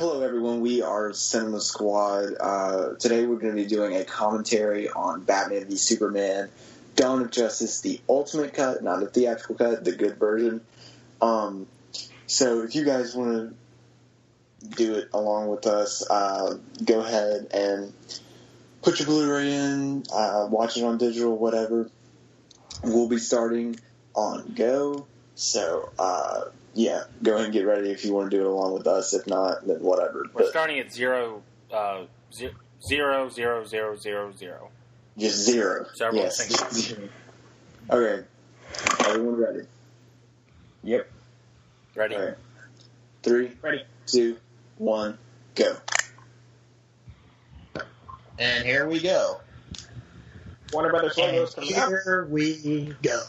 Hello, everyone. We are Cinema Squad. Today we're going to be doing a commentary on Batman v Superman, Dawn of Justice, the ultimate cut, not the theatrical cut, the good version. So if you guys want to do it along with us, go ahead and put your Blu-ray in, watch it on digital, whatever. We'll be starting on go. So, yeah, go ahead and get ready if you want to do it along with us. If not, then whatever. We're starting at 0, 0, 0, 0, 0, 0, 0. Just zero. So everyone's thinking. Zero. Okay. Everyone ready? Yep. Ready? Okay. 3, Ready. 2, 1, go. And here we go. Warner Brothers logos coming up. Here we go.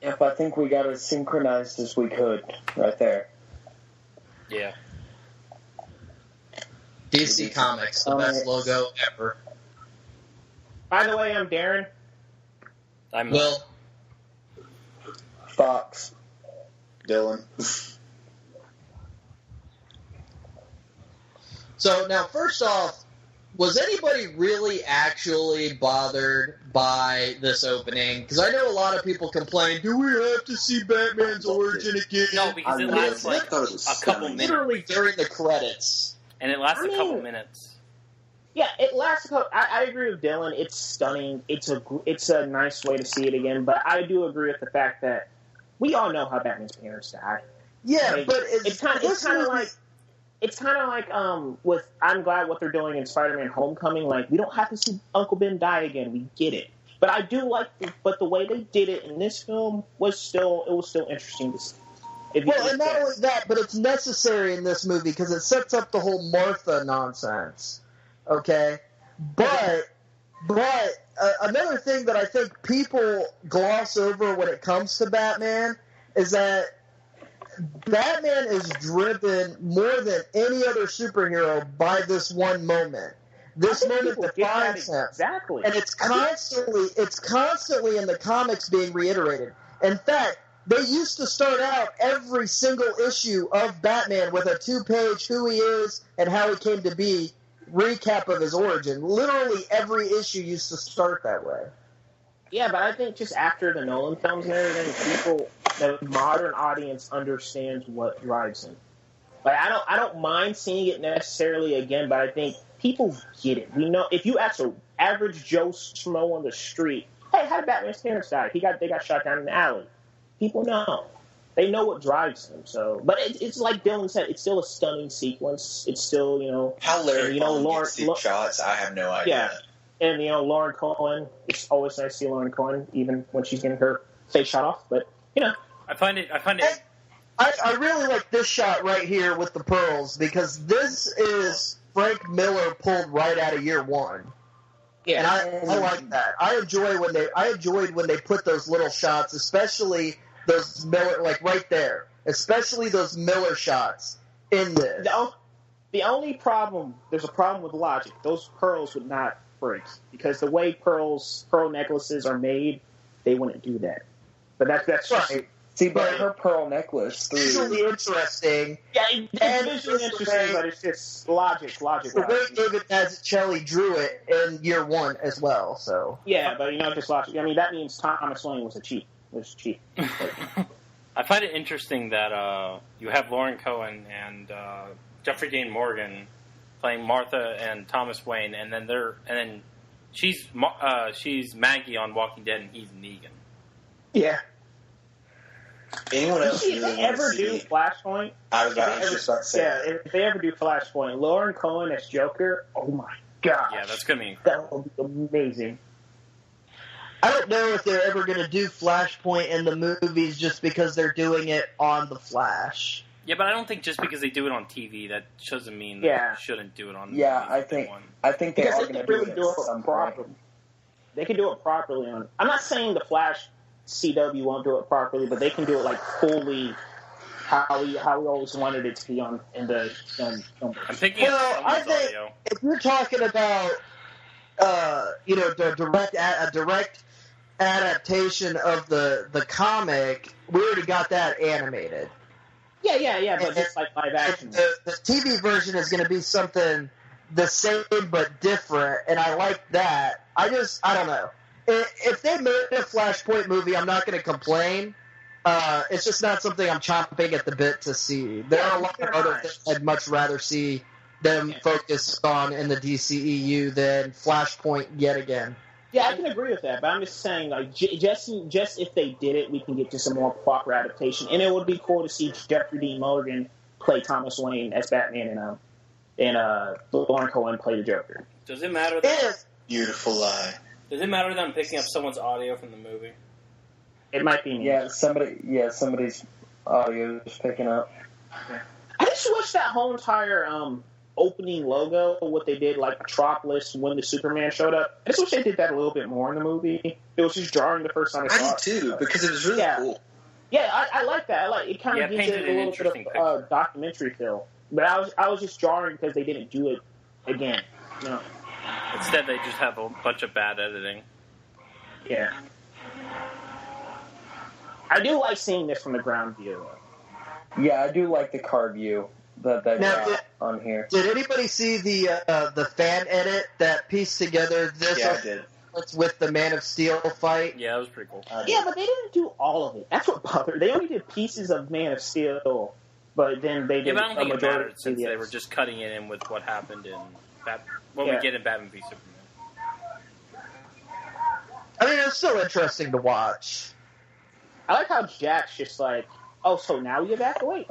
Yep, I think we got as synchronized as we could right there. Yeah. DC Comics, the best logo ever. By the way, I'm Darren. I'm Will. Fox. Dylan. So now, first off, was anybody really actually bothered by this opening? Because I know a lot of people complain, do we have to see Batman's origin again? No, because it lasts like a couple minutes. Literally during the credits. And it lasts a couple minutes. Yeah, it lasts. I agree with Dylan. It's stunning. It's a nice way to see it again. But I do agree with the fact that we all know how Batman's parents died. Yeah, Like, but it's kind of like with I'm glad what they're doing in Spider-Man: Homecoming. Like, we don't have to see Uncle Ben die again. We get it. But I do like the way they did it in this film was still interesting to see. Well, and not only that, but it's necessary in this movie because it sets up the whole Martha nonsense. Okay? But another thing that I think people gloss over when it comes to Batman is that Batman is driven more than any other superhero by this one moment. This moment defines him. Exactly. And it's constantly in the comics being reiterated. In fact, they used to start out every single issue of Batman with a 2-page who he is and how he came to be recap of his origin. Literally every issue used to start that way. Yeah, but I think just after the Nolan films and everything, the modern audience understands what drives him. Like, I don't mind seeing it necessarily again, but I think people get it. We know if you ask an average Joe Schmo on the street, hey, how did Batman's parents die? They got shot down in the alley. People know. They know what drives him. So, but it's like Dylan said, it's still a stunning sequence. It's still, how Larry Bond Lauren, gets these shots, I have no idea. Yeah, and Lauren Cohen. It's always nice to see Lauren Cohen, even when she's getting her face shot off. But I find it. I really like this shot right here with the pearls because this is Frank Miller pulled right out of year one. Yeah, and I like that. I enjoyed when they put those little shots, especially those Miller, like right there, especially those Miller shots in this. The only problem, there's a problem with logic. Those pearls would not break because the way pearl necklaces are made, they wouldn't do that. But that's right. See, but her pearl necklace is visually interesting. Yeah, it's visually interesting, but it's just logic. The way David Mazzucchelli drew it in year one as well. So yeah, but just logic. I mean, that means Thomas Wayne was cheap. I find it interesting that you have Lauren Cohen and Jeffrey Dean Morgan playing Martha and Thomas Wayne, and then she's Maggie on Walking Dead, and he's Negan. Yeah. Anyone else? If they ever do Flashpoint, I was just about to say. Yeah, if they ever do Flashpoint, Lauren Cohen as Joker, oh my god. Yeah, that's gonna be incredible. That would be amazing. I don't know if they're ever going to do Flashpoint in the movies just because they're doing it on The Flash. Yeah, but I don't think just because they do it on TV, that doesn't mean that they shouldn't do it on Yeah, movies. I think they are going to really do it properly. They can do it properly on. I'm not saying the Flash CW won't do it properly, but they can do it like fully how we always wanted it to be in the film. I'm thinking. Well, I think if you're talking about a direct adaptation of the comic, we already got that animated. Yeah, but just like live action. The TV version is going to be something the same but different, and I like that. I don't know. If they made a Flashpoint movie, I'm not going to complain. It's just not something I'm chomping at the bit to see. There are a lot of other things I'd much rather see them focus on in the DCEU than Flashpoint yet again. Yeah, I can agree with that, but I'm just saying, like, just if they did it, we can get to some more proper adaptation, and it would be cool to see Jeffrey Dean Morgan play Thomas Wayne as Batman, and Lauren Cohen play the Joker. Does it matter that Beautiful lie. Does it matter that I'm picking up someone's audio from the movie? It might be me. Yeah, somebody's audio is picking up. I just wish that whole entire opening logo, what they did, like Metropolis, when the Superman showed up, I just wish they did that a little bit more in the movie. It was just jarring the first time I saw it. I did too, because it was really cool. Yeah, I like that. It kind of gives it a little bit of documentary feel. But I was just jarring because they didn't do it again. No. Instead, they just have a bunch of bad editing. Yeah. I do like seeing this from the ground view. Yeah, I do like the car view that they got on here. Did anybody see the fan edit that pieced together this? Yeah, I did. With the Man of Steel fight? Yeah, that was pretty cool. Yeah, but they didn't do all of it. That's what bothered. They only did pieces of Man of Steel, but then they did but I don't think a it majority mattered since they were just cutting it in with what happened in we get in Batman v Superman. I mean, it's still interesting to watch. I like how Jack's just like, oh, so now you evacuate?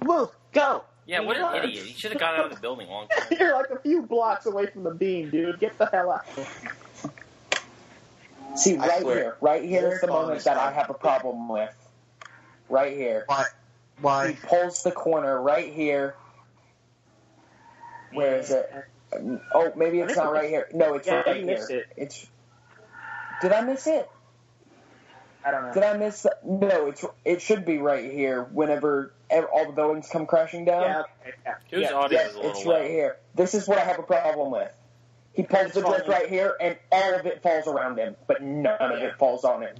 Move, go. Yeah, what an idiot. He should have got out of the building a long time. You're like a few blocks away from the beam, dude. Get the hell out. See, right here is the moment that I have a problem with. Right here. Why? He pulls the corner right here. Where is it? Oh, maybe it's not right here. No, it's right here. Missed it. Did I miss it? I don't know. Did I miss that? No, it should be right here whenever all the buildings come crashing down. It's right here. This is what I have a problem with. He pulls the drift right here, and all of it falls around him, but none of it falls on him.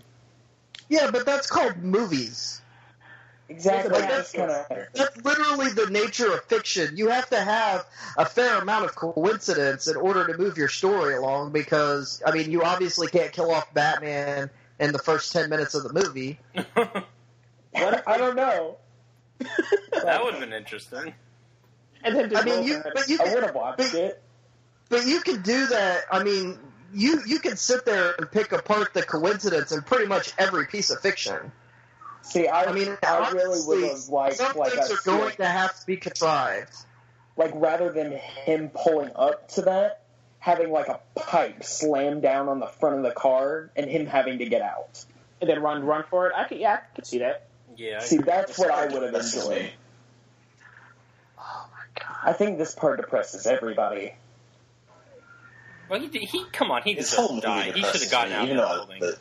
Yeah, but that's called movies. Exactly. That's literally the nature of fiction. You have to have a fair amount of coincidence in order to move your story along because, I mean, you obviously can't kill off Batman in the first 10 minutes of the movie. I don't know. That would have been interesting. And then I would have watched it. But you can do that. I mean, you can sit there and pick apart the coincidence in pretty much every piece of fiction. See, I really would have liked some things are going to have to be contrived. Like, rather than him pulling up to that, having like a pipe slam down on the front of the car and him having to get out. And then run for it. I could see that. Yeah. See, that's what I would have enjoyed. Oh my god. I think this part depresses everybody. Well, he come on, he deserved to die. He should have gotten out of the building.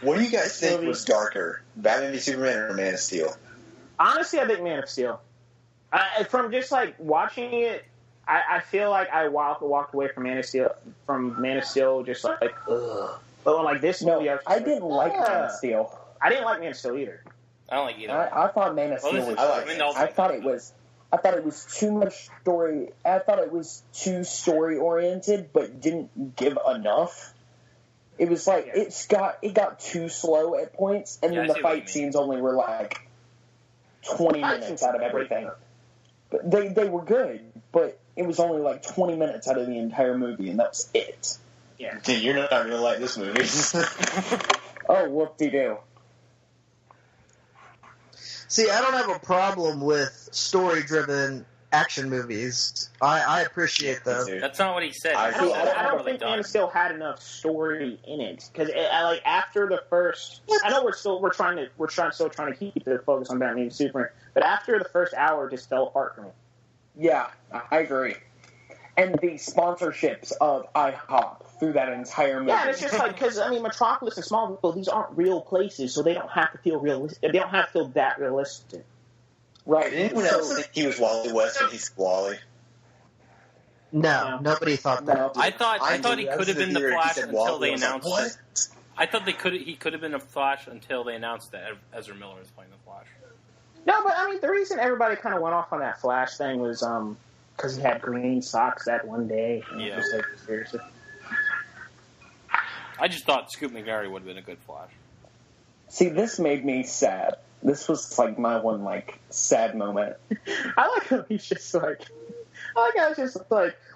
What do you guys think was darker, Batman v Superman or Man of Steel? Honestly, I think Man of Steel. From just like watching it, I feel like I walked away from Man of Steel just like ugh. But when like this movie, I didn't like Man of Steel. I didn't like Man of Steel either. I don't like either. I thought Man of Steel was. I thought it was too much story. I thought it was too story oriented, but didn't give enough. It was like it got too slow at points, and then the fight scenes only were like 20 minutes out of everything. But they were good, but it was only like 20 minutes out of the entire movie, and that was it. Yeah. Dude, you're not going to like this movie. Oh, whoop-de-doo. See, I don't have a problem with story-driven action movies. I appreciate them. That's not what he said. I don't think Man of Steel had enough story in it because like after the first, I know we're still trying to keep the focus on Batman and Superman, but after the first hour, it just fell apart for me. Yeah, I agree. And the sponsorships of IHOP through that entire movie. Yeah, it's just like because I mean, Metropolis and Smallville, these aren't real places, so they don't have to feel realistic. They don't have to feel that realistic. Right. Did anyone else think he was Wally West when he's Wally? No, nobody thought that. I thought he could have been the Flash until they announced it. I thought he could have been a Flash until they announced that Ezra Miller was playing the Flash. No, but I mean, the reason everybody kind of went off on that Flash thing was because he had green socks that one day. Yeah. Just like, seriously. I just thought Scoot McNairy would have been a good Flash. See, this made me sad. This was like my one sad moment. I like how he's just like,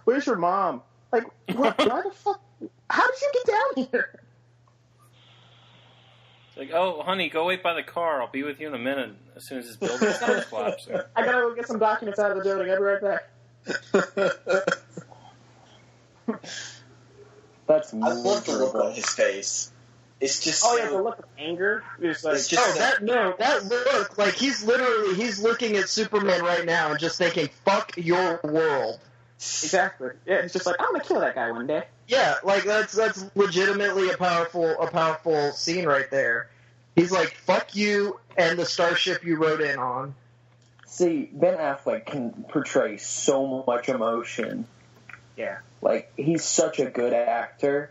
where's your mom? Like, why the fuck? How did you get down here? It's like, oh, honey, go wait by the car. I'll be with you in a minute as soon as this building starts collapsing. I gotta go get some documents out of the building. I'll be right back. That's I love the look on his face. It's just the look of anger. It's like, that look, like he's looking at Superman right now and just thinking, "Fuck your world." Exactly. Yeah, it's just like, I'm gonna kill that guy one day. Yeah, like that's legitimately a powerful scene right there. He's like, "Fuck you and the starship you rode in on." See, Ben Affleck can portray so much emotion. Yeah. Like, he's such a good actor.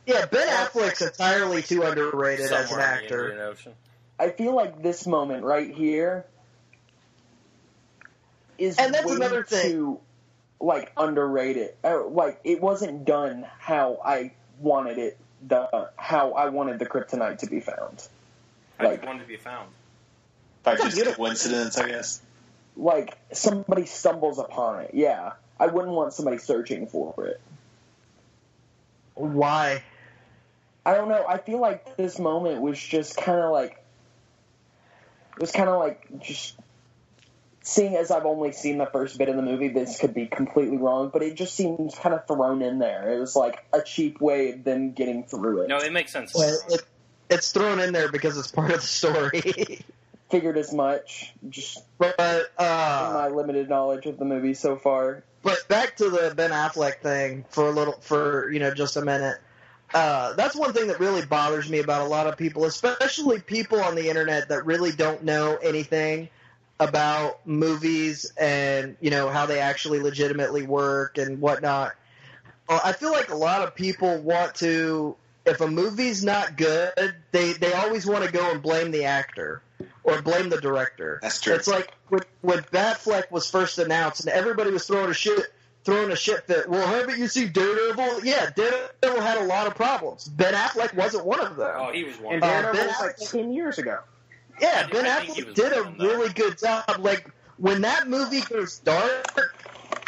Yeah, Ben Affleck's entirely too underrated as an actor. I feel like this moment right here is and that's another thing. Too, underrated. It wasn't done how I wanted it done, how I wanted the kryptonite to be found. How did you want it to be found? By just coincidence, I guess. Like, somebody stumbles upon it, yeah. I wouldn't want somebody searching for it. Why? I don't know. I feel like this moment was just kind of like... It was kind of like just... Seeing as I've only seen the first bit of the movie, this could be completely wrong, but it just seems kind of thrown in there. It was like a cheap way of them getting through it. No, it makes sense. Well, it's thrown in there because it's part of the story. Figured as much, just but in my limited knowledge of the movie so far. But back to the Ben Affleck thing for just a minute. That's one thing that really bothers me about a lot of people, especially people on the internet that really don't know anything about movies and, how they actually legitimately work and whatnot. I feel like a lot of people want to, if a movie's not good, they always want to go and blame the actor or blame the director. That's true. It's like when Batfleck was first announced and everybody was throwing a shit fit. Well, haven't you seen Daredevil? Yeah, Daredevil had a lot of problems. Ben Affleck wasn't one of them. Oh, he was one. And Daredevil was like 10 years ago. Yeah, Ben Affleck did a really good job. Like, when that movie goes dark,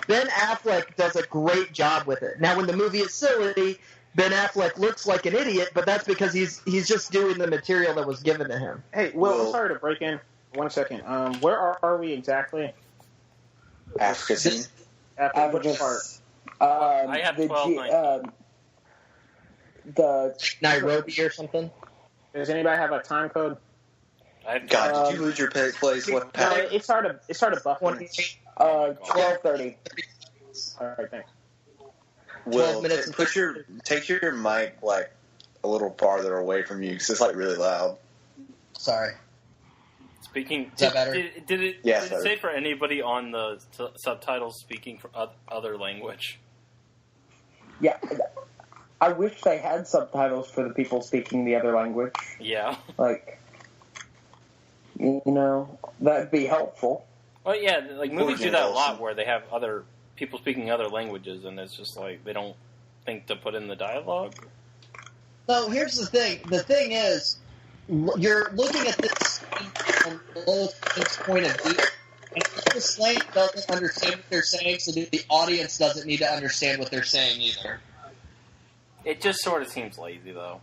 Ben Affleck does a great job with it. Now, when the movie is silly, Ben Affleck looks like an idiot, but that's because he's just doing the material that was given to him. Hey, Will, sorry to break in. 1 second. Where are we exactly? Africa scene. Which part? I have 12, the Nairobi or something. Does anybody have a time code? God, did you lose your place? What happened? It started buffering. 12:30. All right, thanks. Will, take your mic a little farther away from you because it's really loud. Sorry. Speaking. Is that better? Did it say for anybody on the subtitles speaking for other language? Yeah. I wish they had subtitles for the people speaking the other language. Yeah. That'd be helpful. Well, yeah, movies do that a lot where they have other people speaking other languages, and it's just they don't think to put in the dialogue. So here's the thing. The thing is, you're looking at this from Lois Lane's point of view, and Lois Lane doesn't understand what they're saying, so the audience doesn't need to understand what they're saying either. It just sort of seems lazy, though.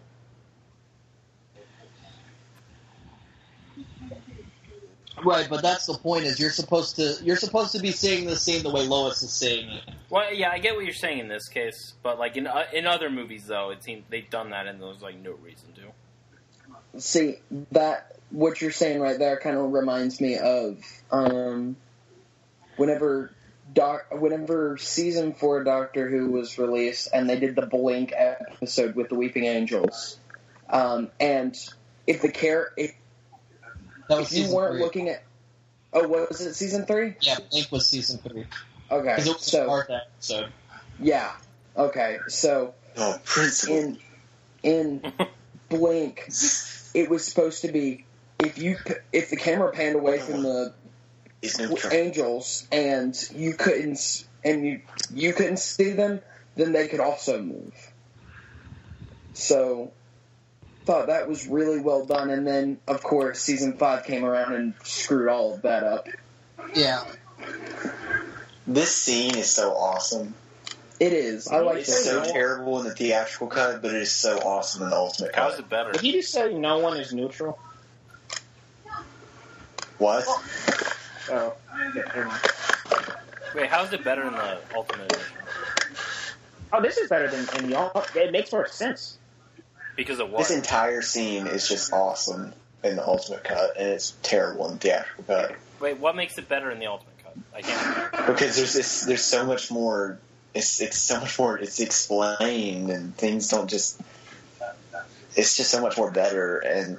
Right, but that's the point. Is you're supposed to be seeing the scene the way Lois is seeing it. Well, yeah, I get what you're saying in this case, but in other movies, though, it seems they've done that, and there's no reason to. See, that what you're saying right there kind of reminds me of whenever season 4 Doctor Who was released, and they did the Blink episode with the Weeping Angels, and if you weren't 3. looking at... Oh, was it season 3? Yeah, Blink was season 3. Okay, because it was a Earth episode. Yeah. Okay, so... Oh, principle. In blink, it was supposed to be if the camera panned away from the angels and you couldn't see them, then they could also move. So, thought that was really well done. And then, of course, season 5 came around and screwed all of that up. Yeah. This scene is so awesome. It is. I like it. It's so terrible in the theatrical cut, but it is so awesome in the ultimate cut. How's it better? Did you just say no one is neutral? What? Oh. Yeah, wait, how's it better in the ultimate edition? Oh, this is better than in y'all. It makes more sense. Because of what? This entire scene is just awesome in the ultimate cut, and it's terrible in the theatrical cut. Wait, what makes it better in the ultimate cut? I can't remember. Because there's so much more. It's so much more. It's explained, and things don't just. It's just so much more better, and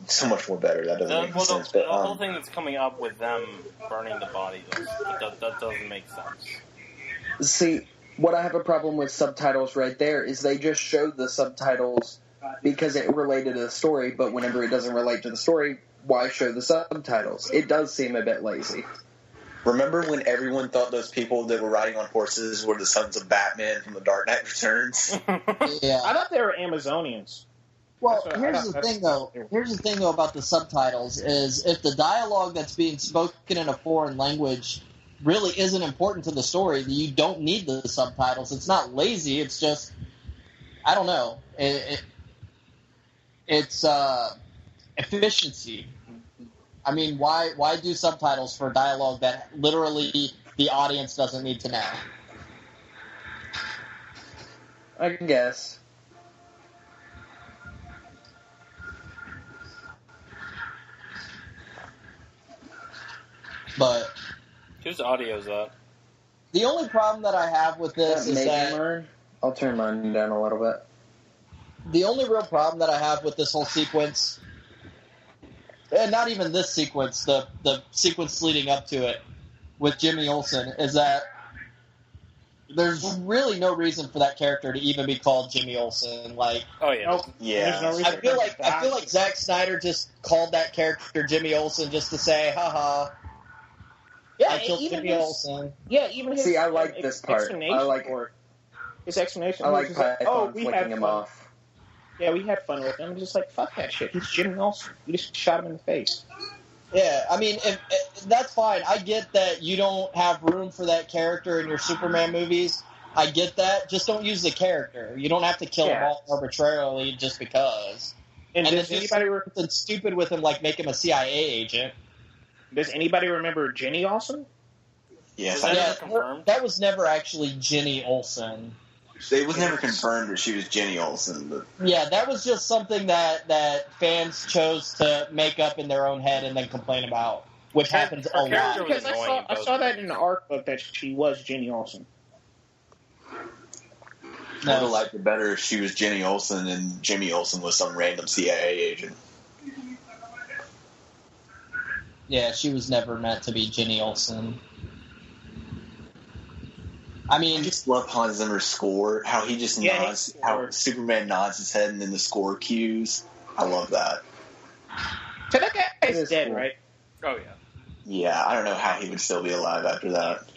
so much more better. That doesn't make sense. The whole thing that's coming up with them burning the bodies, that doesn't make sense. See, what I have a problem with subtitles right there is they just showed the subtitles because it related to the story, but whenever it doesn't relate to the story, why show the subtitles? It does seem a bit lazy. Remember when everyone thought those people that were riding on horses were the sons of Batman from The Dark Knight Returns? Yeah. I thought they were Amazonians. Well, here's the thing, though. Here's the thing, though, about the subtitles is if the dialogue that's being spoken in a foreign language really isn't important to the story, you don't need the subtitles. It's not lazy. It's just, I don't know. It's efficiency. I mean, why do subtitles for dialogue that literally the audience doesn't need to know? I guess. But whose audio's up? The only problem that I have with this is that I'll turn mine down a little bit. The only real problem that I have with this whole sequence, and not even this sequence, the sequence leading up to it with Jimmy Olsen, is that there's really no reason for that character to even be called Jimmy Olsen. Like, oh yeah, nope. Yeah. No I feel like Zack Snyder just called that character Jimmy Olsen just to say, haha. Yeah, I killed even Jimmy Olsen. Yeah, even his. See, I like this part. I like his explanation. I like Python we flicking him off. Yeah, we had fun with him. I'm just like, fuck that shit. He's Jimmy Olsen. You just shot him in the face. Yeah, I mean, if that's fine. I get that you don't have room for that character in your Superman movies. I get that. Just don't use the character. You don't have to kill him all arbitrarily just because. And then does anybody something stupid with him, like make him a CIA agent? Does anybody remember Jenny Olsen? Yes, that was never actually Jenny Olsen. It was never confirmed that she was Jenny Olsen. But yeah, that was just something that fans chose to make up in their own head and then complain about, which happens a lot. Because I saw that in the art book that she was Jenny Olsen. I would have liked it better if she was Jenny Olsen and Jimmy Olsen was some random CIA agent. Yeah, she was never meant to be Jenny Olsen. I mean, I just love Hans Zimmer's score. How he just nods, how Superman nods his head and then the score cues. I love that. So that guy's dead, right? Oh yeah. Yeah, I don't know how he would still be alive after that.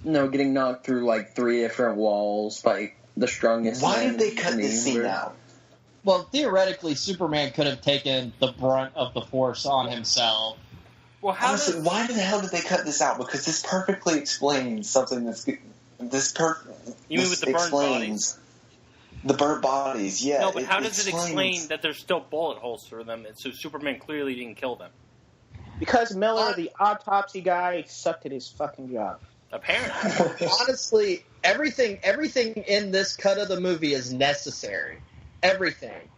No, getting knocked through like 3 different walls by the strongest. Why did they cut this scene out? Well, theoretically, Superman could have taken the brunt of the Force on himself. Well, honestly, why the hell did they cut this out? Because this perfectly explains something that's You mean with the burnt bodies? The burnt bodies, yeah. No, but how does it explain that there's still bullet holes through them, and so Superman clearly didn't kill them? Because Miller, the autopsy guy, sucked at his fucking job. Apparently. Honestly, everything in this cut of the movie is necessary. Everything.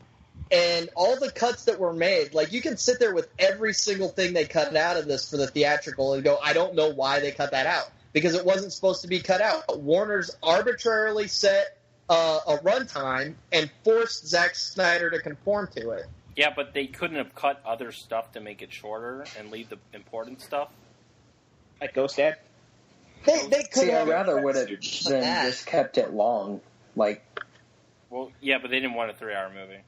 And all the cuts that were made, like, you can sit there with every single thing they cut out of this for the theatrical and go, I don't know why they cut that out. Because it wasn't supposed to be cut out. Warner's arbitrarily set a runtime and forced Zack Snyder to conform to it. Yeah, but they couldn't have cut other stuff to make it shorter and leave the important stuff? Like Ghost Dad? They could have. I rather would have just kept it long. Like, well, yeah, but they didn't want a 3-hour movie.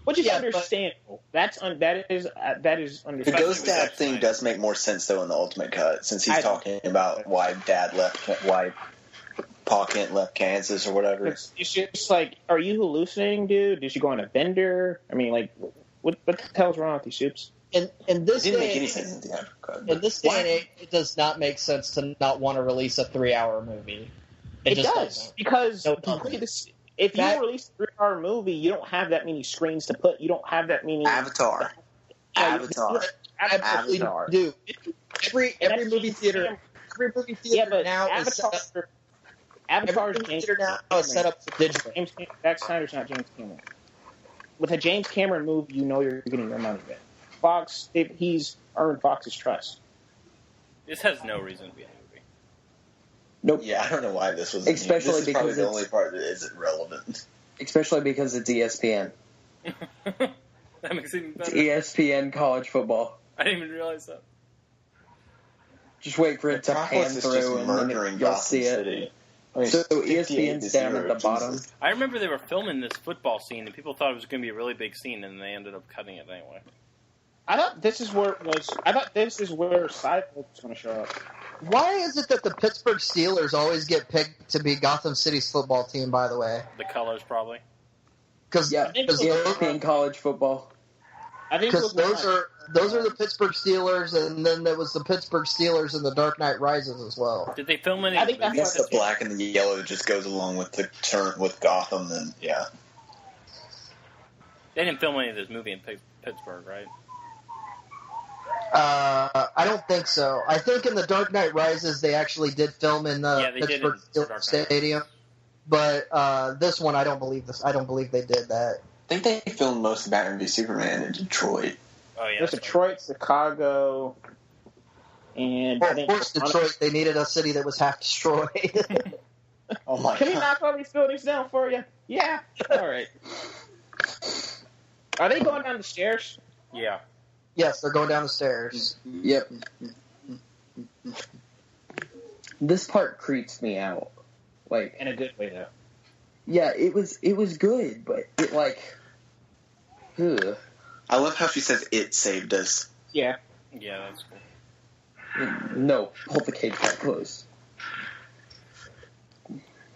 Which is understandable. That is understandable. The ghost dad thing does make more sense though in the Ultimate Cut, since he's talking about why Pa Kent left Kansas or whatever. It's just like, are you hallucinating, dude? Did you go on a bender? I mean, like, what the hell's wrong with you, Soups? In this it didn't day, make any sense in the theatrical cut. In this day and age, it does not make sense to not want to release a 3-hour movie. It does doesn't. Because if you release a 3-hour movie, you don't have that many screens to put. You don't have that many. Avatar. Do every movie theater. Every movie theater now is set up. Avatar's James Cameron now is set up for digital. Zack Snyder's not James Cameron. With a James Cameron movie, you know you're getting your money back. Fox, he's earned Fox's trust. This has no reason to be a movie. Nope. Yeah, I don't know why this was. Especially this is because probably the only part that isn't relevant. Especially because it's ESPN. That makes it even better. It's ESPN college football. I didn't even realize that. Just wait for it to pan through and then you'll see it. I mean, so ESPN's down at the bottom. I remember they were filming this football scene, and people thought it was going to be a really big scene, and they ended up cutting it anyway. I thought this is where Cyborg was going to show up. Why is it that the Pittsburgh Steelers always get picked to be Gotham City's football team, by the way? The colors, probably. Because ESPN college football. Because those are the Pittsburgh Steelers, and then there was the Pittsburgh Steelers in The Dark Knight Rises as well. Did they film any? I guess the black and the yellow just goes along with the turn with Gotham. Then yeah, they didn't film any of this movie in Pittsburgh, right? I don't think so. I think in The Dark Knight Rises they actually did film in the Pittsburgh Steelers Stadium, but this one I don't believe they did that. I think they filmed most of Batman v Superman in Detroit. Oh yeah, there's Detroit, Chicago, and of course Detroit. They needed a city that was half destroyed. Oh my! Can he knock all these buildings down for you? Yeah. All right. Are they going down the stairs? Yeah. Yes, they're going down the stairs. Yep. This part creeps me out, like in a good way though. Yeah, it was good, but it like. Ugh. I love how she says it saved us. Yeah. Yeah, that's cool. No, hold the cage back closed.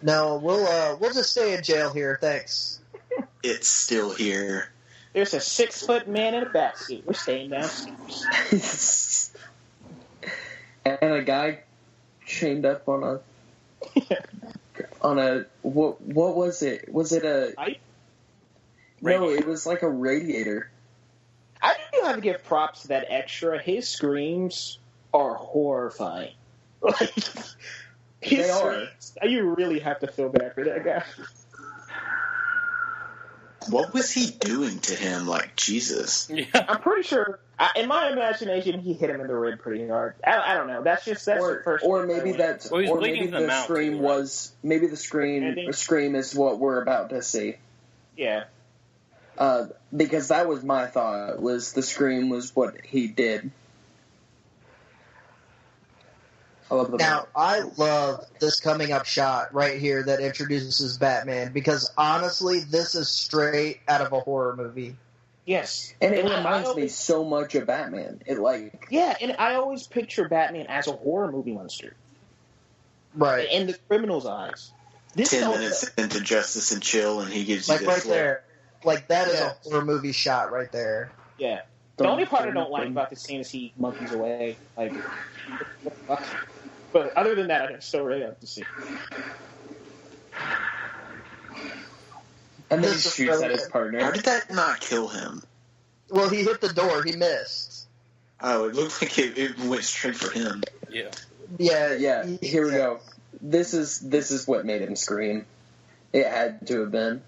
No, we'll just stay in jail here, thanks. It's still here. There's a 6-foot man in a backseat. We're staying downstairs. And a guy chained up on a what was it? Was it a pipe? No, it was like a radiator. I do have to give props to that extra. His screams are horrifying. Like, they are. You really have to feel bad for that guy. What was he doing to him? Like, Jesus. Yeah. I'm pretty sure, in my imagination, he hit him in the rib pretty hard. I don't know. That's the first. Or maybe that's. Well, or maybe the scream too, right? was. Maybe the scream is what we're about to see. Yeah. Because that was my thought. Was the scream was what he did. I love this coming up shot right here that introduces Batman, because honestly, this is straight out of a horror movie. Yes. And it reminds me so much of Batman. Yeah, and I always picture Batman as a horror movie monster. Right. In the criminal's eyes. 10 minutes into Justice and Chill, and he gives you this right there. Like, that is a horror movie shot right there. Yeah. The only part I don't like about this scene is he monkeys away. Like, but other than that, I still really have to see. And then he shoots at his partner. How did that not kill him? Well, he hit the door. He missed. Oh, it looked like it went straight for him. Yeah. Yeah. Here we go. This is what made him scream. It had to have been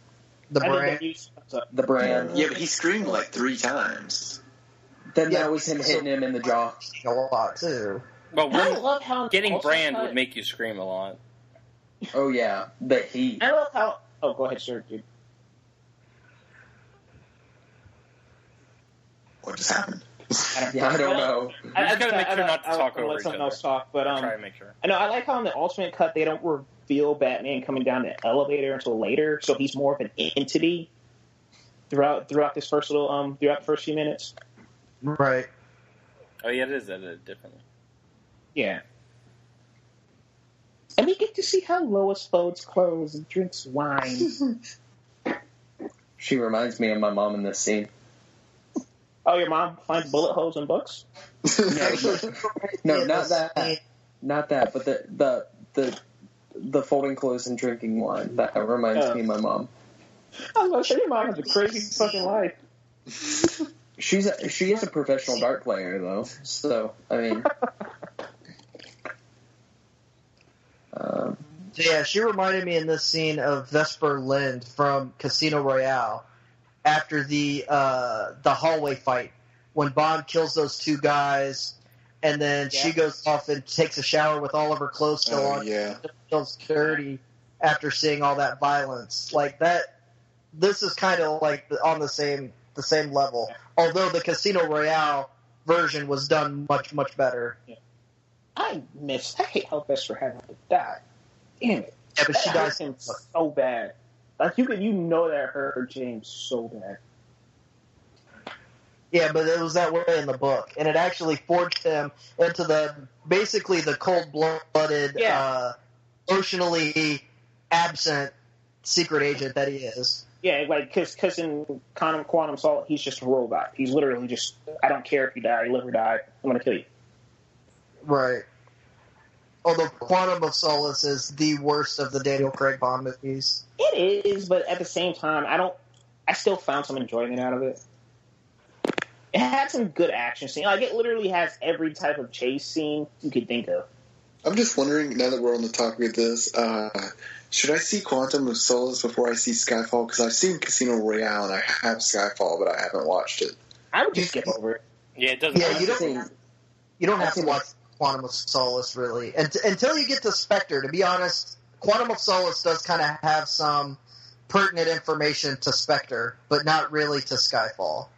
the brand. The brand. Yeah, but he screamed like 3 times. Then that was him hitting him in the jaw. A lot too. Well, I love how getting brand would make you scream a lot. Oh yeah, the heat. I love how. Oh, go ahead, sir, dude. What just happened? I don't know. I just gotta make sure not to talk over each other. Else talk, but try to make sure. I know. I like how in the Ultimate Cut they don't reveal Batman coming down the elevator until later, so he's more of an entity. throughout this first throughout the first few minutes. Right. Oh yeah, it is edited differently. Yeah. And we get to see how Lois folds clothes and drinks wine. She reminds me of my mom in this scene. Oh, your mom finds bullet holes in books? No, not that. Not that, but the folding clothes and drinking wine. That reminds me of my mom. I was going to say, your mom has a crazy fucking life. She is a professional dart player, though. So, I mean... Yeah, she reminded me in this scene of Vesper Lind from Casino Royale after the hallway fight when Bond kills those two guys, and then she goes off and takes a shower with all of her clothes still on. Yeah, feels dirty after seeing all that violence like that. This is kind of like on the same level, although the Casino Royale version was done much better. Yeah. I hate how Vesper had to die. Damn it. Yeah, but she dies him so bad. Like, you know that hurt James so bad. Yeah, but it was that way in the book. And it actually forged him into basically the cold-blooded, emotionally absent secret agent that he is. Yeah, like, because in Quantum Solace, he's just a robot. He's literally just, I don't care if you die, you live or die, I'm going to kill you. Right. Although Quantum of Solace is the worst of the Daniel Craig Bond movies. It is, but at the same time, I still found some enjoyment out of it. It had some good action scenes. Like, it literally has every type of chase scene you could think of. I'm just wondering, now that we're on the topic of this, should I see Quantum of Solace before I see Skyfall? Because I've seen Casino Royale and I have Skyfall, but I haven't watched it. I would just skip over it. Yeah, it doesn't. Yeah, you don't have to watch Quantum of Solace, really. Until you get to Spectre, to be honest, Quantum of Solace does kind of have some pertinent information to Spectre, but not really to Skyfall.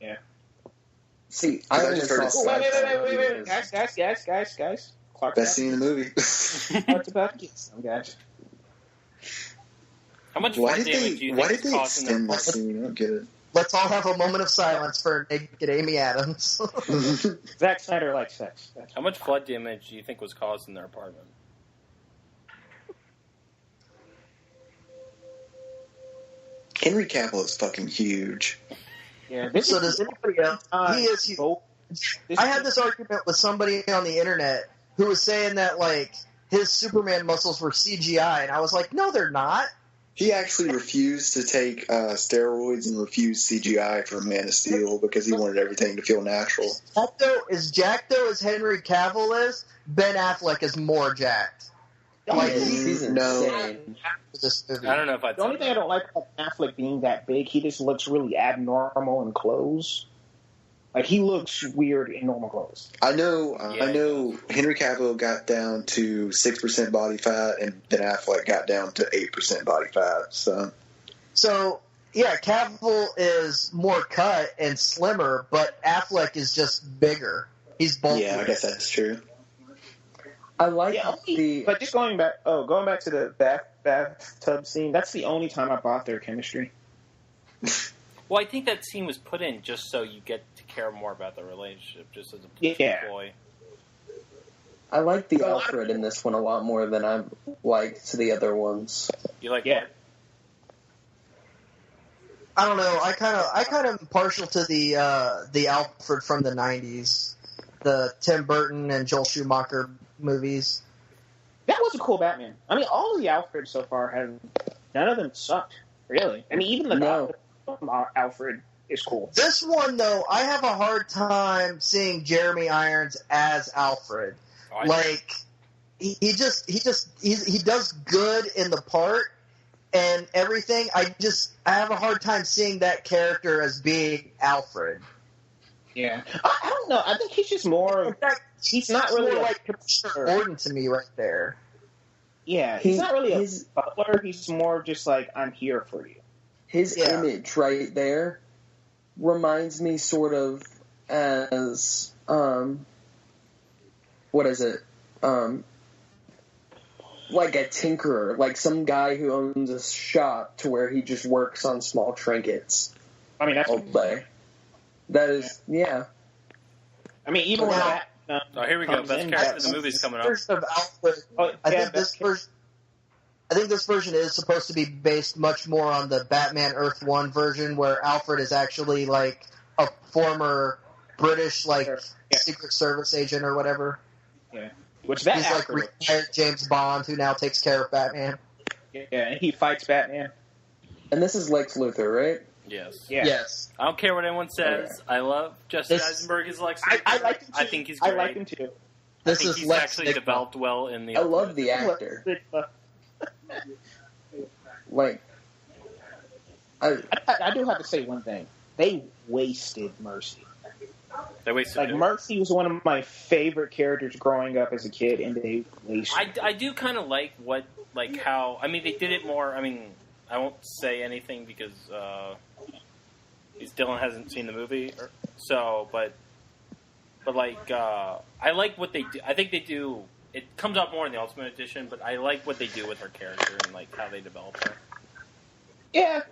Yeah. See, I only saw wait. Guys. Clark Best scene in the movie. What's about to get some, guys? How much why damage do you think did they extend the this scene? I don't get it. Let's all have a moment of silence for naked Amy Adams. Zack Snyder likes sex. How much flood damage do you think was caused in their apartment? Henry Cavill is fucking huge. Yeah, so does anybody else? He is huge. I had this argument with somebody on the internet who was saying that, like, his Superman muscles were CGI, and I was like, no, they're not. He actually refused to take steroids and refused CGI for Man of Steel because he wanted everything to feel natural. As jacked though as Henry Cavill is, Ben Affleck is more jacked. Like, he's insane. I don't know if the only thing I don't like about Affleck being that big, he just looks really abnormal in clothes. Like, he looks weird in normal clothes. I know Henry Cavill got down to 6% body fat, and Ben Affleck got down to 8% body fat. So yeah, Cavill is more cut and slimmer, but Affleck is just bigger. He's bulkier. Yeah, I guess that's true. I like but just going back to the bathtub scene, that's the only time I bought their chemistry. Well, I think that scene was put in just so you get to care more about the relationship, just as a ploy. I like the Alfred in this one a lot more than I liked the other ones. You like? Yeah. I don't know. I kind of am partial to the Alfred from the '90s, the Tim Burton and Joel Schumacher movies. That was a cool Batman. I mean, all of the Alfreds so far none of them sucked, really. I mean, even the Alfred is cool. This one, though, I have a hard time seeing Jeremy Irons as Alfred. Like, he does good in the part and everything. I have a hard time seeing that character as being Alfred. Yeah, I don't know. I think he's just more. He's not really like Gordon to me right there. Yeah, he's not really a butler. He's more just like, I'm here for you. His image right there reminds me sort of as, what is it? like a tinkerer, like some guy who owns a shop to where he just works on small trinkets. I mean, that's all day. That is, yeah. I mean, even when that. Here we go. Best character in the movie's coming up. Of Alfred, I think this version is supposed to be based much more on the Batman Earth 1 version, where Alfred is actually like a former British Secret Service agent or whatever. Yeah, which that he's like retired James Bond who now takes care of Batman. Yeah, and he fights Batman. And this is Lex Luthor, right? Yes. Yeah. Yes. I don't care what anyone says. I love Jesse Eisenberg as Lex Luthor. I like him too. I think he's great. I like him too. I think he's actually developed well in the. I love the actor. I do have to say one thing. They wasted Mercy. They wasted Mercy was one of my favorite characters growing up as a kid, and they wasted. I do kind of like how. I mean, they did it more. I mean, I won't say anything because Dylan hasn't seen the movie, but I like what they do. I think they do. It comes out more in the Ultimate Edition, but I like what they do with her character and like how they develop her. Yeah,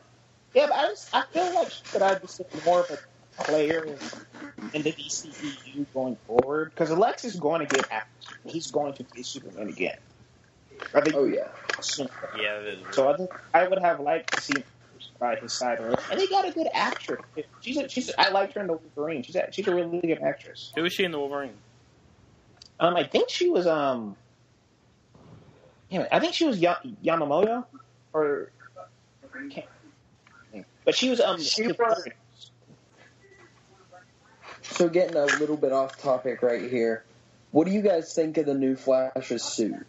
but I feel like she could have been more of a player in the DCEU going forward, because Lex is going to get action. He's going to be Superman again. Yeah. Yeah, it is. So I would have liked to see him by his side, and they got a good actress. I liked her in the Wolverine. She's a really good actress. Who was she in the Wolverine? I think she was Yamamoto, or but she was So getting a little bit off topic right here, what do you guys think of the new Flash's suit?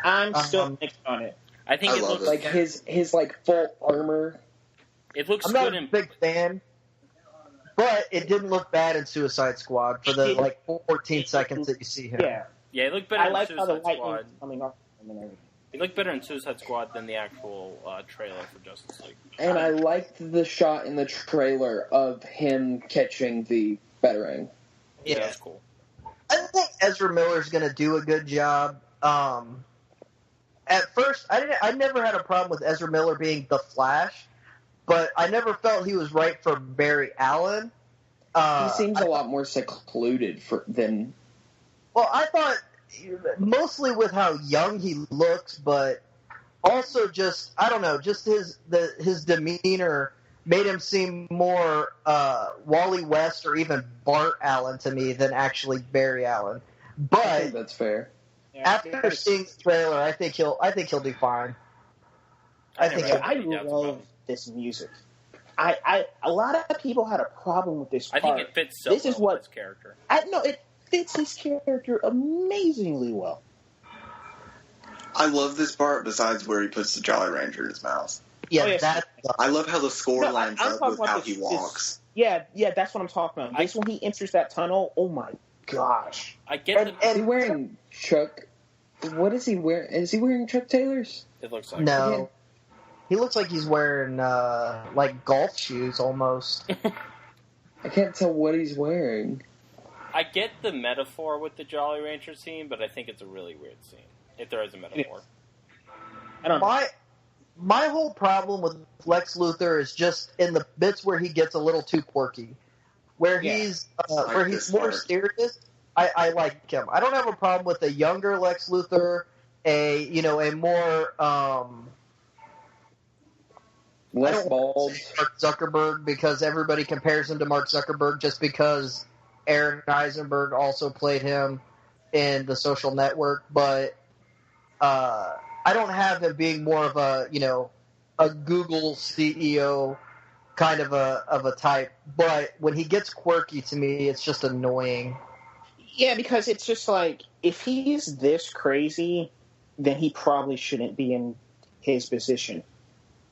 I'm still mixed on it. I think it looks like his full armor. It looks I'm good. not a big fan, but it didn't look bad in Suicide Squad for the 14 seconds that you see him. Yeah, it looked better in Suicide how the Squad. Coming off and everything. It looked better in Suicide Squad than the actual trailer for Justice League. And I liked the shot in the trailer of him catching the Batarang. Yeah, that's cool. I think Ezra Miller's going to do a good job. At first, I never had a problem with Ezra Miller being the Flash, but I never felt he was right for Barry Allen. He seems a lot more secluded than. Well, I thought mostly with how young he looks, but also just I don't know, just his demeanor made him seem more Wally West or even Bart Allen to me than actually Barry Allen. But I think that's fair. After seeing the trailer, I think he'll do fine. I love this music. A lot of people had a problem with this part. I think it fits so well with his character. It fits his character amazingly well. I love this part. Besides where he puts the Jolly Ranger in his mouth. Yeah, I love how the score lines up with how he walks. Yeah, that's what I'm talking about. This when he enters that tunnel. Oh my gosh! I get Is he wearing Chuck? What is he wearing? Is he wearing Chuck Taylors? It looks like no. He looks like he's wearing like golf shoes almost. I can't tell what he's wearing. I get the metaphor with the Jolly Rancher scene, but I think it's a really weird scene. If there is a metaphor, I don't know. My whole problem with Lex Luthor is just in the bits where he gets a little too quirky, where he's more serious. I like him. I don't have a problem with a younger Lex Luthor, a more less bald Mark Zuckerberg, because everybody compares him to Mark Zuckerberg just because Aaron Eisenberg also played him in The Social Network, but I don't have him being more of a Google CEO kind of a type. But when he gets quirky, to me, it's just annoying. Yeah, because it's just like, if he's this crazy, then he probably shouldn't be in his position.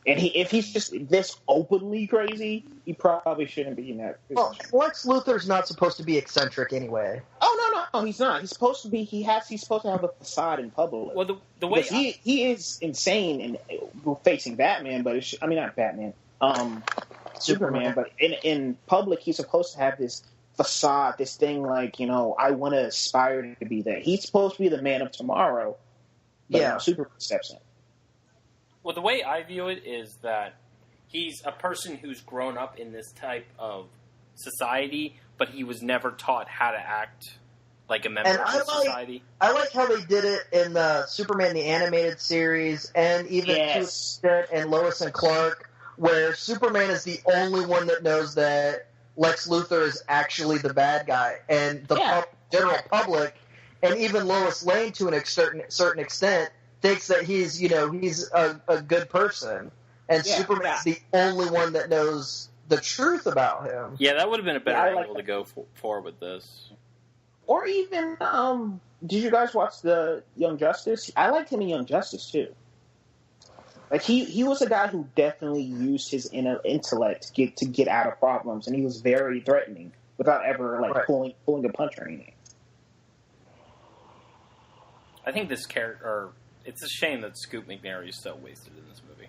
And if he's just this openly crazy, he probably shouldn't be in that position. Well, Lex Luthor's not supposed to be eccentric anyway. Oh, no, he's not. He's supposed to be. He's supposed to have a facade in public. Well, the way he is insane and facing Batman, but not Batman, Superman. But in public, he's supposed to have this facade, this thing like, I want to aspire to be that. He's supposed to be the man of tomorrow, But Superman steps in. Well, the way I view it is that he's a person who's grown up in this type of society, but he was never taught how to act like a member of society. I like how they did it in the Superman the Animated Series, and even in Lois and Clark, where Superman is the only one that knows that Lex Luthor is actually the bad guy, and the general public, and even Lois Lane to a certain extent, thinks that he's a good person, and Superman's the only one that knows the truth about him. Yeah, that would have been a better angle to go for with this. Or even, did you guys watch the Young Justice? I liked him in Young Justice too. Like he was a guy who definitely used his intellect to get out of problems, and he was very threatening without ever pulling a punch or anything. I think this character, it's a shame that Scoot McNairy is so wasted in this movie.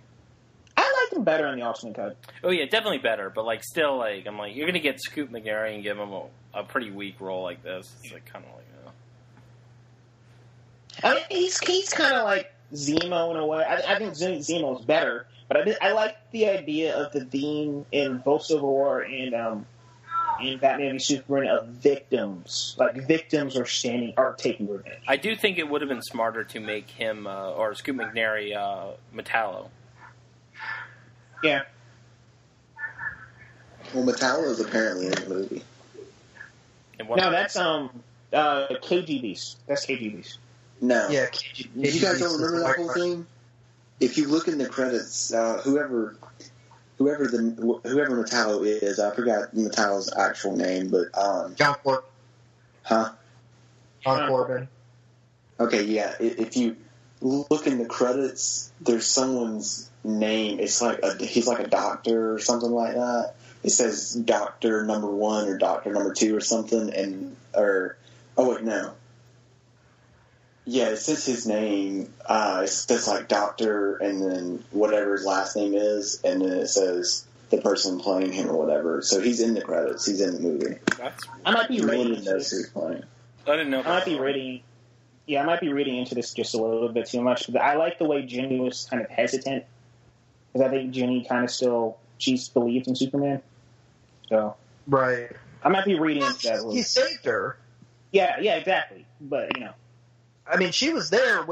I liked him better in the Ultimate Cut. Oh yeah, definitely better, but still, I'm you're gonna get Scoot McNairy and give him a pretty weak role like this. It's kind of I mean, he's kind of like Zemo in a way. I think Zemo's better, but I like the idea of the theme in both Civil War and Batman v Superman of victims. Like victims are taking revenge. I do think it would have been smarter to make him or Scoot McNairy Metallo. Yeah. Well, Metallo is apparently in the movie. No, that's KGB's. That's KGB's. No. Yeah, you guys don't remember that whole thing? If you look in the credits, whoever Metallo is, I forgot Metallo's actual name, but John Corbin. Huh? John Corbin. Okay, yeah. If you look in the credits, there's someone's name. It's he's like a doctor or something like that. It says Doctor Number 1 or Doctor Number 2 or something, no. Yeah, it says his name. It says Doctor, and then whatever his last name is, and then it says the person playing him or whatever. So he's in the credits. He's in the movie. I might be reading into this. I didn't know. I might be reading. Yeah, I might be reading into this just a little bit too much. But I like the way Jenny was kind of hesitant, because I think Jenny kind of she's believed in Superman. So right. I might be reading into that a little. He saved her. Yeah, exactly. But I mean, she was there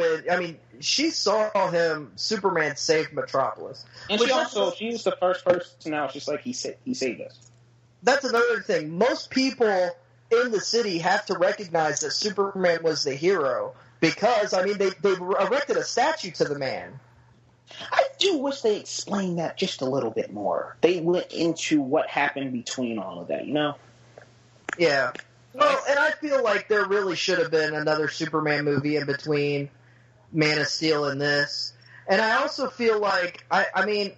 she saw him. Superman saved Metropolis, and she was the first person out. Just like he saved us. That's another thing. Most people in the city have to recognize that Superman was the hero because they erected a statue to the man. I do wish they explained that just a little bit more. They went into what happened between all of that, Yeah. Well, and I feel like there really should have been another Superman movie in between Man of Steel and this. And I also feel like, it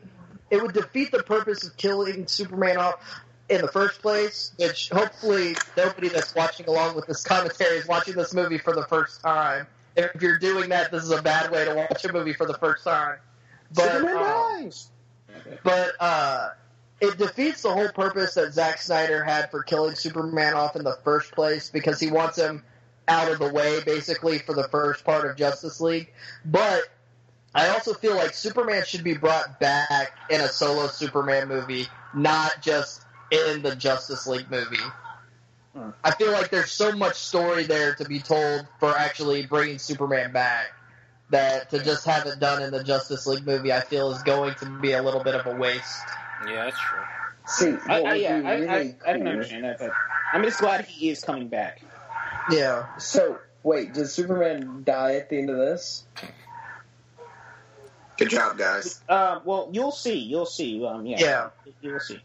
would defeat the purpose of killing Superman off in the first place, which hopefully nobody that's watching along with this commentary is watching this movie for the first time. If you're doing that, this is a bad way to watch a movie for the first time. But, Superman dies! But, it defeats the whole purpose that Zack Snyder had for killing Superman off in the first place because he wants him out of the way, basically, for the first part of Justice League. But I also feel like Superman should be brought back in a solo Superman movie, not just in the Justice League movie. I feel like there's so much story there to be told for actually bringing Superman back that to just have it done in the Justice League movie, I feel is going to be a little bit of a waste. Yeah, that's true. See, I can understand that, but I'm just glad he is coming back. Yeah. So, wait, does Superman die at the end of this? Good job, guys. Well, you'll see. You'll see. Yeah. You'll see.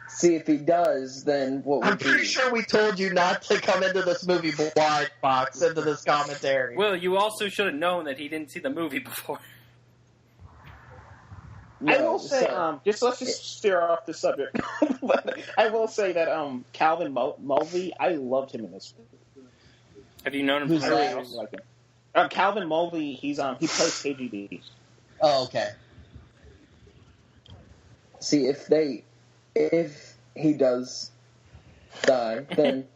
See, if he does, then what would I'm pretty sure we told you not to come into this movie blind, Fox, into this commentary. Well, you also should have known that he didn't see the movie before. No, I will say, let's just steer off the subject. But I will say that Calvin Mulvey, I loved him in this movie. Have you known him from anything else? Like him. Calvin Mulvey, he plays KGB. Oh, okay. See, if he does die, then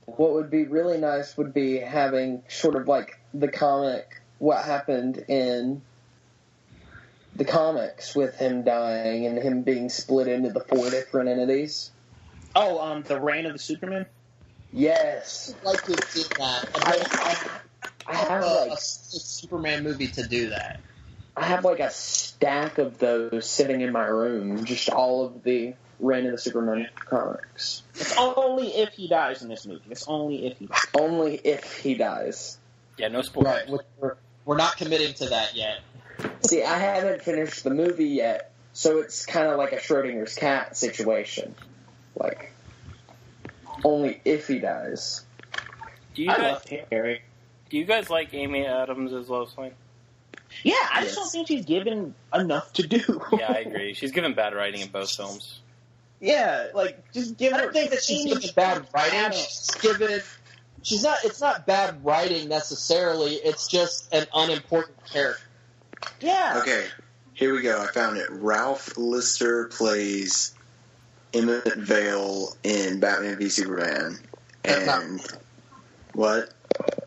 what would be really nice would be having sort of like the comic what happened in the comics with him dying and him being split into the 4 different entities? Oh, the Reign of the Superman? Yes. I'd like to have seen that. I have a Superman movie to do that. I have like a stack of those sitting in my room, just all of the Reign of the Superman comics. It's only if he dies in this movie. It's only if he dies. Only if he dies. Yeah, no spoilers. Right, we're not committing to that yet. See, I haven't finished the movie yet, so it's kind of like a Schrodinger's cat situation. Like, only if he dies. Do you guys like Amy Adams as Lois Lane? Yeah, I just don't think she's given enough to do. Yeah, I agree. She's given bad writing in both films. Yeah, like, just give her... I don't think that she's given bad writing. She's not... It's not bad writing, necessarily. It's just an unimportant character. Yeah. Okay, here we go. I found it. Ralph Lister plays Emmett Vale in Batman v Superman. And... What?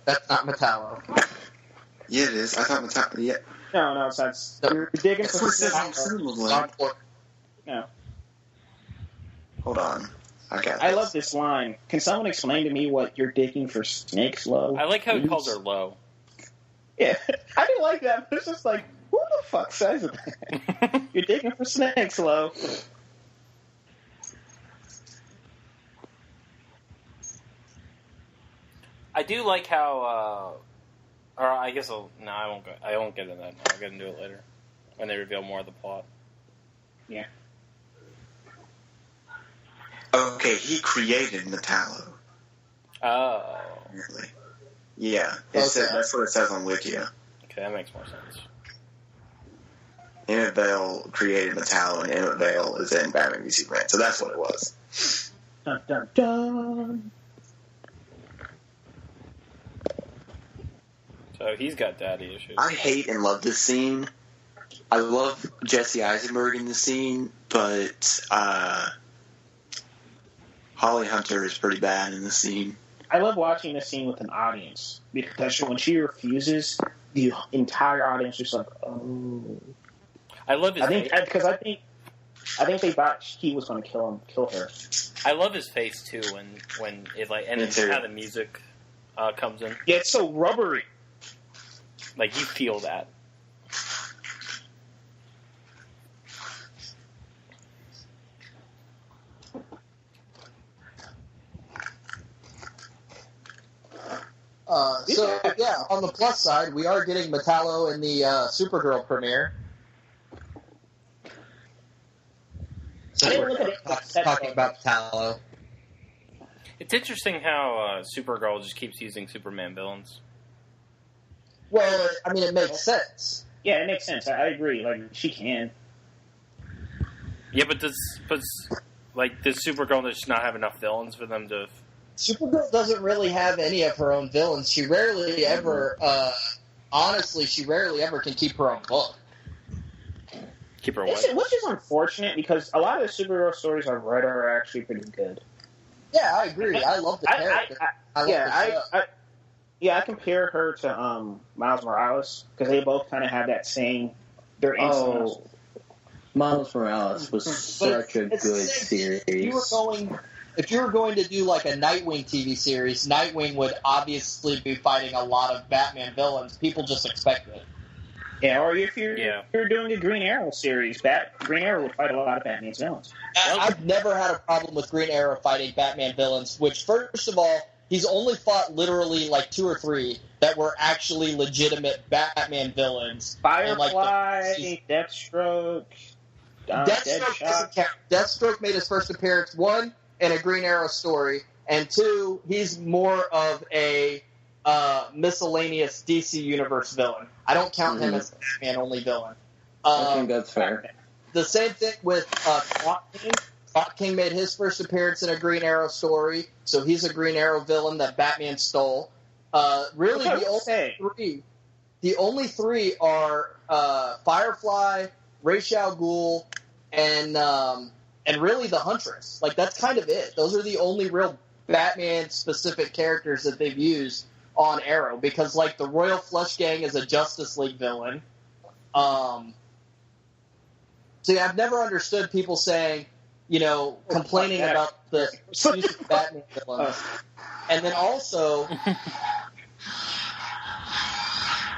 That's not Metallo. Yeah, it is. I thought Metallo... Yeah. No, that's... You're digging for... No. Hold on. I love this line. Can someone explain to me what you're digging for snakes, Lo? I like how he calls her Lo. Yeah, I didn't like that, but it's just like, who the fuck says that? You're digging for snakes, Lo. I do like how, or I guess I won't get into that now. I'll get into it later when they reveal more of the plot. Yeah. Okay, he created Metallo. Oh. Really? Yeah. That's what it says on Wikia. Okay, that makes more sense. Emmett Vale created Metallo, and Emmett Vale is in Batman v Superman, so that's what it was. Dun, dun, dun. So he's got daddy issues. I hate and love this scene. I love Jesse Eisenberg in this scene, but Holly Hunter is pretty bad in this scene. I love watching this scene with an audience because when she refuses, the entire audience is like, "Oh." I love his. Because I think they thought he was going to kill her. I love his face too when it like and it's how the music comes in. Yeah, it's so rubbery. Like you feel that. On the plus side, we are getting Metallo in the Supergirl premiere. So we're talking about Metallo. It's interesting how Supergirl just keeps using Superman villains. Well, I mean, it makes sense. Yeah, it makes sense. I agree. Like, she can. Yeah, but does Supergirl just not have enough villains for them to... Supergirl doesn't really have any of her own villains. She rarely ever, honestly, can keep her own book. Keep her what? Which is unfortunate because a lot of the Supergirl stories I've read are actually pretty good. Yeah, I agree. I love the character. I compare her to Miles Morales because they both kind of have that same. They're Miles Morales was such a good series. If you were going to do like a Nightwing TV series, Nightwing would obviously be fighting a lot of Batman villains. People just expect it. Yeah, or if you're doing a Green Arrow series, Green Arrow would fight a lot of Batman's villains. I've never had a problem with Green Arrow fighting Batman villains, which, first of all, he's only fought literally like 2 or 3 that were actually legitimate Batman villains. Firefly, Deathstroke, Deathstroke made his first appearance, 1, in a Green Arrow story, and 2, he's more of a miscellaneous DC Universe villain. I don't count him as a Batman-only villain. I think that's fair. The same thing with Clock King. Clock King made his first appearance in a Green Arrow story, so he's a Green Arrow villain that Batman stole. Really, the only three are Firefly, Ra's al Ghul, and really the Huntress. Like, that's kind of it. Those are the only real Batman-specific characters that they've used on Arrow because, like, the Royal Flush Gang is a Justice League villain. See, I've never understood people saying, complaining about the use of Batman villains. And then also,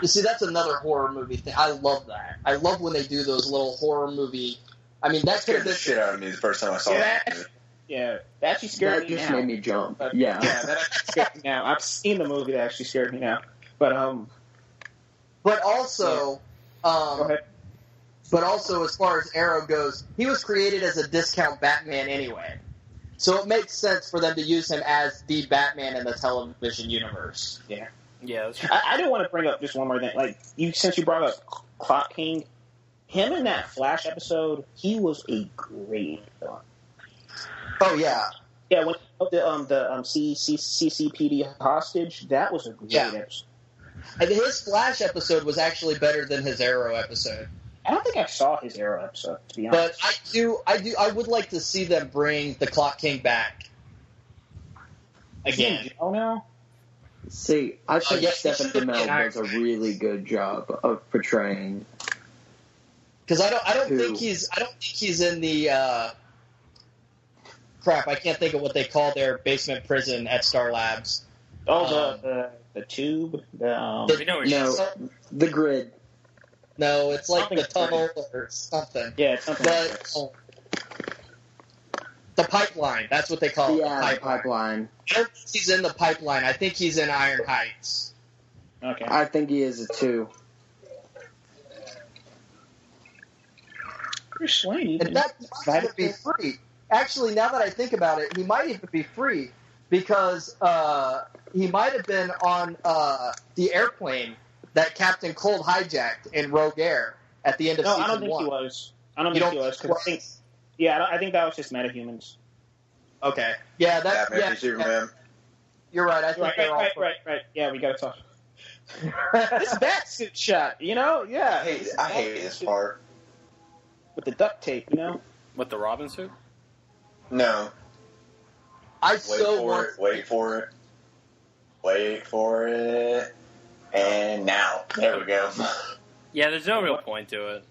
you see, that's another horror movie thing. I love that. I love when they do those little horror movie. I mean, that scared the shit out of me the first time I saw it. Yeah, that actually scared me now. That just made me jump. Yeah, that actually scared me now. I've seen the movie that actually scared me now. But also, go ahead. But also, as far as Arrow goes, he was created as a discount Batman anyway. So it makes sense for them to use him as the Batman in the television universe. Yeah. Yeah. I do want to bring up just one more thing. Like, since you brought up Clock King, him in that Flash episode, he was a great villain. Oh, yeah. Yeah, when the CCPD hostage, that was a great episode. And his Flash episode was actually better than his Arrow episode. I don't think I saw his Arrow episode, to be honest. But I would like to see them bring the Clock King back again. Oh no! See, I think Stephen Amell does a really good job of portraying. Because I don't think he's in the crap. I can't think of what they call their basement prison at Star Labs. Oh, the tube. The grid. No, it's like the tunnel or something. Yeah, it's something. The pipeline. That's what they call it. Yeah, the pipeline. I don't think he's in the pipeline. I think he's in Iron Heights. Okay. I think he is too. Bruce Wayne. And that might even be free. Actually, now that I think about it, he might even be free because he might have been on the airplane that Captain Cold hijacked in Rogue Air at the end of season 1. I don't think he was. I don't think he was. I think that was just metahumans. Okay. Yeah, that's Batman v Superman. You're right. I think they're all right. Yeah, we got to talk. This Batsuit shot, Yeah. I hate this part. With the duct tape, With the Robin suit? No. Wait for it. And now. There we go. Yeah, there's no real point to it.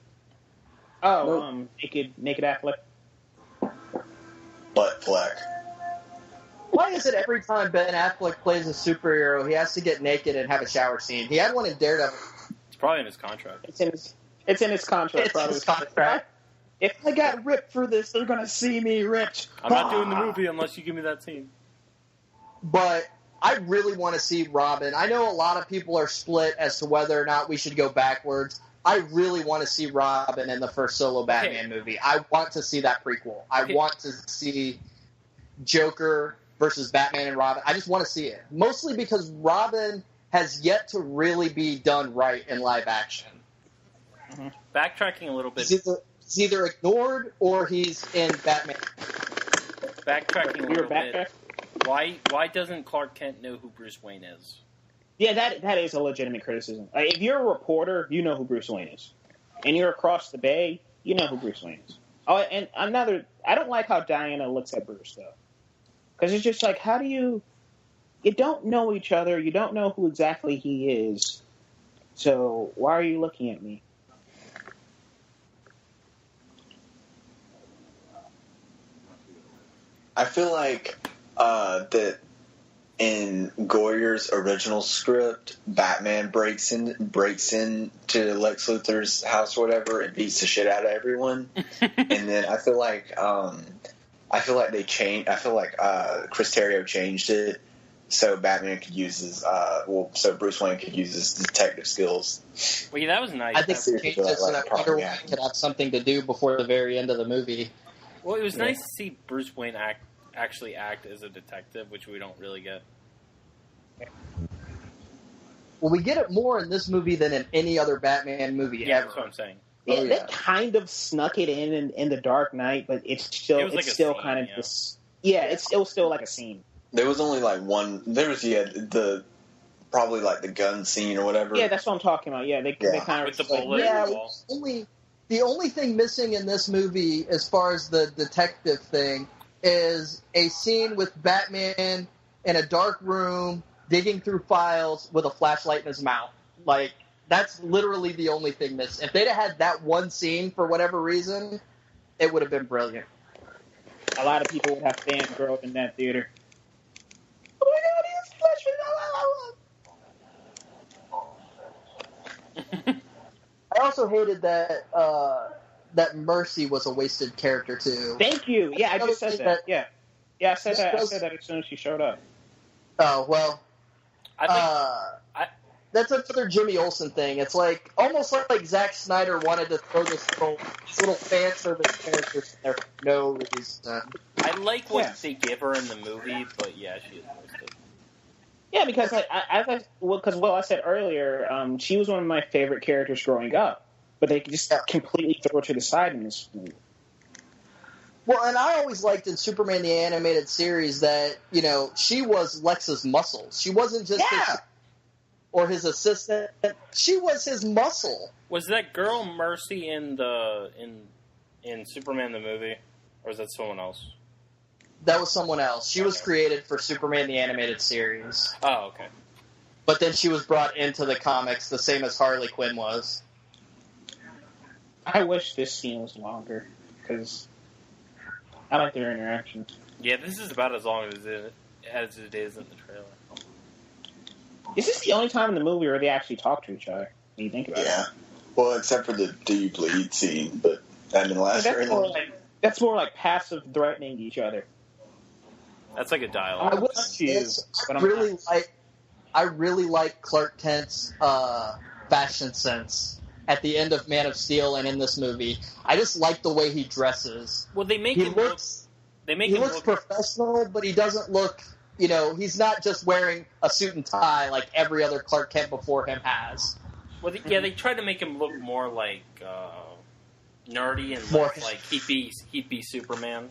Oh, naked Affleck. Butt fleck. Why is it every time Ben Affleck plays a superhero, he has to get naked and have a shower scene? He had one in Daredevil. It's probably in his contract. It's in his contract. It's in his contract. If I got ripped for this, they're going to see me ripped. I'm not doing the movie unless you give me that scene. But I really want to see Robin. I know a lot of people are split as to whether or not we should go backwards. I really want to see Robin in the first solo Batman movie. I want to see that prequel. I want to see Joker versus Batman and Robin. I just want to see it. Mostly because Robin has yet to really be done right in live action. Mm-hmm. Backtracking a little bit. He's either ignored or he's in Batman. Backtracking a little bit. Why doesn't Clark Kent know who Bruce Wayne is? Yeah, that is a legitimate criticism. Like, if you're a reporter, you know who Bruce Wayne is. And you're across the bay, you know who Bruce Wayne is. Oh, and I don't like how Diana looks at Bruce, though. Because it's just like, how do you don't know each other, you don't know who exactly he is, so why are you looking at me? I feel like that in Goyer's original script, Batman breaks into Lex Luthor's house or whatever and beats the shit out of everyone. And then I feel like they changed. I feel like Chris Terrio changed it so Batman could use his so Bruce Wayne could use his detective skills. Well, yeah, that was nice. I think they changed it so that Wonder Woman could have something to do before the very end of the movie. Well, it was nice to see Bruce Wayne actually act as a detective, which we don't really get. Well, we get it more in this movie than in any other Batman movie ever. That's what I'm saying. Yeah, they kind of snuck it in the Dark Knight, but it's still it was still like a scene. There was only like one. There was probably like the gun scene or whatever. Yeah, that's what I'm talking about. Yeah, they kind of with the bullet. The only thing missing in this movie, as far as the detective thing, is a scene with Batman in a dark room digging through files with a flashlight in his mouth. Like, that's literally the only thing missing. If they'd have had that one scene for whatever reason, it would have been brilliant. A lot of people would have fangirled in that theater. Oh my God, he has flashlight! I also hated that that Mercy was a wasted character too. Thank you. Yeah, I just said that. Yeah, I said that. I said that as soon as she showed up. Oh well. That's another Jimmy Olsen thing. It's like almost like Zack Snyder wanted to throw this little fan service character in there for no reason. I like what they give her in the movie, but yeah, she is wasted. Yeah, because I said earlier, she was one of my favorite characters growing up, but they just completely throw her to the side in this movie. Well, and I always liked in Superman the Animated Series that, you know, she was Lex's muscle. She wasn't just his assistant. She was his muscle. Was that girl Mercy in Superman the movie, or was that someone else? That was someone else. She was created for Superman the Animated Series. Oh, okay. But then she was brought into the comics the same as Harley Quinn was. I wish this scene was longer, because I like their interaction. Yeah, this is about as long as it is in the trailer. Is this the only time in the movie where they actually talk to each other? When you think about it. Yeah. Well, except for the "Do you bleed" scene, but that didn't last very long. That's more like passive threatening each other. That's like a dialogue. I really like Clark Kent's fashion sense at the end of Man of Steel and in this movie. I just like the way he dresses. Well, he looks professional, but he doesn't look. You know, he's not just wearing a suit and tie like every other Clark Kent before him has. Well, they tried to make him look more like nerdy and more like he'd be Superman.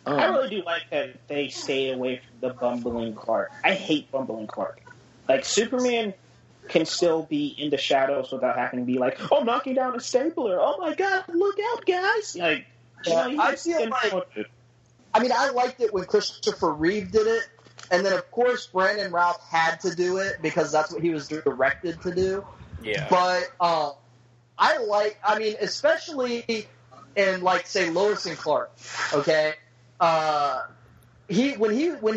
I really do like that they stay away from the bumbling Clark. I hate bumbling Clark. Like, Superman can still be in the shadows without having to be like, oh, knocking down a stapler. Oh my God, look out, guys! Like, I feel like. I mean, I liked it when Christopher Reeve did it, and then, of course, Brandon Routh had to do it because that's what he was directed to do. Yeah. But especially in, like, say, Lois and Clark, okay? When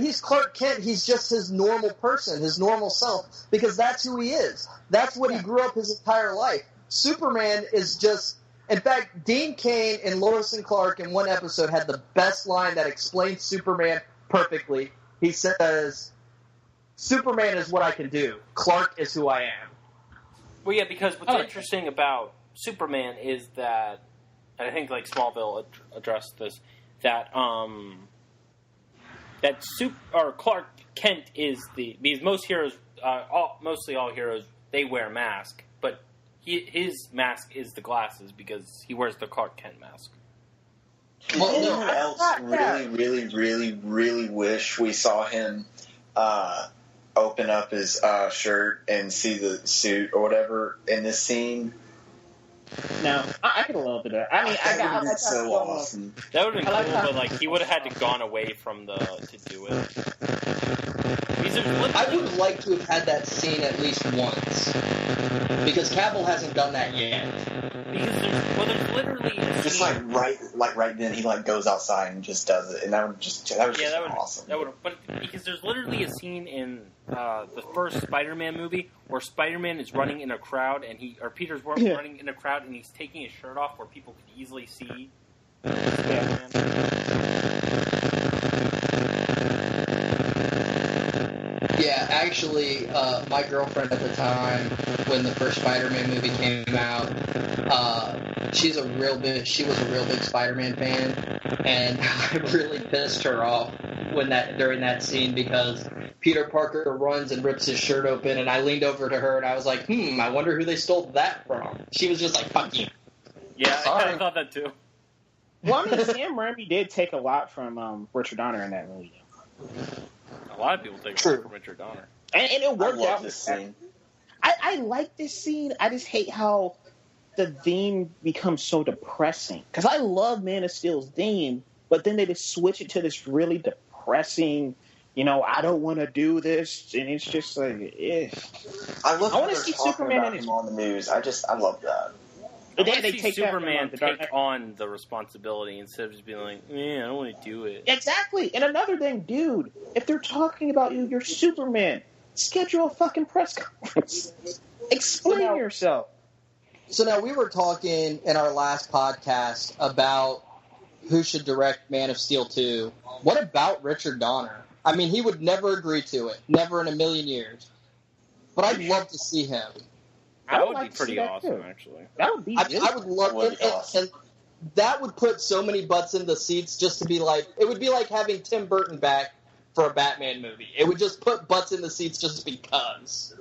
he's Clark Kent, he's just his normal person, his normal self, because that's who he is. That's what he grew up his entire life. Superman is just... In fact, Dean Cain in Lois and Clark in one episode had the best line that explains Superman perfectly. He says, Superman is what I can do. Clark is who I am. Well, yeah, because what's interesting about Superman is that, and I think like Smallville addressed this, that Clark Kent is because most heroes, mostly all heroes, they wear masks, but his mask is the glasses because he wears the Clark Kent mask. Well, anyone else really wish we saw him open up his shirt and see the suit or whatever in this scene? No, I could a little bit of that. I mean, that would have been so awesome. That would have been cool, but like he would have had to gone away from to do it. I would like to have had that scene at least once because Cavill hasn't done that yet. Because there's literally just right then he goes outside and just does it, and that was awesome. But because there's literally a scene in the first Spider-Man movie where Spider-Man is running in a crowd Peter's running in a crowd and he's taking his shirt off where people can easily see Spider-Man. Yeah, actually, my girlfriend at the time, when the first Spider-Man movie came out, she was a real big Spider-Man fan, and I really pissed her off during that scene because Peter Parker runs and rips his shirt open, and I leaned over to her and I was like, I wonder who they stole that from. She was just like, fuck you. Yeah, I thought that too. Well, I mean, Sam Raimi did take a lot from Richard Donner in that movie. A lot of people take it from Richard Donner. And it worked out. This scene. I like this scene. I just hate how the theme becomes so depressing. Because I love Man of Steel's theme, but then they just switch it to this really depressing, I don't want to do this, and it's just like, I want to see Superman in his on the news. I love that. I want to see Superman take on the responsibility instead of just being like, I don't want to do it. Exactly. And another thing, dude, if they're talking about you're Superman, schedule a fucking press conference. Explain yourself. So now we were talking in our last podcast about who should direct Man of Steel 2. What about Richard Donner? I mean, he would never agree to it. Never in a million years. But I'd love to see him. That would be pretty awesome, actually. That would be I would love it. And that would put so many butts in the seats just to be like, it would be like having Tim Burton back for a Batman movie. It would just put butts in the seats just because.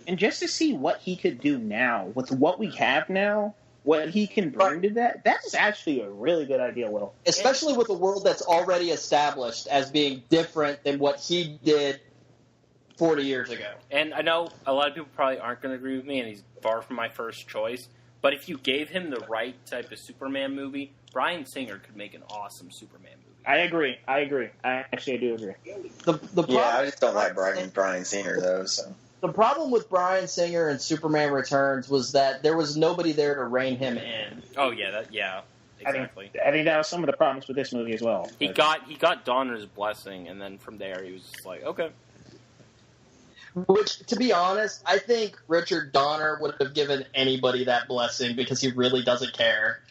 And just to see what he could do now, with what we have now, what he can bring to that is actually a really good idea, Will. Especially with a world that's already established as being different than what he did 40 years ago. And I know a lot of people probably aren't going to agree with me, and he's far from my first choice. But if you gave him the right type of Superman movie, Bryan Singer could make an awesome Superman movie. I agree. I do agree. I just don't like Bryan Singer, though, so... The problem with Bryan Singer and Superman Returns was that there was nobody there to rein him in. Oh, yeah, exactly. I think that was some of the problems with this movie as well. He got Donner's blessing, and then from there he was just like, okay. Which, to be honest, I think Richard Donner would have given anybody that blessing because he really doesn't care.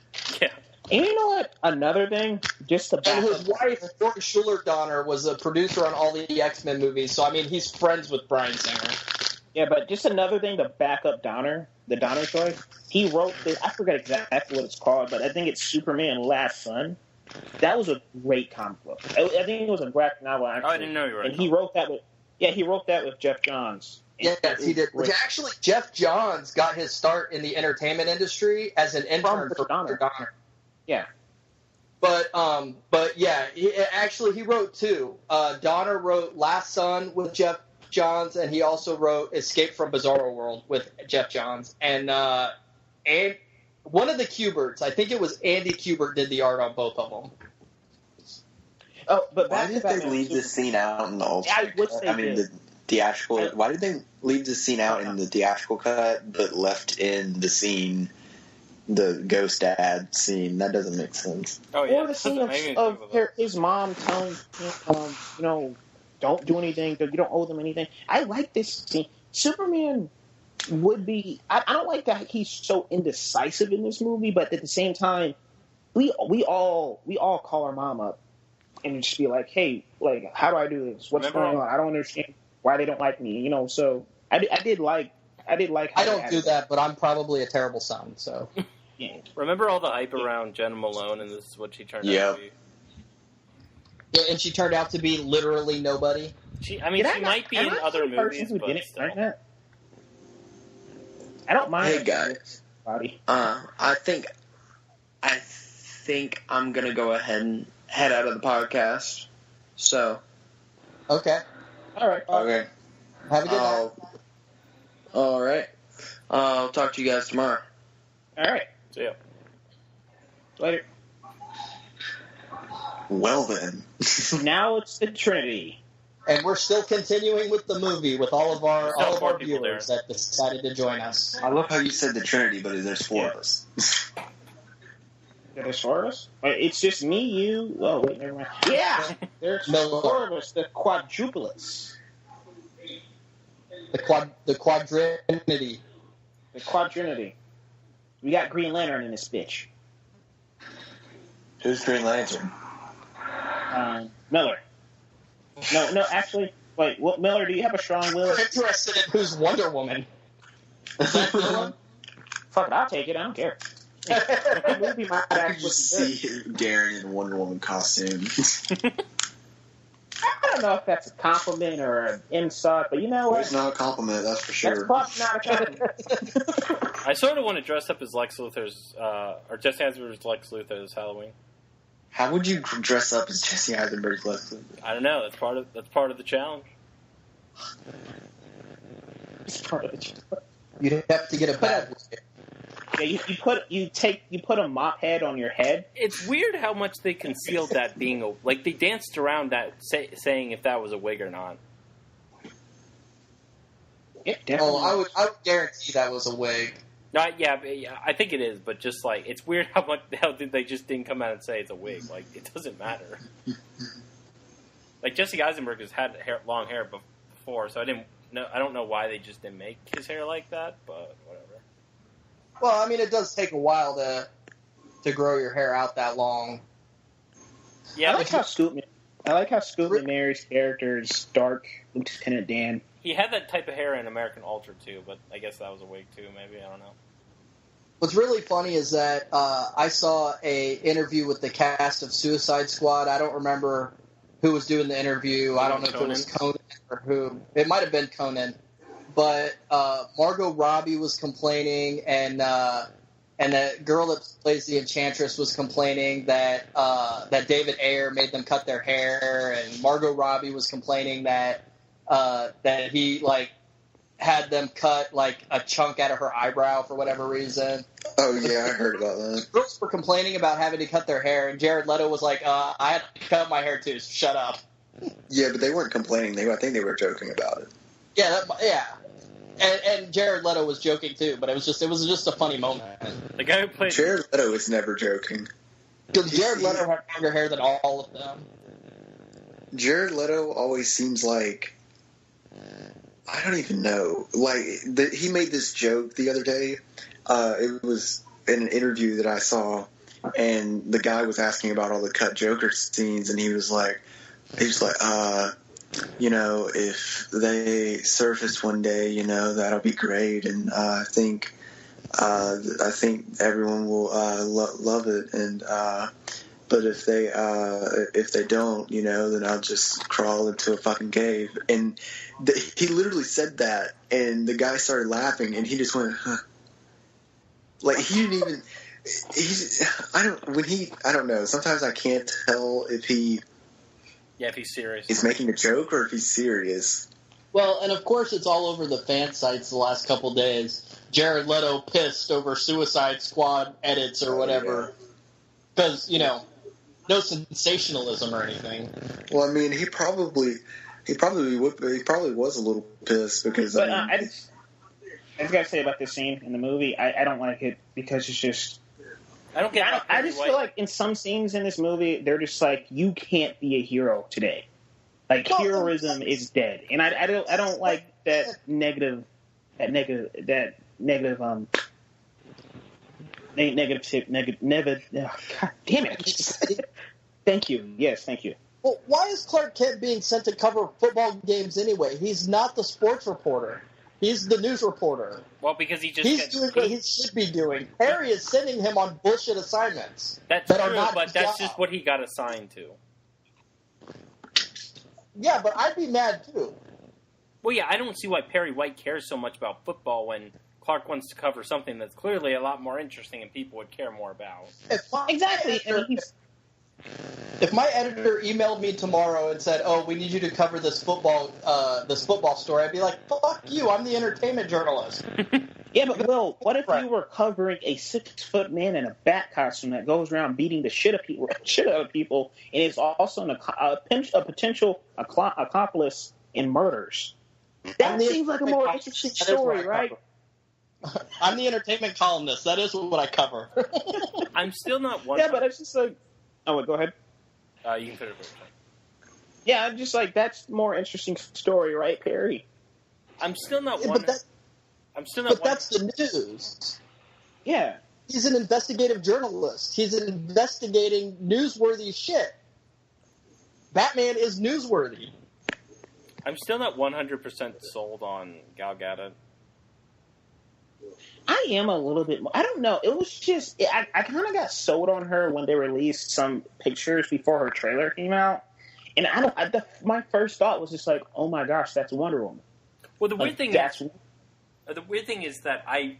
Yeah. And you know what? Another thing, just to back and his wife, Lauren Schuler Donner, was a producer on all the X-Men movies, so I mean, he's friends with Bryan Singer. Yeah, but just another thing to back up Donner, the Donner choice. He wrote this, I forget exactly what it's called, but I think it's Superman Last Son. That was a great comic book. I think it was a graphic novel, actually. Oh, I didn't know you were. And he wrote that with Jeff Johns. Yes, he did. Which actually, Jeff Johns got his start in the entertainment industry as an intern for Donner. Yeah. But yeah, he wrote two. Donner wrote Last Son with Jeff Johns, and he also wrote Escape from Bizarro World with Jeff Johns. And one of the Kuberts, I think it was Andy Kubert, did the art on both of them. Oh, but why did they leave this scene out in the ultimate cut? I mean, the theatrical. Why did they leave this scene out in the theatrical cut, but left in the scene the ghost dad scene? That doesn't make sense. Oh yeah, or the scene of his mom telling him, don't do anything. You don't owe them anything. I like this scene. Superman would be. I don't like that he's so indecisive in this movie, but at the same time, we all call our mom up and just be like, hey, like, how do I do this? What's going on? I don't understand why they don't like me. So I did like. How I don't do that, but I'm probably a terrible son. So. Yeah. Remember all the hype around Jenna Malone, and this is what she turned out to be. Yeah, and she turned out to be literally nobody. She might be in other movies, but still. I don't mind. Hey guys, I think I'm gonna go ahead and head out of the podcast. So. Okay. All right. Okay. Have a good night. All right. I'll talk to you guys tomorrow. All right. See ya. Later. Well then. Now it's the Trinity. And we're still continuing with the movie with all of our viewers there that decided to join us. I love how you said the Trinity, but there's four of us. There's four of us? It's just me, you. Oh, wait, never mind. Yeah! There's four of us, the quadruplets. The quadrinity. The quadrinity. We got Green Lantern in this bitch. Who's Green Lantern? Miller. No, actually, wait, Miller, do you have a strong will? I'm interested in who's Wonder Woman. Fuck it, I'll take it, I don't care. The movie might I could just see Darren in a Wonder Woman costume. I don't know if that's a compliment or an insult, but you know what? It's not a compliment, that's for sure. That's probably not a compliment. I sort of want to dress up as Lex Luthor's, or Jesse Eisenberg's Lex Luthor this Halloween. How would you dress up as Jesse Eisenberg's Lex Luthor? I don't know. That's part of the challenge. It's part of the challenge. You'd have to get a bad wig. Yeah, you put a mop head on your head. It's weird how much they concealed that being a they danced around that saying if that was a wig or not. Yeah, definitely. I would guarantee that was a wig. Yeah, I think it is, but just like it's weird how they just didn't come out and say it's a wig. Like it doesn't matter. Like Jesse Eisenberg has had long hair before, so I don't know why they just didn't make his hair like that, but whatever. Well, I mean, it does take a while to grow your hair out that long. Yeah, I like how Scoot McNairy's character is dark, Lieutenant Dan. He had that type of hair in American Ultra too, but I guess that was a wig too. Maybe I don't know. What's really funny is that I saw a interview with the cast of Suicide Squad. I don't remember who was doing the interview. I don't know if it was Conan or who. It might have been Conan. But Margot Robbie was complaining, and the girl that plays the Enchantress was complaining that David Ayer made them cut their hair, and Margot Robbie was complaining that he had them cut a chunk out of her eyebrow for whatever reason. Oh yeah, I heard about that. Girls were complaining about having to cut their hair, and Jared Leto was like, "I had to cut my hair too. So shut up." Yeah, but they weren't complaining. I think they were joking about it. Yeah. And Jared Leto was joking too, but it was just a funny moment. The guy who played Jared Leto is never joking. Because Jared Leto had longer hair than all of them. Jared Leto always seems like I don't even know. He made this joke the other day. It was in an interview that I saw, and the guy was asking about all the cut Joker scenes, and he was like, if they surface one day, that'll be great, and I think everyone will love it, and but if they don't, then I'll just crawl into a fucking cave. And he literally said that, and the guy started laughing, and he just went, huh. Like he didn't even. I don't know. Sometimes I can't tell if he. Yeah, if he's serious. He's making a joke or if he's serious. Well, and of course it's all over the fan sites the last couple days. Jared Leto pissed over Suicide Squad edits or whatever. Because, no sensationalism or anything. Well, I mean, he probably was a little pissed because. But I just gotta say about this scene in the movie, I don't like it because it's just. I just feel like in some scenes in this movie, they're just like, you can't be a hero today. Like heroism is dead, and I don't like that negative. God damn it! Thank you. Yes, thank you. Well, why is Clark Kent being sent to cover football games anyway? He's not the sports reporter. He's the news reporter. Well, because he's doing what he should be doing. Harry is sending him on bullshit assignments. That's true, but that's just what he got assigned to. Yeah, but I'd be mad too. Well, yeah, I don't see why Perry White cares so much about football when Clark wants to cover something that's clearly a lot more interesting and people would care more about. Exactly. If my editor emailed me tomorrow and said, "Oh, we need you to cover this football story," I'd be like, "Fuck you! I'm the entertainment journalist." Yeah, but Will, what if you were covering a 6-foot man in a bat costume that goes around beating the shit out of people, and is also a potential accomplice in murders? That seems like a more interesting story, right? I'm the entertainment columnist. That is what I cover. I'm still not one. Yeah, but it's just like. Oh, wait, go ahead. You can finish. Yeah, I'm just like, that's more interesting story, right, Perry? I'm still not one. But that's the news. Yeah. He's an investigative journalist. He's investigating newsworthy shit. Batman is newsworthy. I'm still not 100% sold on Gal Gadot. I am a little bit more. I don't know. It was just I kind of got sold on her when they released some pictures before her trailer came out, and my first thought was just like, oh my gosh, that's Wonder Woman. Well, the weird thing is that I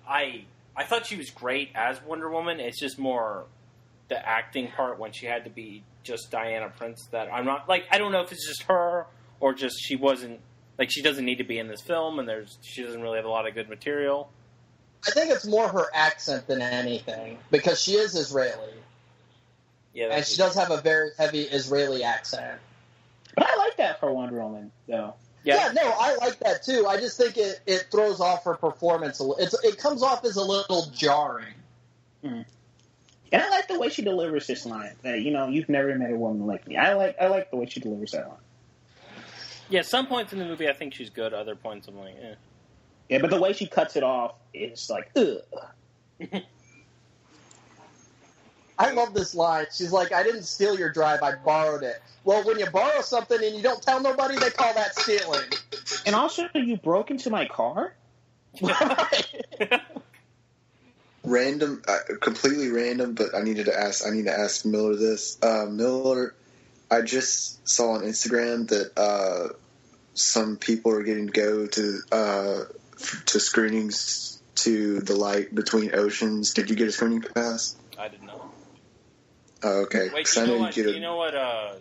thought she was great as Wonder Woman. It's just more the acting part when she had to be just Diana Prince that I'm not like. I don't know if it's just her or just she wasn't like she doesn't need to be in this film and she doesn't really have a lot of good material. I think it's more her accent than anything, because she is Israeli. Yeah, and she does have a very heavy Israeli accent. But I like that for Wonder Woman, though. Yeah, no, I like that too. I just think it throws off her performance. It comes off as a little jarring. Mm. And I like the way she delivers this line. That, you've never met a woman like me. I like the way she delivers that line. Yeah, some points in the movie I think she's good. Other points I'm like, eh. Yeah, but the way she cuts it off is like, ugh. I love this line. She's like, I didn't steal your drive, I borrowed it. Well, when you borrow something and you don't tell nobody, they call that stealing. And also, you broke into my car? Random, completely random, but I need to ask Miller this. Miller, I just saw on Instagram that some people are getting to go to screenings to The Light Between Oceans. Did you get a screening pass? I did not. Oh, okay. Wait, do you know what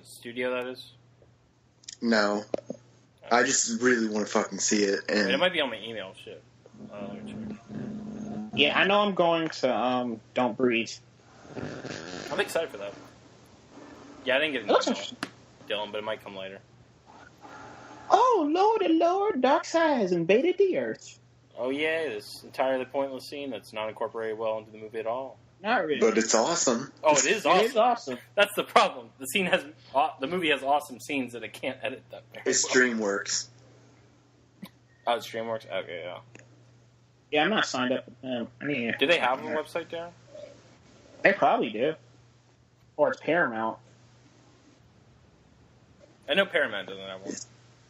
studio that is? No. I just really want to fucking see it. And it might be on my email. Shit. Yeah, I know I'm going to Don't Breathe. I'm excited for that. Yeah, I didn't get an email, Dylan, but it might come later. Oh, Lord, Darkseid has invaded the Earth. Oh, yeah, this entirely pointless scene that's not incorporated well into the movie at all. Not really. But it's awesome. Oh, it is awesome. It is awesome. That's the problem. The movie has awesome scenes that it can't edit that very It's well. DreamWorks. Oh, it's DreamWorks? Okay, yeah. Yeah, I'm not signed up with them. Do they have a website there? They probably do. Or it's Paramount. I know Paramount doesn't have one.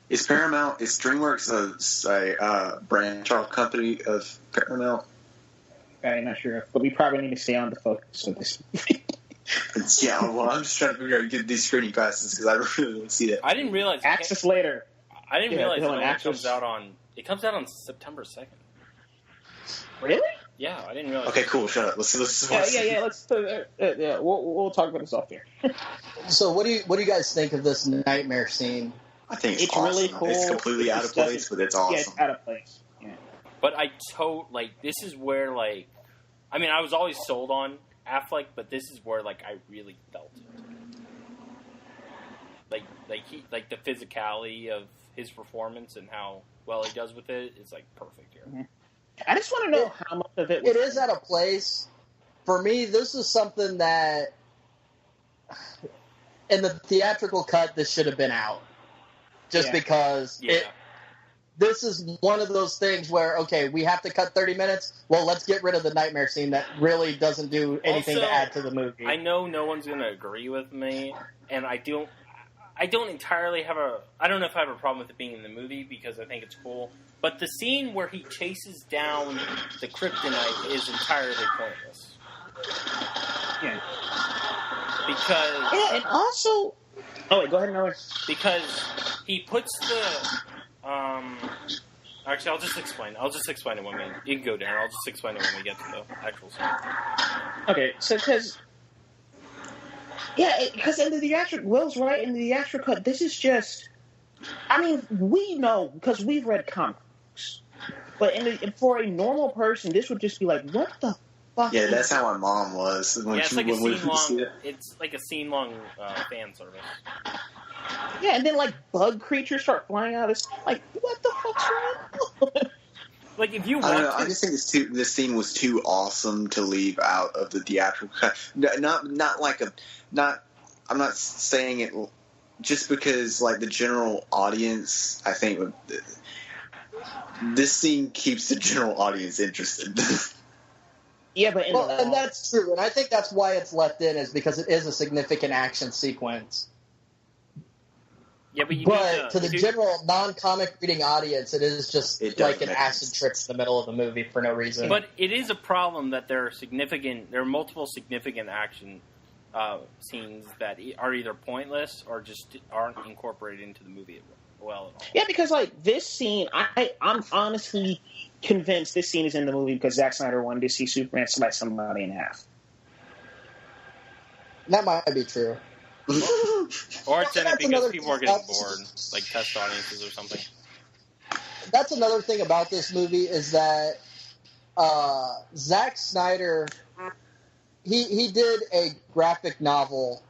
Is DreamWorks a branch off company of Paramount? I'm not sure. But we probably need to stay on the focus of this movie. Yeah, well, I'm just trying to figure out how to get these screening passes because I really want to see that. I didn't realize... Access later. I didn't realize it comes out on September 2nd. Really? Yeah, I didn't realize. Okay, cool. Shut up. Let's Yeah. Let's. We'll talk about this off here. So, what do you guys think of this nightmare scene? I think it's awesome. Really cool. It's completely out of place, but it's awesome. Yeah, it's out of place. Yeah. But this is where I mean, I was always sold on Affleck, but this is where I really felt it. Like the physicality of his performance and how well he does with it is perfect here. Mm-hmm. I just want to know how much of it was... It is out of place. For me, this is something that in the theatrical cut, this should have been out. Just because this is one of those things where, okay, we have to cut 30 minutes. Well, let's get rid of the nightmare scene that really doesn't do anything to add to the movie. I know no one's going to agree with me, and I don't entirely I don't know if I have a problem with it being in the movie because I think it's cool. But the scene where he chases down the kryptonite is entirely pointless. Yeah. Because... Yeah, and also... Oh, wait, go ahead, Noah. Because he puts the... Actually, I'll just explain it when you can go down. I'll just explain it when we get to the actual scene. Okay, so because... Yeah, because in the theatrical... Will's right, in the theatrical cut, this is just... I mean, we know, because we've read comics. But for a normal person, this would just be like, what the fuck? Yeah, that's how my mom was. It's like a scene-long fan service. Yeah, and then bug creatures start flying out of this. What the fuck's wrong? If you want I don't know, I just think this scene was too awesome to leave out of the theatrical cut. I'm not saying it just because the general audience, I think this scene keeps the general audience interested. Yeah, but and that's true, and I think that's why it's left in is because it is a significant action sequence. Yeah, but to the general non-comic reading audience, it is just like an acid trip in the middle of the movie for no reason. But it is a problem that there are multiple significant action scenes that are either pointless or just aren't incorporated into the movie well at all. Yeah, because this scene, I'm honestly convinced this scene is in the movie because Zack Snyder wanted to see Superman slice somebody in half. That might be true. Or it's in it because people are getting bored, test audiences or something. That's another thing about this movie is that Zack Snyder, he did a graphic novel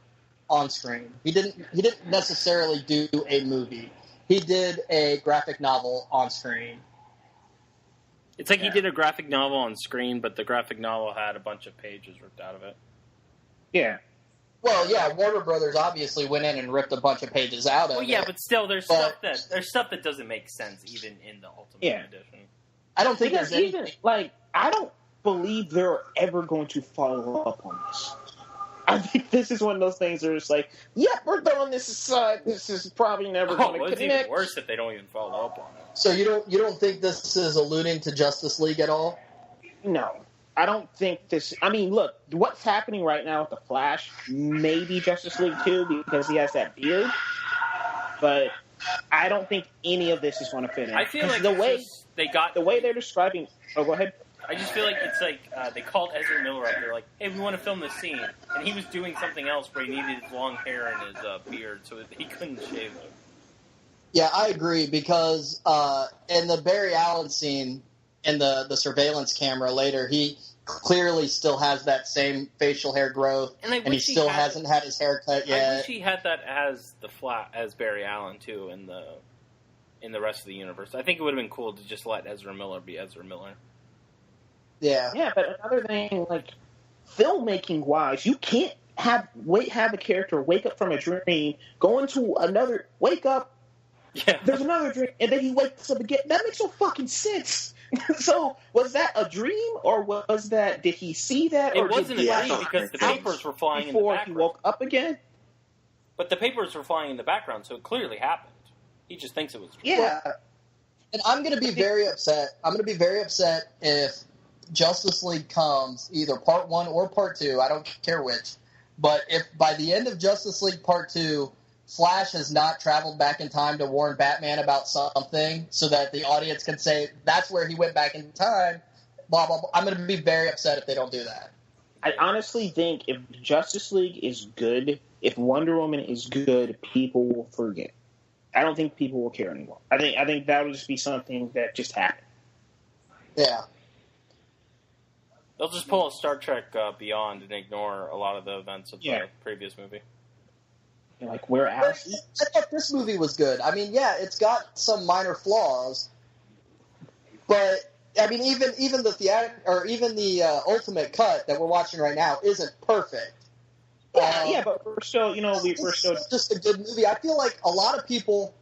on screen. He didn't necessarily do a movie. He did a graphic novel on screen. It's like he did a graphic novel on screen, but the graphic novel had a bunch of pages ripped out of it. Yeah. Well, yeah, Warner Brothers obviously went in and ripped a bunch of pages out of it. Well, yeah, but still, there's stuff that doesn't make sense even in the Ultimate Edition. I don't think because there's anything. I don't believe they're ever going to follow up on this. I think this is one of those things where it's like, yep, we're throwing this aside. This is probably never going to connect. It's even worse if they don't even follow up on it. So you don't think this is alluding to Justice League at all? No. I don't think this... I mean, look, what's happening right now with The Flash, maybe Justice League 2 because he has that beard, but I don't think any of this is going to fit in. I feel like the way they're describing... Oh, go ahead. I just feel like it's like they called Ezra Miller up. They're like, hey, we want to film this scene. And he was doing something else where he needed his long hair and his beard so that he couldn't shave it. Yeah, I agree, because in the Barry Allen scene, in the surveillance camera later, he clearly still has that same facial hair growth, and he still hasn't had his hair cut yet. I wish he had that as Barry Allen, too, in the rest of the universe. I think it would have been cool to just let Ezra Miller be Ezra Miller. Yeah. Yeah, but another thing, like, filmmaking-wise, you can't have a character wake up from a dream, go into another, wake up, there's another dream, and then he wakes up again. That makes no fucking sense. So, was that a dream, or did he see that? It wasn't a dream because the papers were flying in the background. Before he woke up again? But the papers were flying in the background, so it clearly happened. He just thinks it was a dream. Yeah. And I'm going to be very upset. I'm going to be very upset if Justice League comes, either Part 1 or Part 2, I don't care which, but if by the end of Justice League Part 2, Flash has not traveled back in time to warn Batman about something so that the audience can say, that's where he went back in time, blah, blah, blah. I'm going to be very upset if they don't do that. I honestly think if Justice League is good, if Wonder Woman is good, people will forget. I don't think people will care anymore. I think that would just be something that just happened. Yeah. They'll just pull a Star Trek Beyond and ignore a lot of the events of the previous movie. Like, where Alice? I thought this movie was good. I mean, yeah, it's got some minor flaws, but I mean, even the Ultimate Cut that we're watching right now isn't perfect. Yeah, but we're still, we're still just a good movie. I feel like a lot of people,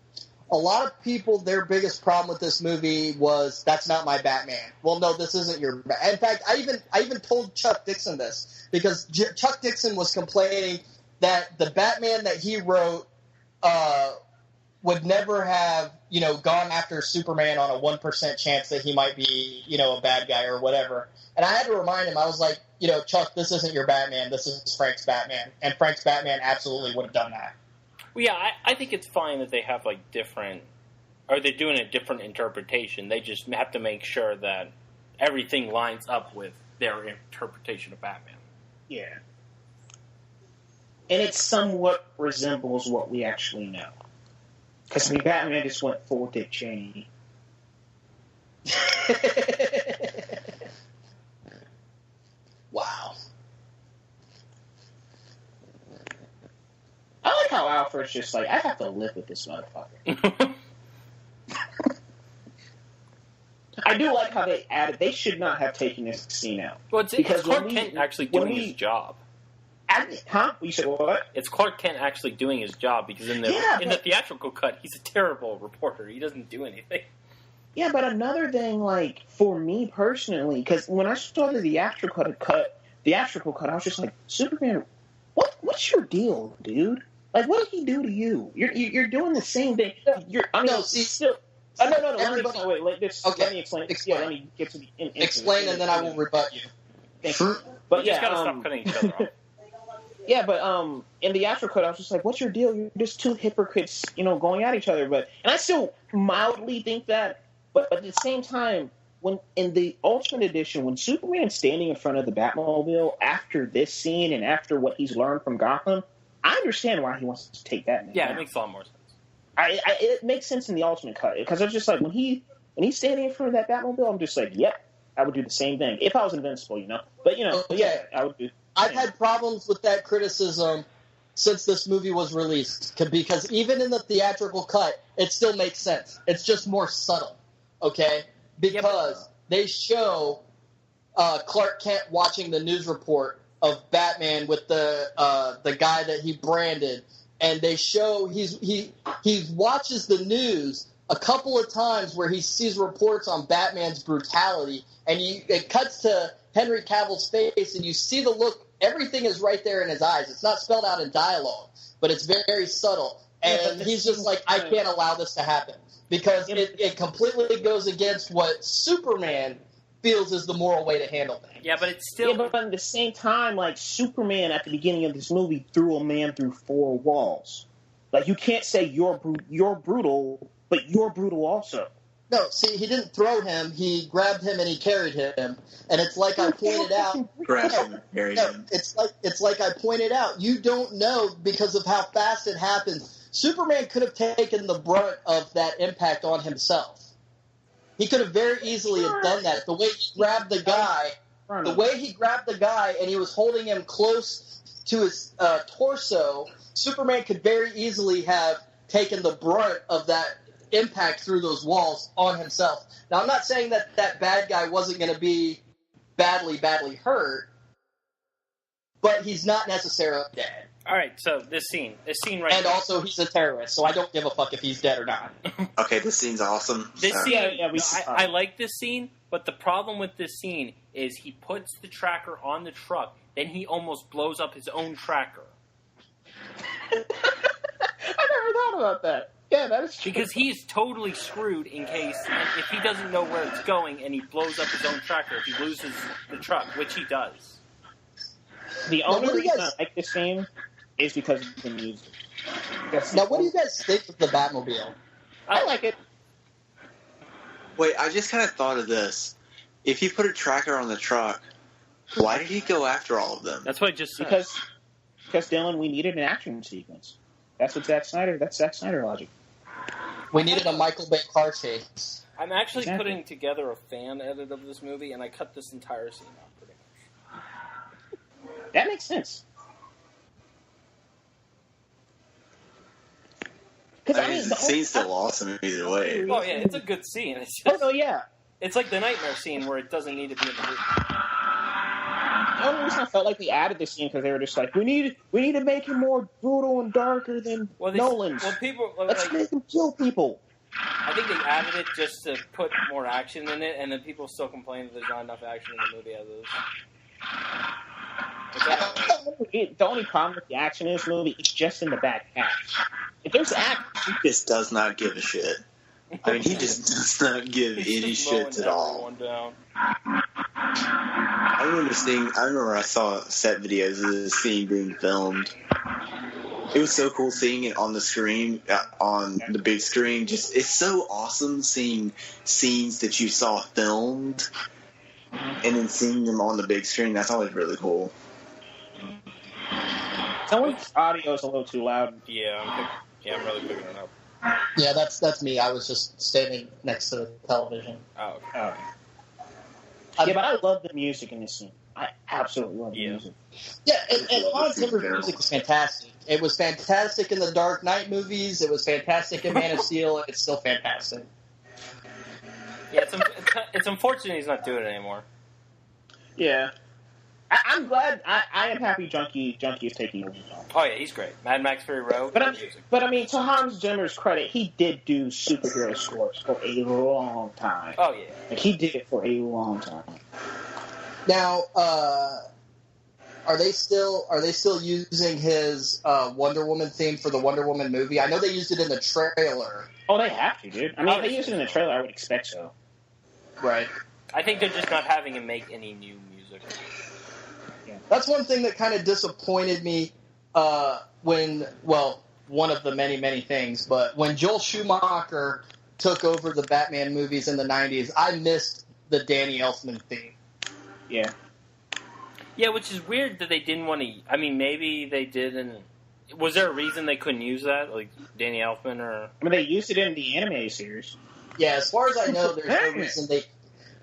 their biggest problem with this movie was that's not my Batman. Well, no, this isn't your Batman. In fact, I even told Chuck Dixon this because Chuck Dixon was complaining that the Batman that he wrote would never have, gone after Superman on a 1% chance that he might be, a bad guy or whatever. And I had to remind him, I was like, Chuck, this isn't your Batman. This is Frank's Batman. And Frank's Batman absolutely would have done that. Well, yeah, I think it's fine that they have, they're doing a different interpretation. They just have to make sure that everything lines up with their interpretation of Batman. Yeah. And it somewhat resembles what we actually know. Because Batman just went full Dick Cheney. Wow. I like how Alfred's just like, I have to live with this motherfucker. I do like how they should not have taken this scene out. Well, it's Clark Kent actually doing his job. You said what? It's Clark Kent actually doing his job because in the theatrical cut, he's a terrible reporter. He doesn't do anything. Yeah, but another thing, for me personally, because when I saw the theatrical cut, I was just like, Superman, what's your deal, dude? Like, what did he do to you? You're doing the same thing. Still. No. Let me explain. Yeah, let me get to the explain, and then I will rebut you. Thank you. But you just gotta stop cutting each other off. Yeah, but in the after cut, I was just like, "What's your deal? You're just two hypocrites, going at each other." And I still mildly think that. But at the same time, when in the Ultimate Edition, when Superman's standing in front of the Batmobile after this scene and after what he's learned from Gotham, I understand why he wants to take that man. Yeah, it makes a lot more sense. It makes sense in the Ultimate Cut because I was just like when he's standing in front of that Batmobile, I'm just like, yep, I would do the same thing if I was invincible, you know. But Okay. I would do. I've had problems with that criticism since this movie was released, because even in the theatrical cut, it still makes sense. It's just more subtle, okay? Because they show Clark Kent watching the news report of Batman with the guy that he branded, and they show he watches the news a couple of times where he sees reports on Batman's brutality, and it cuts to Henry Cavill's face, and you see the look. Everything is right there in his eyes. It's not spelled out in dialogue, but it's very, very subtle. And he's just like, I can't allow this to happen, because it completely goes against what Superman feels is the moral way to handle things. Yeah, but it's still... Yeah, but at the same time, like, Superman at the beginning of this movie threw a man through 4 walls. Like, you can't say you're brutal, but you're brutal also. No, see, he didn't throw him. He grabbed him and he carried him. And it's like I pointed out. Grabbed him and carried him. It's like I pointed out. You don't know because of how fast it happens. Superman could have taken the brunt of that impact on himself. He could have very easily have done that. The way he grabbed the guy, and he was holding him close to his torso, Superman could very easily have taken the brunt of that impact through those walls on himself. Now, I'm not saying that bad guy wasn't going to be badly hurt, but he's not necessarily dead. All right, so this scene right and also he's a terrorist, so I don't give a fuck if he's dead or not. Okay, this scene's awesome. I like this scene, but the problem with this scene is he puts the tracker on the truck, then he almost blows up his own tracker. I never thought about that. Yeah, that is true. Because he's totally screwed in case, if he doesn't know where it's going and he blows up his own tracker, if he loses the truck, which he does. The only reason I like this scene is because of the music. Now, what do you guys think of the Batmobile? I like it. Wait, I just kind of thought of this. If he put a tracker on the truck, why did he go after all of them? That's what I just said. Because Dylan, we needed an action sequence. That's Zack Snyder logic. We needed a Michael Bay car chase. I'm actually putting together a fan edit of this movie, and I cut this entire scene out pretty much. That makes sense. The scene's still awesome either way. Oh, yeah, it's a good scene. It's just, yeah. It's like the nightmare scene where it doesn't need to be in the movie. The only reason I felt like we added this scene because they were just like, we need to make him more brutal and darker than Nolan's. Let's make him kill people. I think they added it just to put more action in it, and then people still complain that there's not enough action in the movie as is. The only problem with the action in this movie is just in the back half. If there's action, he just does not give a shit. I mean, he just does not give any shit at all. I remember I saw set videos of this scene being filmed. It was so cool seeing it on the screen, on the big screen. Just, it's so awesome seeing scenes that you saw filmed and then seeing them on the big screen. That's always really cool. Someone's audio is a little too loud. Yeah, I'm really picking it up. Yeah, that's me. I was just standing next to the television. Oh. Yeah, but I love the music in this scene. I absolutely love the music. Yeah, and Hans Zimmer's music is fantastic. It was fantastic in the Dark Knight movies. It was fantastic in Man of Steel, and it's still fantastic. Yeah, it's unfortunate he's not doing it anymore. Yeah. I'm glad. I am happy Junkie is taking over. Oh yeah, he's great. Mad Max Fury Road. But I mean, to Hans Zimmer's credit, he did do superhero scores for a long time. Oh yeah, like he did it for a long time. Now, are they still using his Wonder Woman theme for the Wonder Woman movie? I know they used it in the trailer. Oh, they have to, dude. I mean, if they used it in the trailer, I would expect so. Right. I think they're just not having him make any new music. That's one thing that kind of disappointed me one of the many, many things, but when Joel Schumacher took over the Batman movies in the 90s, I missed the Danny Elfman theme. Yeah. Yeah, which is weird that they didn't want to... I mean, maybe they didn't... Was there a reason they couldn't use that? Like, Danny Elfman or... I mean, they used it in the animated series. Yeah, as far as I know, there's no reason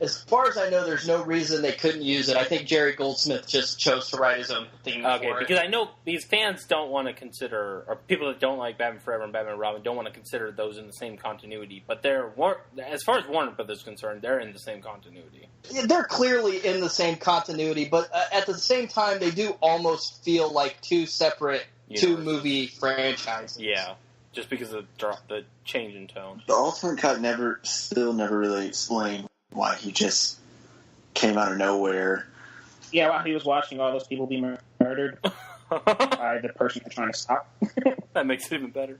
As far as I know, there's no reason they couldn't use it. I think Jerry Goldsmith just chose to write his own theme for it. Because I know these fans don't want to consider, or people that don't like Batman Forever and Batman and Robin don't want to consider those in the same continuity. But as far as Warner Brothers is concerned, they're in the same continuity. Yeah, they're clearly in the same continuity, but at the same time, they do almost feel like two separate two-movie franchises. Yeah, just because of the change in tone. The Ultimate Cut still never really explained why he just came out of nowhere. Yeah, while he was watching all those people be murdered by the person they're trying to stop. That makes it even better.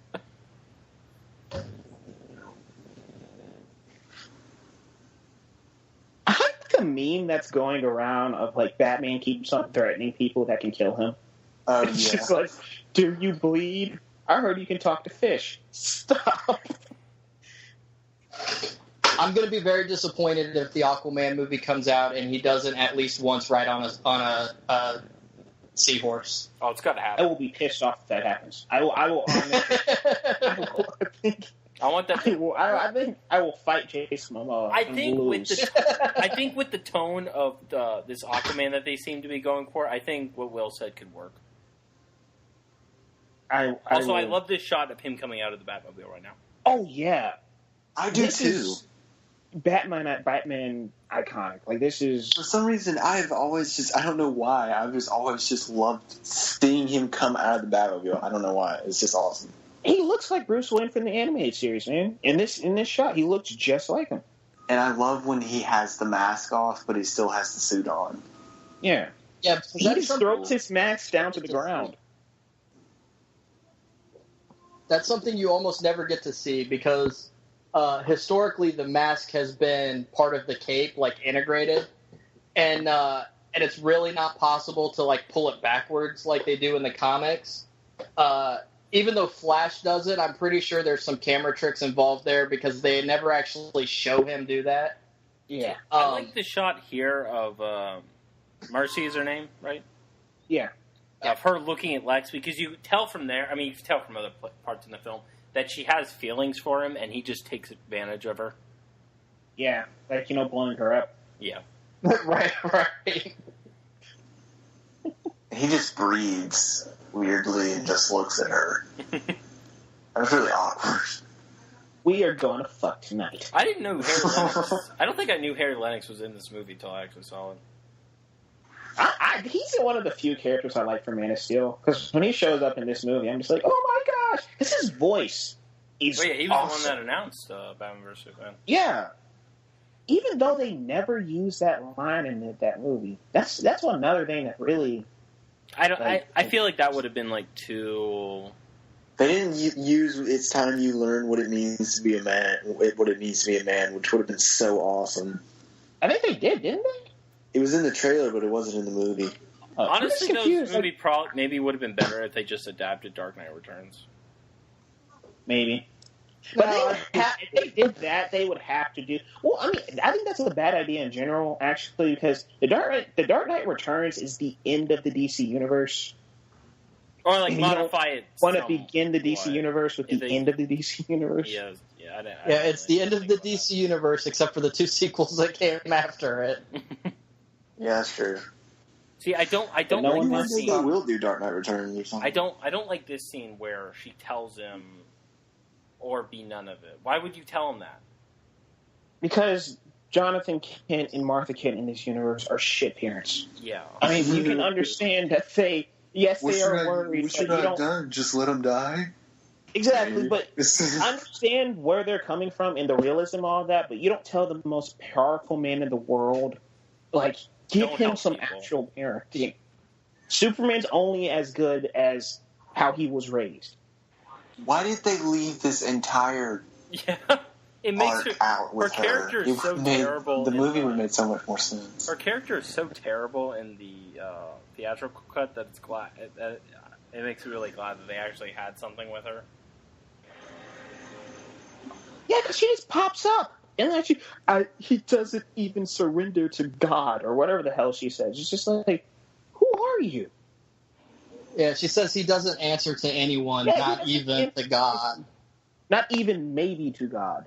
I like the meme that's going around of, like, Batman keeps on threatening people that can kill him. It's just like, do you bleed? I heard you can talk to fish. Stop. I'm going to be very disappointed if the Aquaman movie comes out and he doesn't at least once ride on a seahorse. Oh, it's got to happen. I will be pissed off if that happens. I will I want that. I think I will fight Jason Momoa. I think with the tone of this Aquaman that they seem to be going for, I think what Will said could work. I love this shot of him coming out of the Batmobile right now. Oh yeah, I do too. Batman iconic. Like, this is... For some reason, I've always just... I don't know why. I've just always just loved seeing him come out of the Batmobile. I don't know why. It's just awesome. He looks like Bruce Wayne from the animated series, man. In this shot, he looks just like him. And I love when he has the mask off, but he still has the suit on. Yeah. Yeah, he just throws his mask down to the ground. That's something you almost never get to see because... historically, the mask has been part of the cape, like integrated, and it's really not possible to like pull it backwards like they do in the comics. Even though Flash does it, I'm pretty sure there's some camera tricks involved there because they never actually show him do that. Yeah, I like the shot here of Mercy is her name, right? Yeah, of her looking at Lex because you tell from there. I mean, you can tell from other parts in the film that she has feelings for him, and he just takes advantage of her. Yeah, like, blowing her up. Yeah. right. He just breathes weirdly and just looks at her. That's really awkward. We are going to fuck tonight. I didn't know Harry Lennox. I don't think I knew Harry Lennox was in this movie until I actually saw it. He's one of the few characters I like from Man of Steel. Because when he shows up in this movie, I'm just like, oh my gosh, this is his voice. He was awesome. The one that announced Batman vs. Superman. Yeah. Even though they never used that line in that movie, that's another thing that really. I feel like that would have been like too. They didn't use "It's time you learn what it means to be a man," what it means to be a man, which would have been so awesome. I think they did, didn't they? It was in the trailer, but it wasn't in the movie. Honestly, those movie maybe would have been better if they just adapted Dark Knight Returns. Maybe. But if they did that, they would have to do... Well, I mean, I think that's a bad idea in general, actually, because the Dark Knight Returns is the end of the DC universe. Or, like, modify it. Want to begin the DC universe with the end of the DC universe? Yeah, it's the end of the DC universe, except for the 2 sequels that came after it. Yeah, that's true. See, I don't like this scene. I will do Dark Knight Returns or something. I don't like this scene where she tells him, or be none of it. Why would you tell him that? Because Jonathan Kent and Martha Kent in this universe are shit parents. Yeah. I mean, you can understand that they are worried. What should I have done? Just let him die? Exactly, but I understand where they're coming from and the realism of all that, but you don't tell the most powerful man in the world, like, give him some actual parenting. Superman's only as good as how he was raised. Why did they leave this entire it makes arc out with her character is so terrible. The movie would make so much more sense. Her character is so terrible in the theatrical cut that it's glad it makes me really glad that they actually had something with her. Yeah, because she just pops up. And actually, he doesn't even surrender to God, or whatever the hell she says. It's just like, who are you? Yeah, she says he doesn't answer to anyone, not even to God. Not even maybe to God.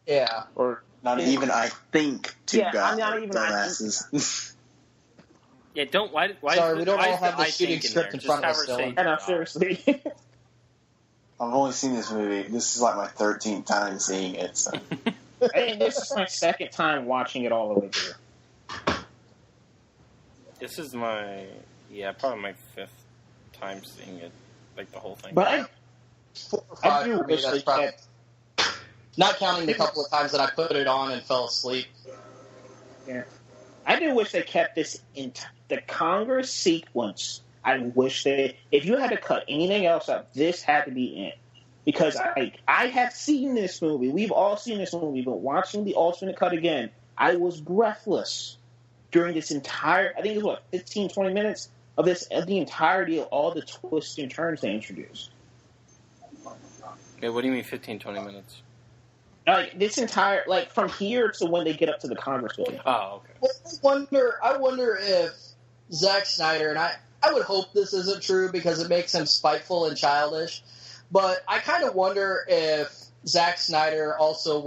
Yeah. Or not even, I think Two I'm not even dumbasses. Yeah, don't. Why? Sorry, we don't why all is have the I shooting think script in there? front of Just us, have her Dylan. say And I'm God. seriously. I've only seen this movie. This is like my 13th time seeing it. So. I think this is my second time watching it all the way through. This is probably my 5th time seeing it, like the whole thing. But 4 or 5 I do for me, wish that's they probably, kept. not counting the couple of times that I put it on and fell asleep. Yeah, I do wish they kept this in the Congress sequence. I wish if you had to cut anything else up, this had to be in. Because I have seen this movie. We've all seen this movie, but watching the alternate cut again, I was breathless during this entire, I think it was 15, 20 minutes of the entirety of all the twists and turns they introduced. Okay, what do you mean 15, 20 minutes? Like, this entire, like, from here to when they get up to the Congress building. Oh, okay. Well, I wonder if Zack Snyder, and I would hope this isn't true because it makes him spiteful and childish, but I kind of wonder if Zack Snyder also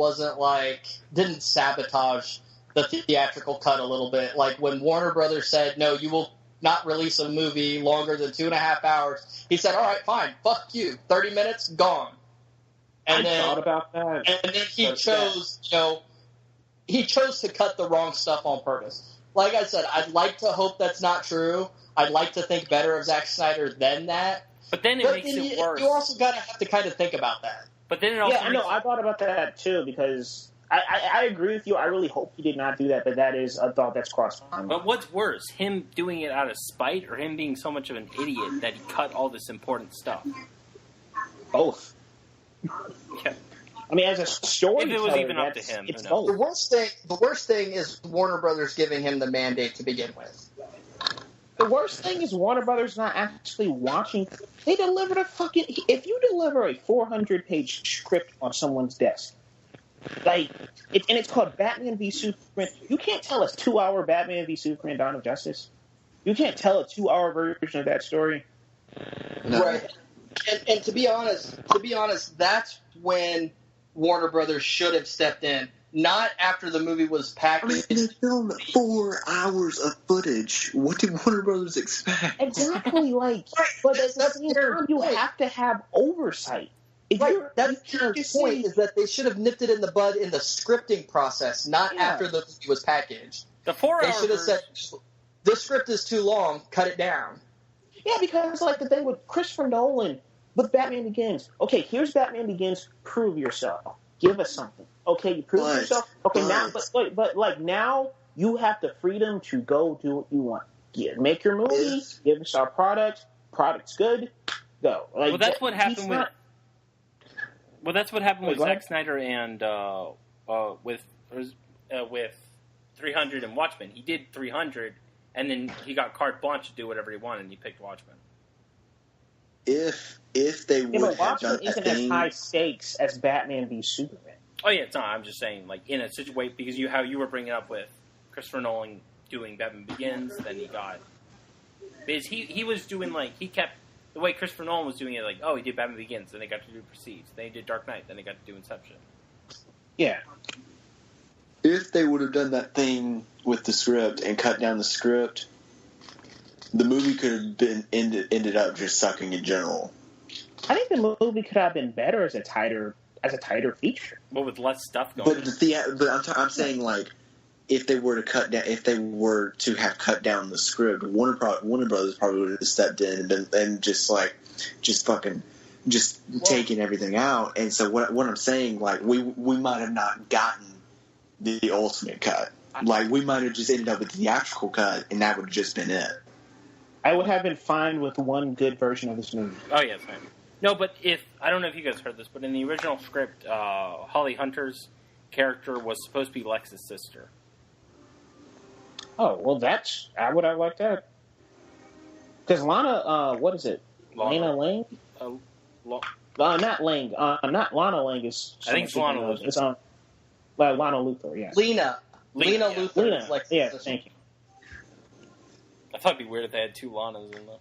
didn't sabotage the theatrical cut a little bit. Like when Warner Brothers said, no, you will not release a movie longer than 2.5 hours, he said, all right, fine, fuck you, 30 minutes, gone. And I thought about that. And then he chose to cut the wrong stuff on purpose. Like I said, I'd like to hope that's not true. I'd like to think better of Zack Snyder than that. But then it makes it worse. You also have to kind of think about that. But then it also I know. I thought about that too because I agree with you. I really hope he did not do that, but that is a thought that's crossed my mind. But what's worse, him doing it out of spite or him being so much of an idiot that he cut all this important stuff? Both. Yeah. I mean, as a storyteller, if it was even up to him, it's who knows? both. The worst thing is Warner Brothers giving him the mandate to begin with. The worst thing is Warner Brothers not actually watching. They delivered if you deliver a 400-page script on someone's desk, and it's called Batman v Superman, you can't tell a 2-hour Batman v Superman Dawn of Justice. You can't tell a 2-hour version of that story. No. Right. And to be honest, that's when Warner Brothers should have stepped in. Not after the movie was packaged. They filmed 4 hours of footage. What did Warner Brothers expect? Exactly, but at the same time, you have to have oversight. That's their point, is that they should have nipped it in the bud in the scripting process, not after the movie was packaged. The 4 They hours. should have said, this script is too long, cut it down. Yeah, because the thing with Christopher Nolan, with Batman Begins, okay, here's Batman Begins, prove yourself. Give us something. Okay, you prove yourself. Okay, now, but now you have the freedom to go do what you want. Make your movie, give us our product. Product's good, go. Well, that's what happened with. Well, that's what happened with Zack Snyder and with 300 and Watchmen. He did 300, and then he got carte blanche to do whatever he wanted, and he picked Watchmen. If they would have Watchmen done isn't as high stakes as Batman v Superman. Oh yeah, it's not. I'm just saying, in a situation because how you were bringing up with Christopher Nolan doing Batman Begins, then he got because he was doing he kept the way Christopher Nolan was doing it. He did Batman Begins, then they got to do Prestige, then he did Dark Knight, then they got to do Inception. Yeah. If they would have done that thing with the script and cut down the script, the movie could have been ended up just sucking in general. I think the movie could have been better as a tighter feature. Well, with less stuff going. But I'm saying if they were to have cut down the script, Warner Brothers probably would have stepped in and just taken everything out. And so what I'm saying, we might have not gotten the ultimate cut. We might have just ended up with the theatrical cut, and that would have just been it. I would have been fine with one good version of this movie. Oh, yes, man. No, but I don't know if you guys heard this, but in the original script, Holly Hunter's character was supposed to be Lex's sister. Oh, well, I would have liked that. Because Lana, what is it? Lana Lang? Not Lang. Not Lana Lang is... I think it's Lana Luthor. It's on... Lana Luthor, yeah. Lena Luthor is Lex's sister. Thank you. I thought it'd be weird if they had two Lanas in there.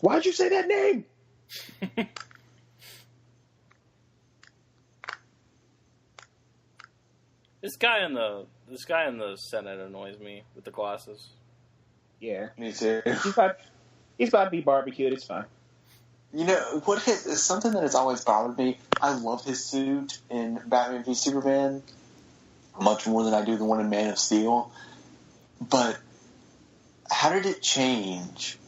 Why'd you say that name? This guy in the Senate annoys me with the glasses. Yeah, Me too. He's about to be barbecued. It's fine. You know, is something that has always bothered me. I love his suit in Batman v Superman much more than I do the one in Man of Steel. But how did it change?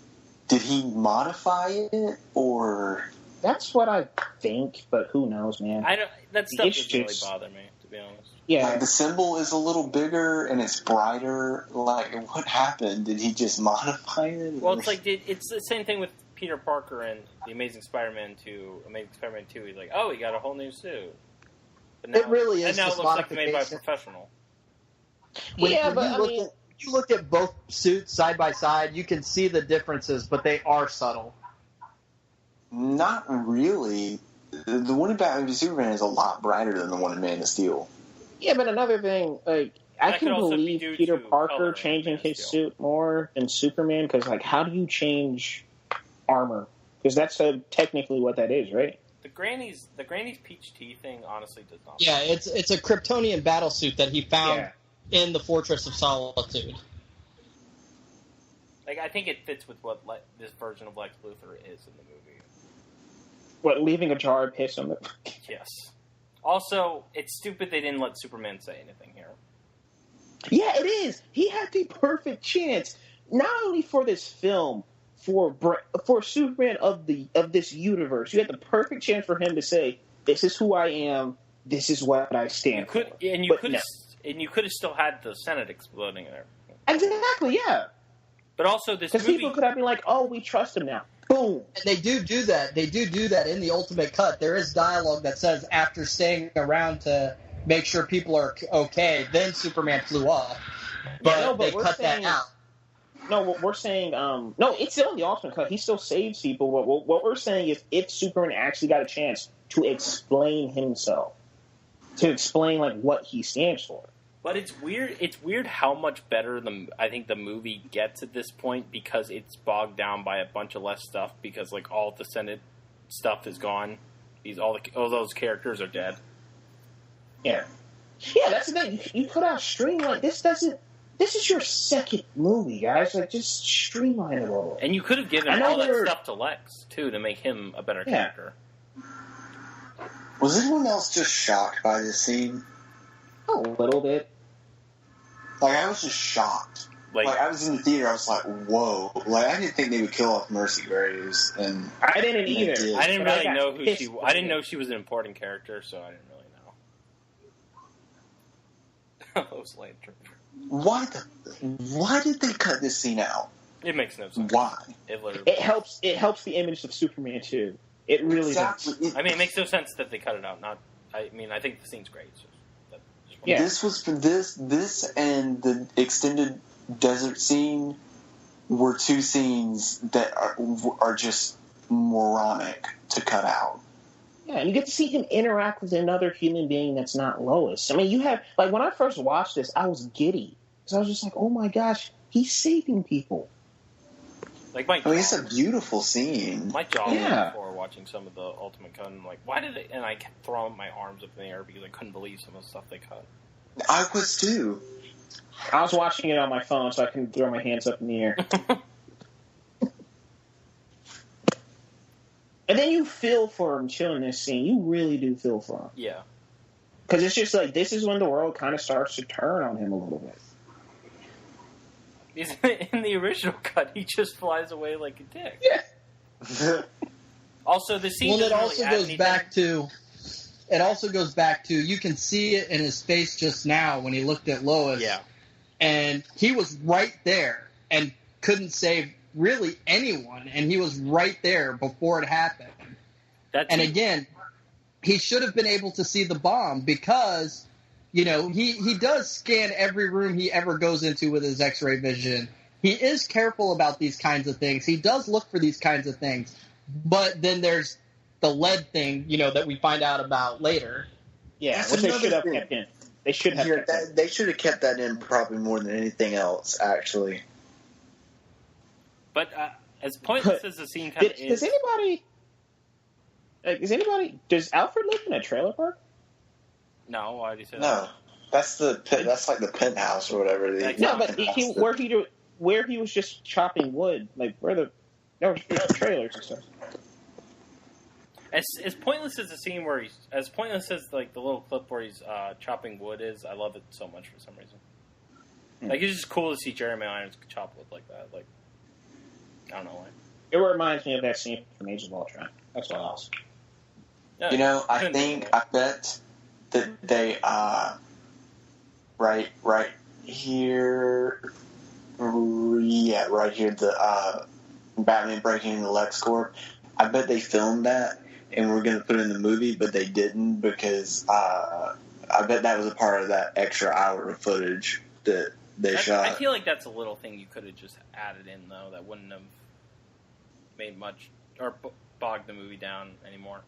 Did he modify it, or? That's what I think, but who knows, man? That stuff doesn't really bother me, to be honest. Yeah, like the symbol is a little bigger and it's brighter. Like, what happened? Did he just modify it? Well, it's the same thing with Peter Parker and the Amazing Spider-Man 2. Amazing Spider-Man 2, he's like, oh, he got a whole new suit. But now, it really is. And now it looks like made by a professional. When you look at both suits side by side, you can see the differences, but they are subtle. Not really. The one in Batman v Superman is a lot brighter than the one in Man of Steel. Yeah, but another thing, like, I can believe Peter Parker changing his suit more than Superman, because, like, how do you change armor? Because that's technically what that is, right? The Granny's peach tea thing honestly does not. Yeah, it's a Kryptonian battlesuit that he found in the Fortress of Solitude. Like, I think it fits with what this version of Lex Luthor is in the movie. What, leaving a jar of piss on it? Yes. Also, it's stupid they didn't let Superman say anything here. Yeah, it is. He had the perfect chance, not only for this film, for Superman of this universe. You had the perfect chance for him to say, "This is who I am. This is what I stand for." And you could have still had the Senate exploding there. Exactly. Yeah. But also, this movie, because people could have been like, "Oh, we trust him now." Boom. And they do that. They do that in the Ultimate Cut. There is dialogue that says, after staying around to make sure people are okay, then Superman flew off. But they cut that out. No, what we're saying, no, it's still in the Ultimate Cut. He still saves people. What we're saying is, if Superman actually got a chance to explain himself, to explain like what he stands for. But it's weird. It's weird how much better I think the movie gets at this point, because it's bogged down by a bunch of less stuff, because like all the Senate stuff is gone. All those characters are dead. Yeah, that's the thing. You put out streamline. This is your second movie, guys. Like, just streamline it a little. And you could have given all that stuff to Lex too to make him a better character. Was anyone else just shocked by this scene? A little bit. Like, I was just shocked. Like, I was in the theater, I was like, whoa. Like, I didn't think they would kill off Mercy Graves. And I didn't either. I didn't really know who she was. I didn't know she was an important character, so I didn't really know. Lois Lantern. Why did they cut this scene out? It makes no sense. Why? It helps the image of Superman too. It really does. I mean, it makes no sense that they cut it out. I think the scene's great. Yeah. This was for this and the extended desert scene were two scenes that are just moronic to cut out. Yeah, and you get to see him interact with another human being that's not Lois. I mean, you have, like, when I first watched this, I was giddy. Because I was just like, oh my gosh, he's saving people. Like, it's a beautiful scene. My jaw went before watching some of the Ultimate Cut, and like, why did they? And I kept throwing my arms up in the air because I couldn't believe some of the stuff they cut. I was too. I was watching it on my phone, so I couldn't throw my hands up in the air. And then you feel for him too in this scene. You really do feel for him. Yeah. Because it's just like, this is when the world kind of starts to turn on him a little bit. In the original cut, he just flies away like a dick. Yeah. Also, the scene. Well, it also goes back to. It also goes back to, you can see it in his face just now when he looked at Lois. Yeah. And he was right there and couldn't save really anyone, and he was right there before it happened. And again, he should have been able to see the bomb because, you know, he does scan every room he ever goes into with his X-ray vision. He is careful about these kinds of things. He does look for these kinds of things. But then there's the lead thing, you know, that we find out about later. Yeah, which they should have kept in. They should have kept that. They should have kept that in probably more than anything else, actually. But as pointless as the scene kind of is... Does Alfred live in a trailer park? No, why did you say that? No. That's like the penthouse or whatever. No, but where he was just chopping wood, like there were trailers and stuff. As pointless as the scene where as pointless as like the little clip where he's chopping wood is, I love it so much for some reason. Like it's just cool to see Jeremy Irons chop wood like that. Like I don't know why. It reminds me of that scene from Age of Ultron. That's all else. Yeah, I bet that they right here, right here, the Batman breaking into LexCorp. I bet they filmed that and we're going to put it in the movie, but they didn't because I bet that was a part of that extra hour of footage that they shot. I feel like that's a little thing you could have just added in, though, that wouldn't have made much or bogged the movie down anymore.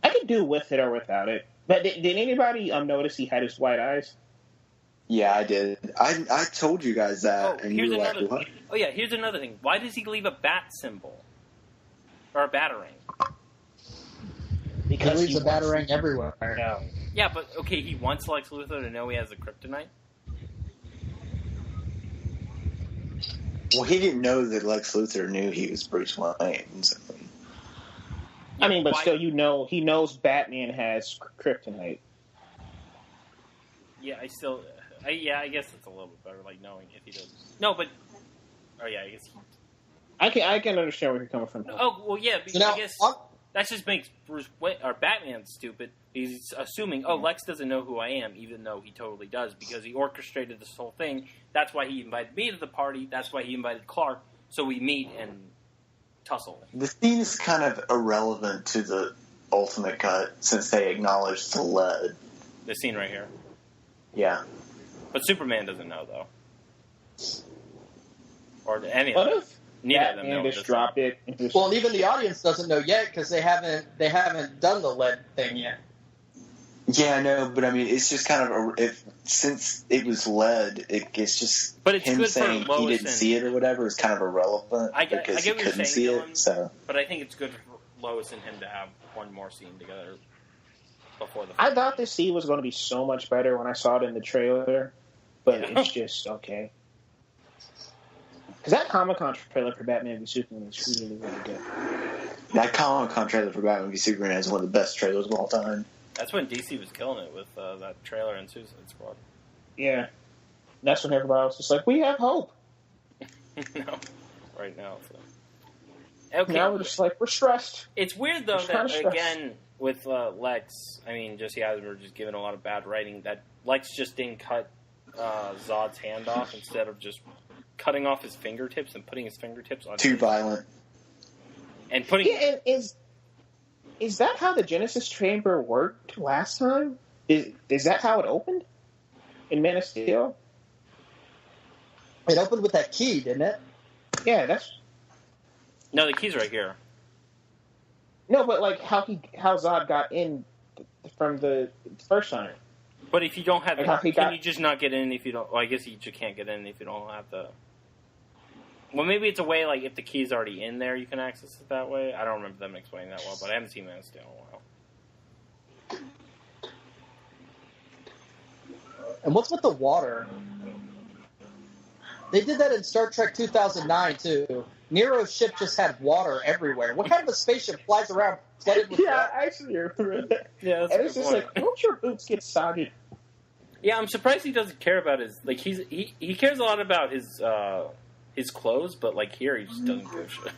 I could do with it or without it. But did anybody notice he had his white eyes? Yeah, I did. I told you guys that, and you were like, what? Oh, yeah, here's another thing. Why does he leave a bat symbol? Or a batarang? Because he leaves a batarang everywhere. No. Yeah, but, okay, he wants Lex Luthor to know he has a kryptonite? Well, he didn't know that Lex Luthor knew he was Bruce Wayne. So. I mean, but still, he knows Batman has kryptonite. Yeah, I guess it's a little bit better, like, knowing if he does. No, but... Oh, yeah, I guess I can understand where you're coming from. Oh, well, yeah, because I guess that just makes Batman stupid. He's assuming, Lex doesn't know who I am, even though he totally does, because he orchestrated this whole thing. That's why he invited me to the party. That's why he invited Clark, so we meet and tussle. The scene is kind of irrelevant to the Ultimate Cut, since they acknowledged the lead. The scene right here. Yeah. But Superman doesn't know, though. Or any of them. Neither of them know. Just drop it. Well, and even the audience doesn't know yet because they haven't done the lead thing yet. Yeah, I know, but I mean, it's just kind of since it was lead, it's just but it's him good saying for he didn't see it or whatever is kind of irrelevant because he couldn't see it. So, but I think it's good for Lois and him to have one more scene together before the. I thought this scene was going to be so much better when I saw it in the trailer, but it's just okay. Because that Comic-Con trailer for Batman v Superman is really, really good. That Comic-Con trailer for Batman v Superman is one of the best trailers of all time. That's when DC was killing it with that trailer and Suicide Squad. Yeah. That's when everybody was just like, we have hope. No. Right now. So. Okay. Now we're just like, we're stressed. It's weird, though, that, again, with Lex, I mean, Jesse Eisenberg just giving a lot of bad writing, that Lex just didn't cut Zod's hand off instead of just cutting off his fingertips and putting his fingertips on too violent. And putting... Yeah, is that how the Genesis Chamber worked last time? Is that how it opened? In Man of Steel? It opened with that key, didn't it? Yeah, that's... No, the key's right here. No, but like how Zod got in from the first time. But if you don't have... you just not get in if you don't... Well, I guess you just can't get in if you don't have the... Well, maybe it's a way, like, if the key's already in there, you can access it that way. I don't remember them explaining that well, but I haven't seen Man of Steel in a while. And what's with the water? They did that in Star Trek 2009, too. Nero's ship just had water everywhere. What kind of a spaceship flies around flooded with water? I actually remember that. Yeah, and it's just like, don't your boots get soggy? Yeah, I'm surprised he doesn't care about his... Like, he cares a lot about his clothes, but, like, here he just doesn't give a shit.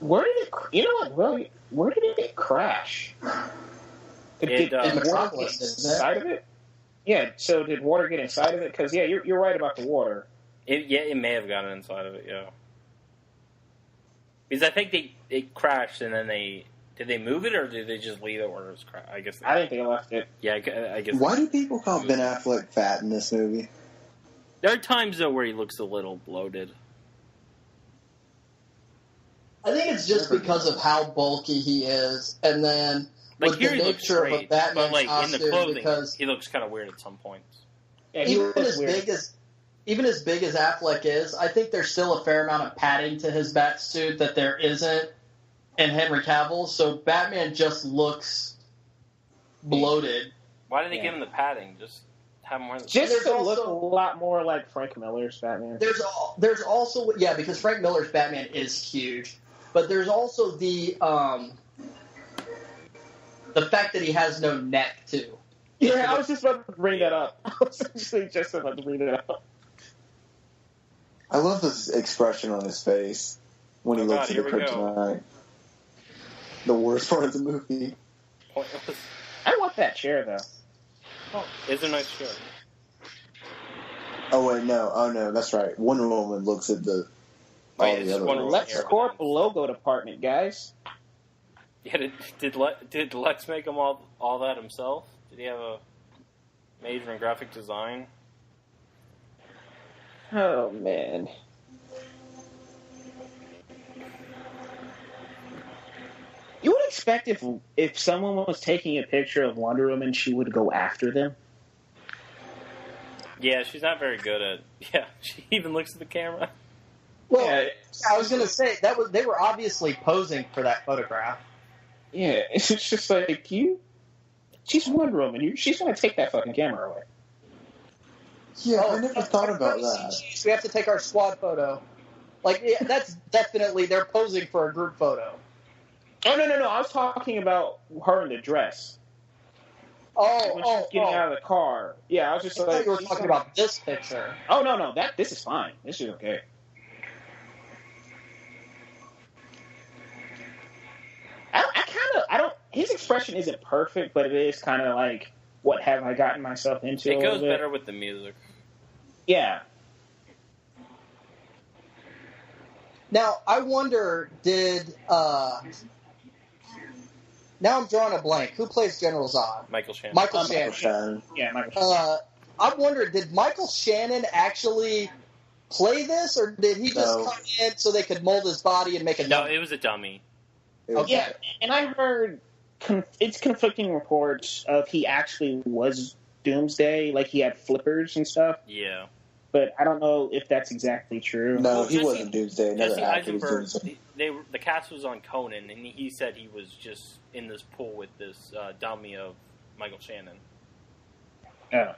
Where did it... You know what, Will? Where did it crash? Did water get inside of it? Yeah, so did water get inside of it? Because, yeah, you're right about the water. It may have gotten inside of it, yeah. Because I think it crashed, and then Did they move it, or did they just leave it where it was crashed? I guess. I think they left it. Yeah, I guess. Why do people call Ben Affleck fat in this movie? There are times, though, where he looks a little bloated. I think it's just because of how bulky he is, and then like with here the he looks nature great, of a Batman but like costume, in the clothing, because he looks kind of weird at some points. Yeah, even as big as Affleck is, I think there's still a fair amount of padding to his bat suit that there isn't in Henry Cavill. So Batman just looks bloated. Why did they give him the padding? Just have him wear the just to look a lot more like Frank Miller's Batman. There's also because Frank Miller's Batman is huge, but there's also the fact that he has no neck too. Yeah, I was just about to bring that up. I was actually just about to bring that up. I love this expression on his face when he looks at the kryptonite. The worst part of the movie. I want that chair, though. Oh, it's a nice chair. Oh, wait, no. Oh, no, that's right. Wonder Woman looks at the... LexCorp logo department, guys. Yeah, did Lex make him all that himself? Did he have a major in graphic design? Oh, man. You would expect if someone was taking a picture of Wonder Woman, she would go after them. Yeah, she's not very good at... Yeah, she even looks at the camera. Well, yeah, I was going to say, they were obviously posing for that photograph. Yeah, it's just like, she's Wonder Woman. She's going to take that fucking camera away. Yeah, I never thought about that. We have to take our squad photo. Like, yeah, that's definitely, they're posing for a group photo. Oh, no. I was talking about her in the dress. When she's getting out of the car. Yeah, I was just I thought you were talking about this picture. Oh, no. This is fine. This is okay. His expression isn't perfect, but it is kind of like, what have I gotten myself into? It goes better with the music. Yeah. Now, I wonder, now I'm drawing a blank. Who plays General Zod? Michael Shannon. Michael Shannon. Yeah, Michael Shannon. I wonder, did Michael Shannon actually play this, or did he just come in so they could mold his body and make a dummy? No, it was a dummy. Okay. Yeah, and I heard it's conflicting reports of he actually was Doomsday, like he had flippers and stuff. Yeah. But I don't know if that's exactly true. No, he wasn't Doomsday. Another actor was Doomsday. The cast was on Conan, and he said he was just in this pool with this dummy of Michael Shannon. Yeah.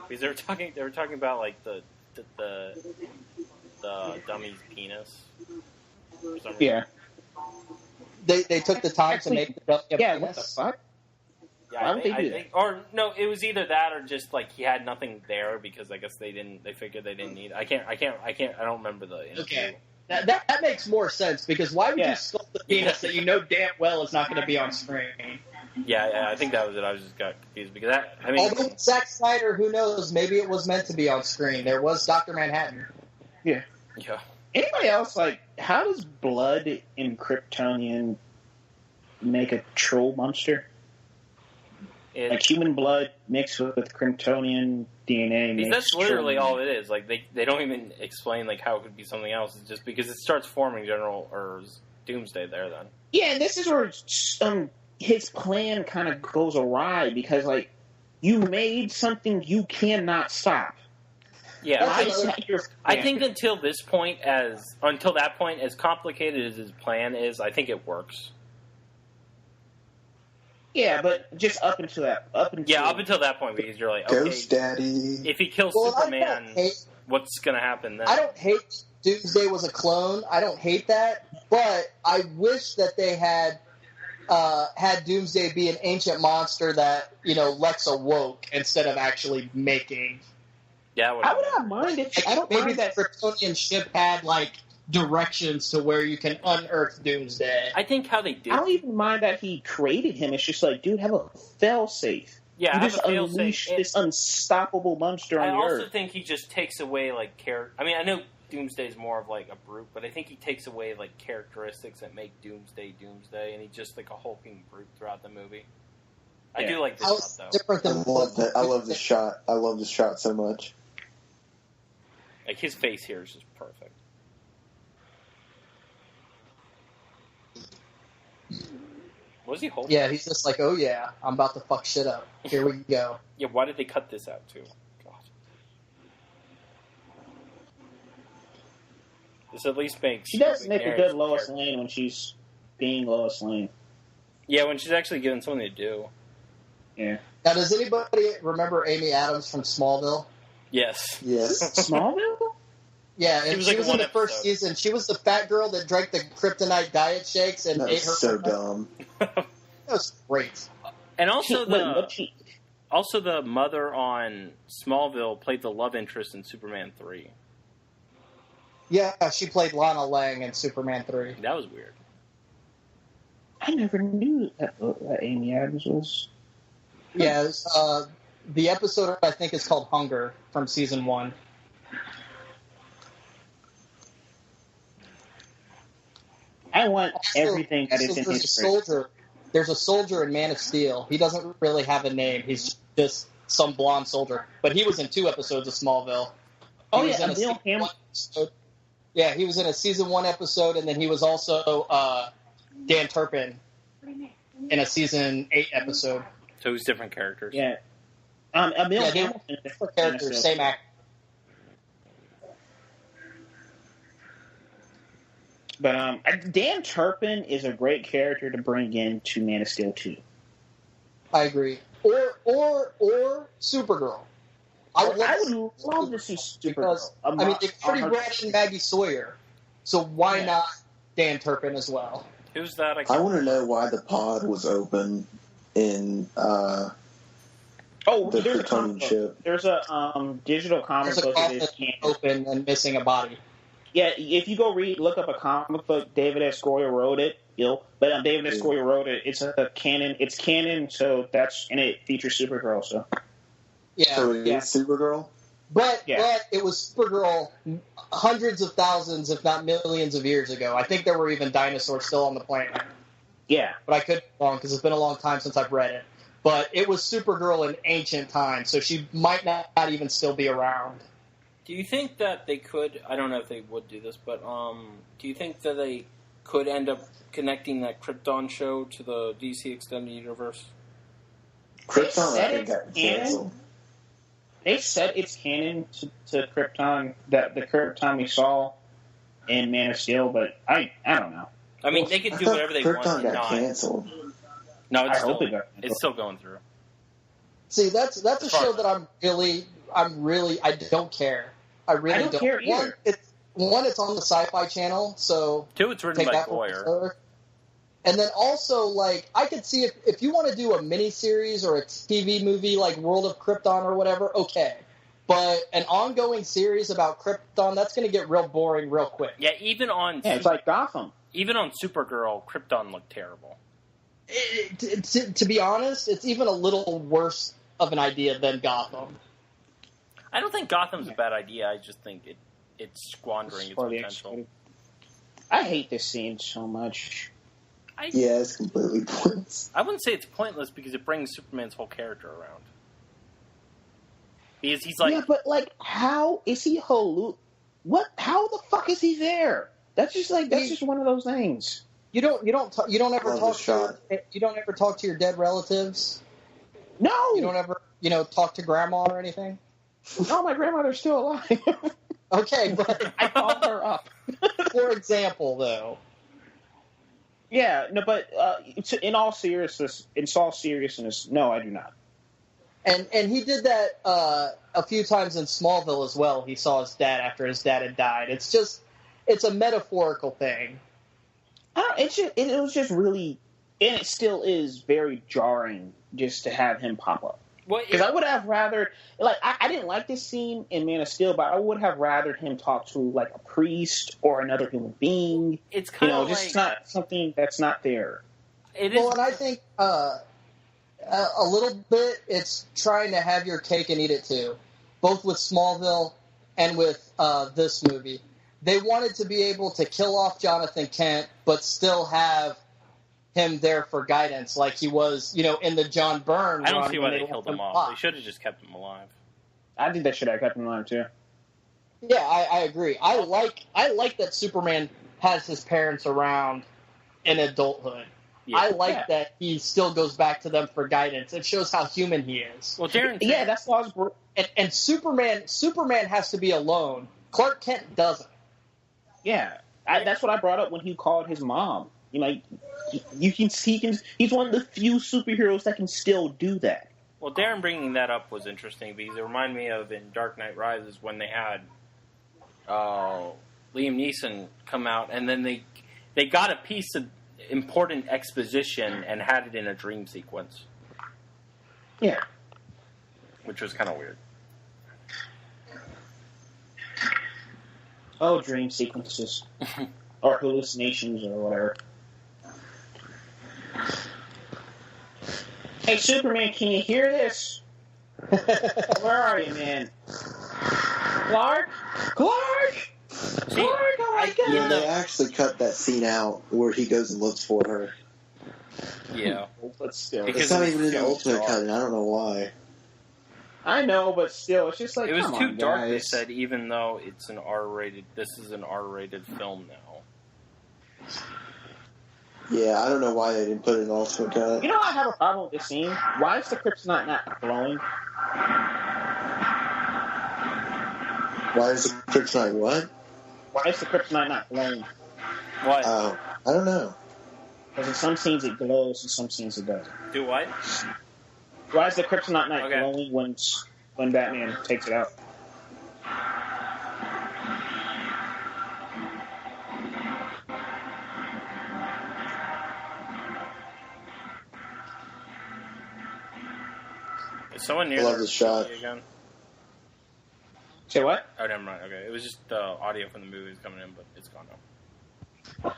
Because they were talking about like the dummy's penis. For some reason. Yeah. They took the time to make the dummy a yeah, penis? what the fuck? Yeah, I think, or no, it was either that or just like he had nothing there because I guess they figured they didn't need. I don't remember the interview. Okay, that makes more sense because why would you sculpt the penis that you know damn well is not going to be on screen? Yeah, I think that was it. I was just got confused because although Zack Snyder, who knows? Maybe it was meant to be on screen. There was Dr. Manhattan. Yeah. Yeah. Anybody else how does blood in Kryptonian make a troll monster? Like human blood mixed with Kryptonian DNA. That's literally all it is. Like they don't even explain like how it could be something else. It's just because it starts forming Doomsday there. Then and this is where his plan kind of goes awry because you made something you cannot stop. Yeah, I think until that point, as complicated as his plan is, I think it works. Yeah, but just up until that point, because you're like, okay, Ghost Daddy. If he kills Superman, what's going to happen then? I don't hate Doomsday was a clone. I don't hate that, but I wish that they had Doomsday be an ancient monster that Lex awoke instead of actually making. Yeah, I would not mind if I don't maybe mind that Kryptonian ship had directions to where you can unearth Doomsday. I think how they did. I don't even mind that he created him. It's just dude, have a fail-safe. Yeah, you just unleash this unstoppable monster on the earth. I also think he just takes away character. I mean, I know Doomsday's more of a brute, but I think he takes away characteristics that make Doomsday, and he's just a hulking brute throughout the movie. I do like this shot though. I love this shot. I love this shot so much. His face here is just perfect. What is he holding? Yeah, he's just oh yeah, I'm about to fuck shit up. Here we go. Yeah, why did they cut this out too? God. This at least makes... She does make a good Lois Lane when she's being Lois Lane. Yeah, when she's actually given something to do. Yeah. Now, does anybody remember Amy Adams from Smallville? Yes. Smallville? Yeah, and she was in the first episode. season. She was the fat girl that drank the kryptonite diet shakes and ate her. So dumb. That was great. And also the mother on Smallville played the love interest in Superman 3. Yeah, she played Lana Lang in Superman 3. That was weird. I never knew that Amy Adams was. Yeah, the episode I think is called Hunger from season 1. I want everything that is in history. There's a soldier in Man of Steel. He doesn't really have a name. He's just some blonde soldier. But he was in 2 episodes of Smallville. Emil Hamilton. Yeah, he was in a season 1 episode, and then he was also Dan Turpin in a season 8 episode. So it was different characters. Yeah. Emil Hamilton. Different characters, same actor. But Dan Turpin is a great character to bring into Man of Steel 2. I agree. Or Supergirl. I would love to see Supergirl. Because, they pretty brought in Maggie Sawyer, so why not Dan Turpin as well? Who's that? I want to know why the pod was open in the Kryptonian ship. There's a digital comic book that is open and missing a body. Yeah, if you go look up a comic book, David S. Goyer wrote it. David S. Goyer wrote it. It's a canon. It's canon, so and it features Supergirl. So yeah, so it's Supergirl. But it was Supergirl hundreds of thousands, if not millions, of years ago. I think there were even dinosaurs still on the planet. Yeah, but I could be wrong because it's been a long time since I've read it. But it was Supergirl in ancient times, so she might not even still be around. Do you think that they could, I don't know if they would do this, but do you think that they could end up connecting that Krypton show to the DC Extended Universe? Krypton, I think, got canceled. They said it's canon to Krypton, the Krypton we saw in Man of Steel, but I don't know. I mean, they could do whatever they want. Krypton got canceled. No, it's still going through. See, that's a show that I don't care. I really don't care either. One, it's on the Sci-Fi Channel, so 2, it's written by Goyer. And then also, I could see if you want to do a miniseries or a TV movie like World of Krypton or whatever, okay. But an ongoing series about Krypton, that's going to get real boring real quick. Yeah, it's like Gotham. Even on Supergirl, Krypton looked terrible. To be honest, it's even a little worse of an idea than Gotham. I don't think Gotham's a bad idea. I just think it's squandering its potential. I hate this scene so much. It's completely pointless. I wouldn't say it's pointless because it brings Superman's whole character around. Because he's like... Yeah, but, how is he What? How the fuck is he there? That's just one of those things. You don't ever talk to your dead relatives? No! You don't ever, talk to grandma or anything? No, my grandmother's still alive. Okay, but I called her up. For example, though. Yeah, no, but in all seriousness, no, I do not. And he did that a few times in Smallville as well. He saw his dad after his dad had died. It's a metaphorical thing. It was just really, and it still is very jarring just to have him pop up. Because I would have rather, I didn't like this scene in Man of Steel, but I would have rather him talk to a priest or another human being. It's kind of just not something that's not there. It is. Well, and I think a little bit it's trying to have your cake and eat it too, both with Smallville and with this movie. They wanted to be able to kill off Jonathan Kent, but still have him there for guidance, like he was, in the John Byrne. I don't see why they killed him off. They should have just kept him alive. I think they should have kept him alive too. Yeah, I agree. I like that Superman has his parents around in adulthood. Yeah. I like that he still goes back to them for guidance. It shows how human he is. Well, Darren, that's why and Superman has to be alone. Clark Kent doesn't. Yeah, that's what I brought up when he called his mom. He's one of the few superheroes that can still do that. Well, Darren bringing that up was interesting because it reminded me of in Dark Knight Rises when they had Liam Neeson come out, and then they got a piece of important exposition and had it in a dream sequence. Yeah. Which was kind of weird. Oh, dream sequences. Or hallucinations or whatever. Hey, Superman, can you hear this? Where are you, man? Clark? Clark! Clark, oh my God! Yeah, they actually cut that scene out where he goes and looks for her. Yeah. But still. It's not even in the Ultimate Cut, and I don't know why. I know, but still, it's just like, it was come too on, dark, guys. they said, even though it's an R-rated, this is an R-rated film now. Yeah, I don't know why they didn't put it in Ultimate Cut. You know, I have a problem with this scene. Why is the kryptonite not glowing? Why is the kryptonite what? Why is the kryptonite not glowing? What? Oh, I don't know. Because in some scenes it glows, in some scenes it doesn't. Do what? Why is the kryptonite not glowing when Batman takes it out? Is someone near I love this shot. Again? Say what? Oh, never mind. Okay, it was just the audio from the movie was coming in, but it's gone now.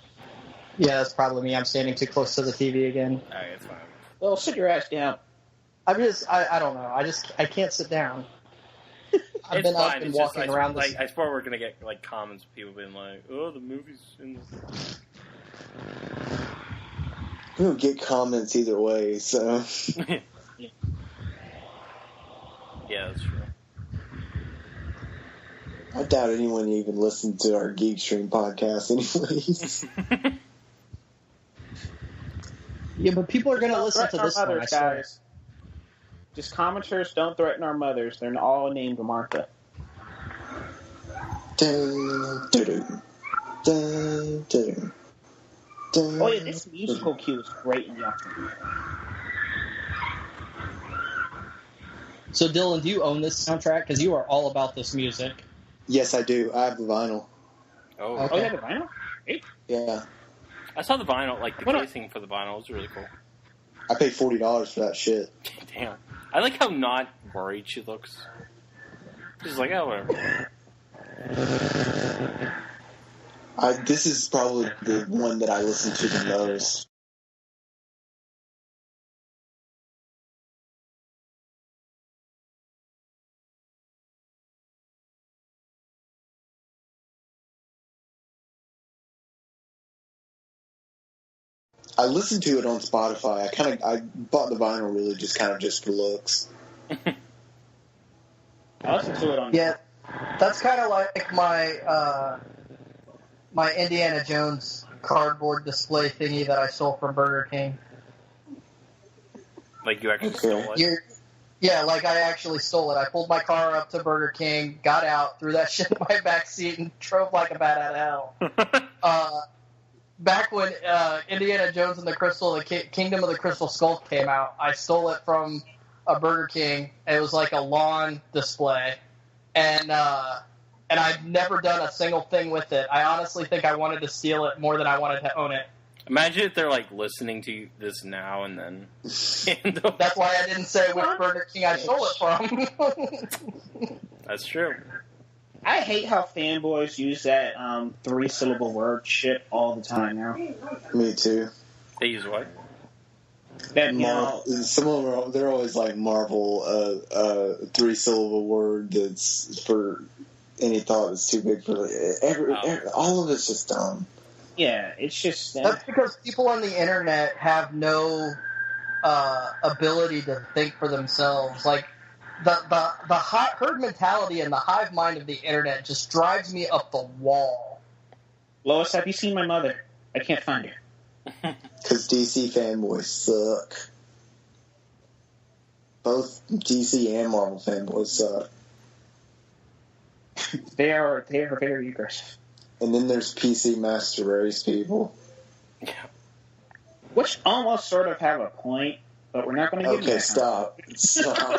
Yeah, that's probably me. I'm standing too close to the TV again. Alright, it's fine. Well, sit your ass down. I don't know. I can't sit down. I've It's been fine. up and It's walking just, around. Like, I suppose we're gonna get like comments of people being like, "Oh, the movie's in." We don't get comments either way, so. Yeah, that's true. I doubt anyone even listened to our Geek Stream podcast, anyways. Yeah, but people are going to listen to Threaten this our one, I mothers, swear. guys. Just commenters don't threaten our mothers. They're all named Martha. Dun, dun, dun, dun, dun, dun. Oh yeah, this musical cue is great in the afternoon. So, Dylan, do you own this soundtrack? Because you are all about this music. Yes, I do. I have the vinyl. Oh, Okay. Oh, you have the vinyl? Great. Yeah. I saw the vinyl, like the What casing for the vinyl was really cool. I paid $40 for that shit. Damn, I like how not worried she looks. She's like, oh, whatever. This is probably the one that I listen to the most. I listened to it on Spotify. I bought the vinyl really just for looks. I listened to it on. Yeah, that's kind of like my my Indiana Jones cardboard display thingy that I stole from Burger King. Like you actually stole it? Yeah, like I actually stole it. I pulled my car up to Burger King, got out, threw that shit in my back seat, and drove like a bat out of hell. Back when Indiana Jones and the Kingdom of the Crystal Skull came out, I stole it from a Burger King. It was like a lawn display, and I've never done a single thing with it. I honestly think I wanted to steal it more than I wanted to own it. Imagine if they're like listening to this now and then. That's why I didn't say which Burger King I stole it from. That's true. I hate how fanboys use that 3-syllable word shit all the time now. Me too. They use what? That, you know, some of them they're always like Marvel, 3-syllable word that's for any thought that's too big for all of it's just dumb. yeah, it's just That's because people on the internet have no ability to think for themselves. Like the herd mentality and the hive mind of the internet just drives me up the wall. Lois, have you seen my mother? I can't find her. Because DC fanboys suck. Both DC and Marvel fanboys suck. They are very aggressive. And then there's PC Master Race people. Yeah. which almost sort of have a point, but we're not going to get into that. Okay, stop.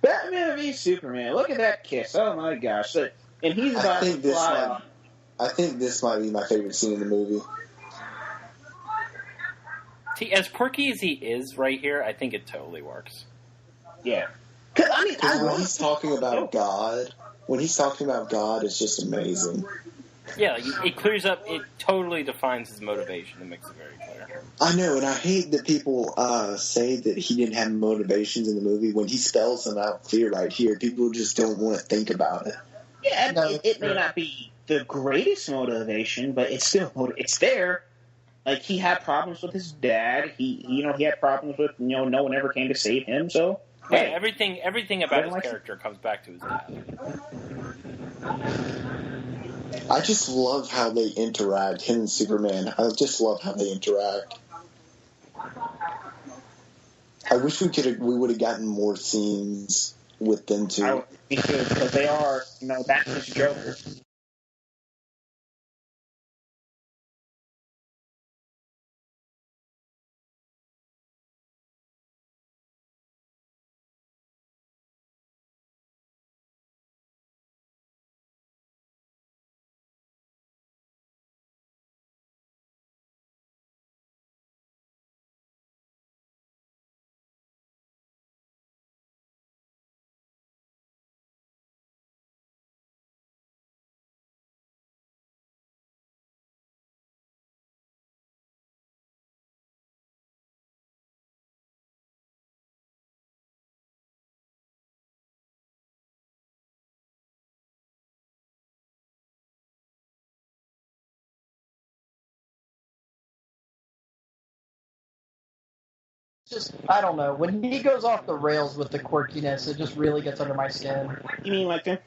Batman v Superman. Look at that kiss. Oh my gosh. And he's about to fly off. I think this might be my favorite scene in the movie. See, as quirky as he is right here, I think it totally works. Yeah. Because when he's talking about God, it's just amazing. Yeah, it clears up. It totally defines his motivation and makes it very clear. I know, and I hate that people say that he didn't have motivations in the movie. When he spells them out clear right here, people just don't want to think about it. Yeah, it may not be the greatest motivation, but it's still it's there. Like, he had problems with his dad. He had problems with no one ever came to save him. So hey, everything about his character comes back to his dad. I just love how they interact, him and Superman. I just love how they interact. I wish we would have gotten more scenes with them too. Me too, because they are, that's his Joker. Just, I don't know. When he goes off the rails with the quirkiness, it just really gets under my skin. You mean like the...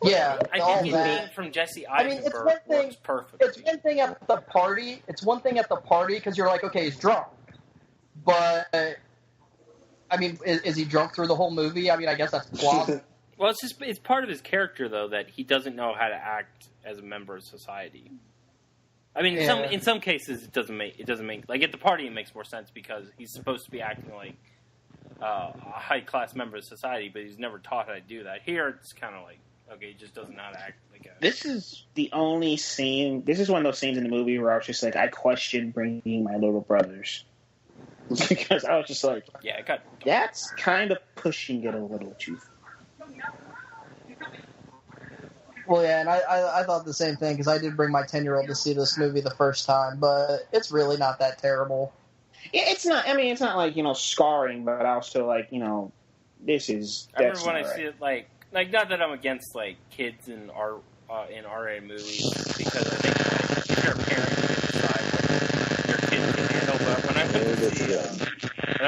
Yeah, I think it from Jesse Eisenberg works perfect. It's one thing at the party. Because you're like, okay, he's drunk. But, I mean, is he drunk through the whole movie? I mean, I guess that's plausible. Well, it's part of his character, though, that he doesn't know how to act as a member of society. I mean, in some cases, it doesn't make like at the party it makes more sense because he's supposed to be acting like a high class member of society, but he's never taught how to do that. Here, it's kind of like okay, he just doesn't know how to act like a. This is the only scene. This is one of those scenes in the movie where I was just like, I question bringing my little brothers because I was just like, yeah, that's kind of pushing it a little too far. Well, yeah, and I thought the same thing, because I did bring my 10-year-old to see this movie the first time, but it's really not that terrible. It's not, I mean, it's not like, scarring, but also, like, this is... I remember when I see it, like, not that I'm against, like, kids in R-rated movies, because I think, like, if you're a parent, you can decide what your kid can handle, but when I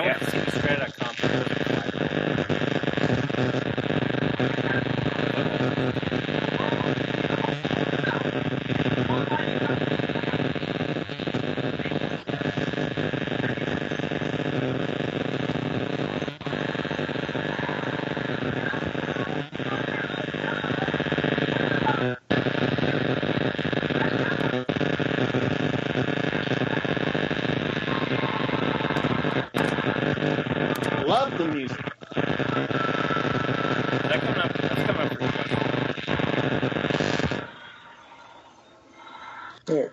went to see the Straight Outta Compton, love the music. That's coming up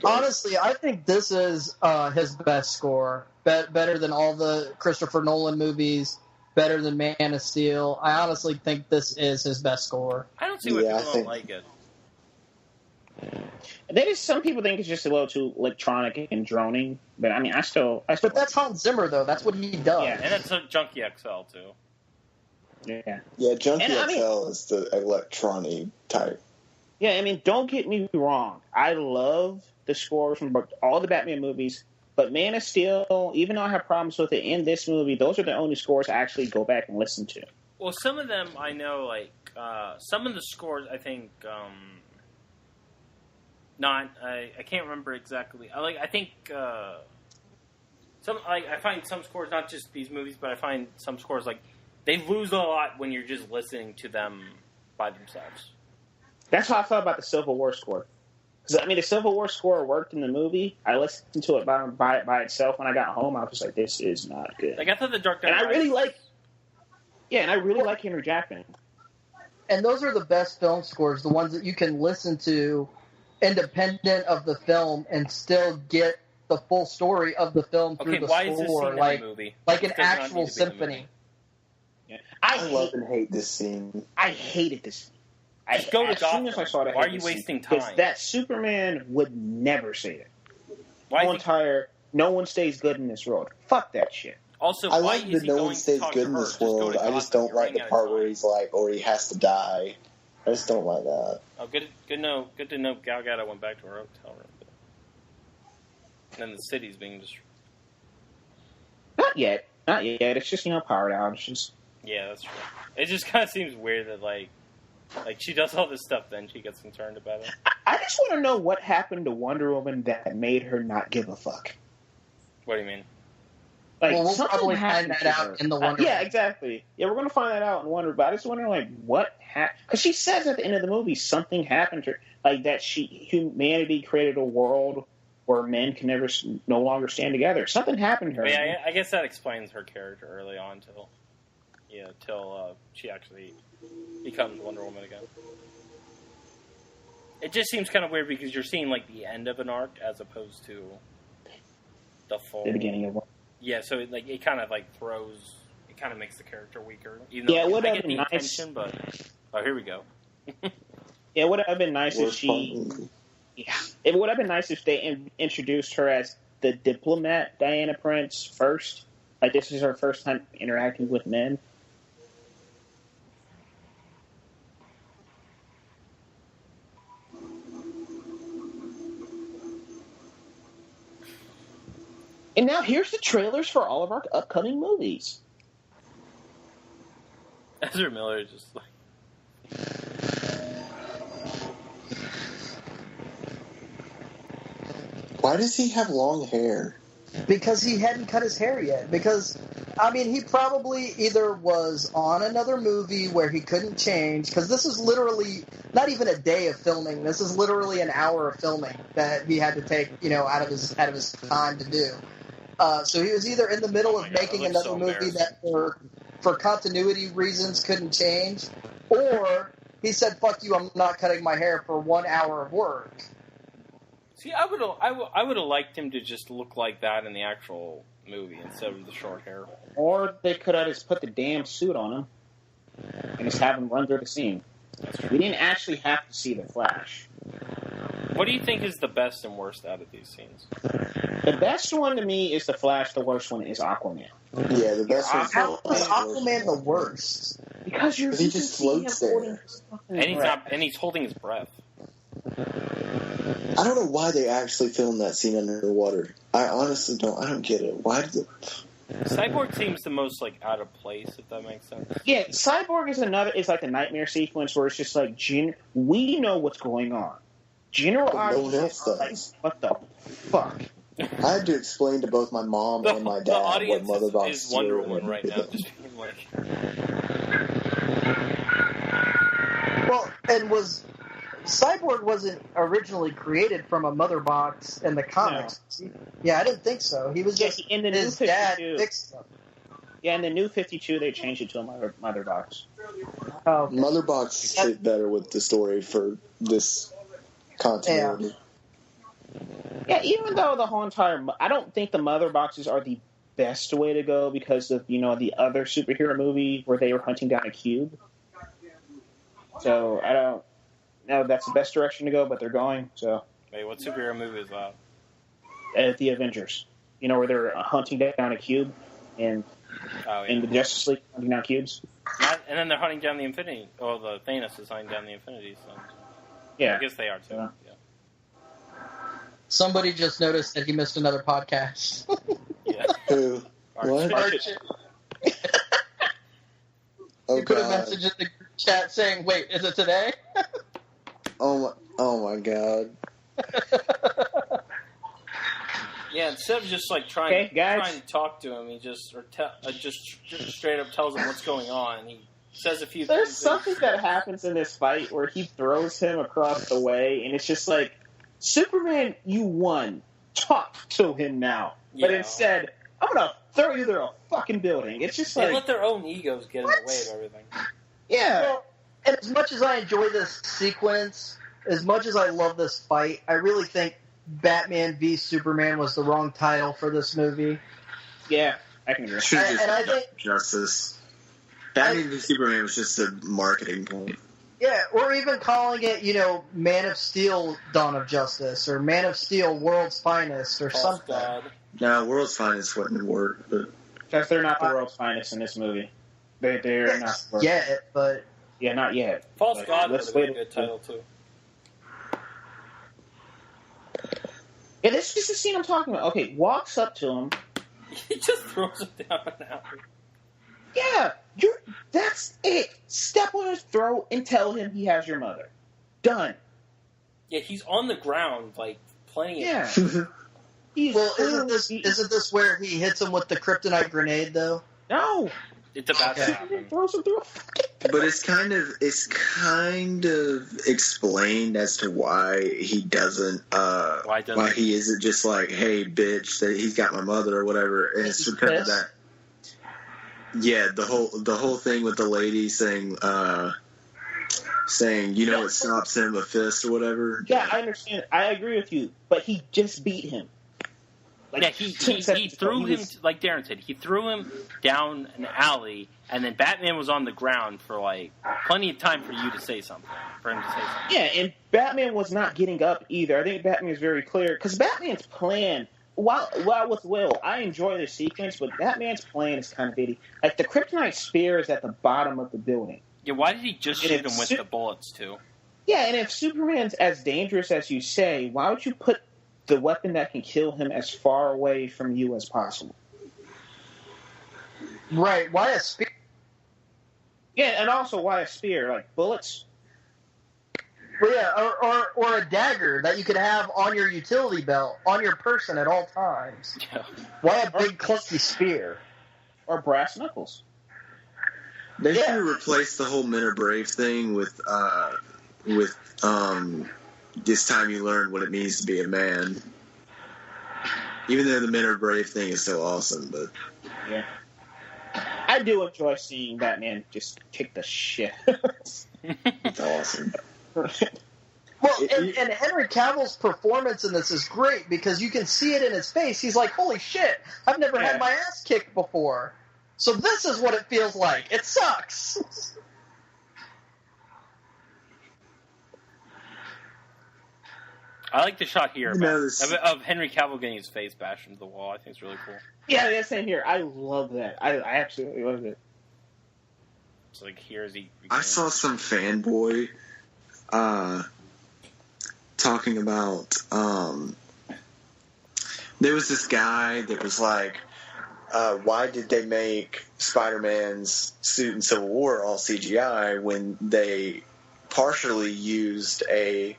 Honestly, I think this is his best score. Better than all the Christopher Nolan movies, better than Man of Steel. I honestly think this is his best score. I don't see why people don't like it. Some people think it's just a little too electronic and droning, but I mean, I still. But that's Hans Zimmer, though. That's what he does. Yeah, and it's Junkie XL too. Yeah, Junkie XL is the electronic type. Yeah, I mean, don't get me wrong. I love the scores from all the Batman movies, but Man of Steel, even though I have problems with it in this movie, those are the only scores I actually go back and listen to. Well, some of them I know, like some of the scores, I think. I can't remember exactly. I find some scores, not just these movies, but I find some scores like they lose a lot when you're just listening to them by themselves. That's how I felt about the Civil War score. Because, I mean, the Civil War score worked in the movie. I listened to it by itself when I got home. I was just like, this is not good. Like, I thought the Dark Knight... And I really like... Yeah, and I really like Henry Jackman. And those are the best film scores, the ones that you can listen to independent of the film and still get the full story of the film through the score, like an actual symphony. Yeah. I love and hate this scene. I hated this scene. Just go to as soon as I saw it, why are you wasting time? Because that Superman would never say it. Why no one stays good in this world. Fuck that shit. Also, I like that no one stays good in this world. I just don't like the part where he's like, or he has to die. I just don't like that. Oh, good to know Gal Gadot went back to her hotel room. And then the city's being destroyed. Not yet. It's just, power outages. Yeah, that's true. It just kind of seems weird that, like she does all this stuff, then she gets concerned about it. I just want to know what happened to Wonder Woman that made her not give a fuck. What do you mean? Like, we'll probably find that out in the Wonder Woman. Yeah, exactly. Yeah, we're going to find that out in Wonder Woman. But I just wonder, what happened? Because she says at the end of the movie something happened to her. Like, that humanity created a world where men can no longer stand together. Something happened to her. Yeah, I guess that explains her character early on till she actually becomes Wonder Woman again. It just seems kind of weird because you're seeing, like, the end of an arc as opposed to the beginning of one. Yeah, so it kind of makes the character weaker. Even though it would have been nice. Intention, but here we go. Yeah, it would have been nice if she. Yeah, it would have been nice if they introduced her as the diplomat Diana Prince first. Like, this is her first time interacting with men. And now here's the trailers for all of our upcoming movies. Ezra Miller is just like... Why does he have long hair? Because he hadn't cut his hair yet. Because, I mean, he probably either was on another movie where he couldn't change, because this is literally not even a day of filming. This is literally an hour of filming that he had to take, out of his time to do. So he was either in the middle of making another movie that for continuity reasons couldn't change, or he said, "Fuck you, I'm not cutting my hair for 1 hour of work." See, I would have liked him to just look like that in the actual movie instead of the short hair. Or they could have just put the damn suit on him and just have him run through the scene. We didn't actually have to see the Flash. What do you think is the best and worst out of these scenes? The best one to me is the Flash. The worst one is Aquaman. Yeah, the best one. How is Aquaman the worst? Because he just floats there, and he's holding his breath. I don't know why they actually filmed that scene underwater. I honestly don't. I don't get it. Why did it? Cyborg seems the most out of place, if that makes sense. Yeah, Cyborg is like the nightmare sequence where it's just like we know what's going on. General no one else does. What the fuck? I had to explain to both my mom and my dad what Mother Box is Wonder Woman right now. Just being like... Well, and Cyborg wasn't originally created from a Mother Box in the comics. No. Yeah, I didn't think so. He was just in the his new dad 52. fixed him. Yeah, in the new 52, they changed it to a Mother Box. Oh, okay. Mother Box fit better with the story for this continuity. Yeah, even though the whole entire... I don't think the Mother Boxes are the best way to go because of, the other superhero movie where they were hunting down a cube. So, I don't know if that's the best direction to go, but they're going, so... Wait, what superhero movie is that? The Avengers. Where they're hunting down a cube in the Justice League, hunting down cubes. And then they're hunting down the Infinity... Oh, the Thanos is hunting down the Infinity Stones. Yeah. I guess they are, too. Yeah. Somebody just noticed that he missed another podcast. Yeah. Who? What? Archie. Oh, he put a message in the group chat saying, "Wait, is it today?" Oh my god. Yeah, instead of just trying to talk to him, he just straight up tells him what's going on. He says a few There's things. Something that happens in this fight where he throws him across the way, and it's just like, Superman, you won. Talk to him now. Yeah. But instead, I'm going to throw you through a fucking building. It's just they let their own egos get in the way of everything. Yeah. Well, and as much as I enjoy this sequence, as much as I love this fight, I really think Batman v Superman was the wrong title for this movie. Yeah, I can agree. And I think Justice. Batman v Superman was just a marketing point. Yeah, or even calling it, Man of Steel, Dawn of Justice, or Man of Steel, World's Finest, or something. God. No, World's Finest wouldn't work, but because they're not the world's finest in this movie. They're not yet, but yeah, not yet. False God would be a good title too. Yeah, this is the scene I'm talking about. Okay, walks up to him. He just throws him down an alley. Yeah, that's it. Step on his throat and tell him he has your mother. Done. Yeah, he's on the ground, like, playing it. Yeah. Well, isn't this where he hits him with the kryptonite grenade, though? No. It's about to happen. Throws him through a fucking... But it's kind of explained as to why he doesn't, why he isn't just like, hey, bitch, that he's got my mother or whatever. And it's because of that. Yeah, the whole thing with the lady saying, it stops him a fist or whatever. Yeah, I understand. I agree with you. But he just beat him. Like, yeah, he threw him, like Darren said, he threw him down an alley, and then Batman was on the ground for, like, plenty of time for him to say something. Yeah, and Batman was not getting up either. I think Batman is very clear, because Batman's plan, while with Will, I enjoy the sequence, but Batman's plan is kind of bitty. Like, the kryptonite spear is at the bottom of the building. Yeah, why did he just shoot him with the bullets, too? Yeah, and if Superman's as dangerous as you say, why would you put the weapon that can kill him as far away from you as possible? Right, why a spear? Yeah, and also why a spear? Like, bullets? Well, yeah, or a dagger that you could have on your utility belt, on your person at all times. Yeah. Why a big clunky spear? Or brass knuckles. They should have replaced the whole Men Are Brave thing with this time you learn what it means to be a man. Even though the Men Are Brave thing is so awesome, but yeah, I do enjoy seeing Batman just kick the shit. It's awesome. Well, and Henry Cavill's performance in this is great because you can see it in his face. He's like, holy shit, I've never had my ass kicked before. So this is what it feels like. It sucks. I like the shot here of Henry Cavill getting his face bashed into the wall. I think it's really cool. Yeah, same here. I love that. I absolutely love it. It's like, here's he. I saw some fanboy talking about there was this guy that was like, why did they make Spider-Man's suit in Civil War all CGI when they partially used a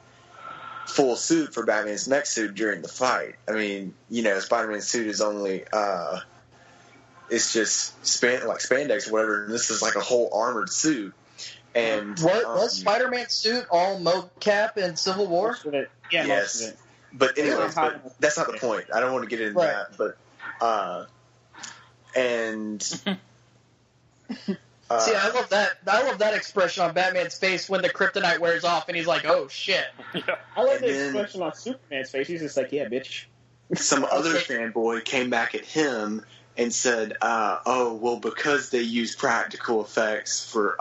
full suit for Batman's mech suit during the fight? I mean, Spider-Man's suit is only it's just spandex or whatever, and this is like a whole armored suit. And was Spider-Man's suit all mocap in Civil War? Most of it. Yeah, yes. Most of it. But anyways, that's not the point. I don't want to get into that, but see, I love that. I love that expression on Batman's face when the kryptonite wears off, and he's like, "Oh shit!" Yeah. I like the expression on Superman's face. He's just like, "Yeah, bitch." Some other fanboy came back at him and said, "Oh, well, because they use practical effects for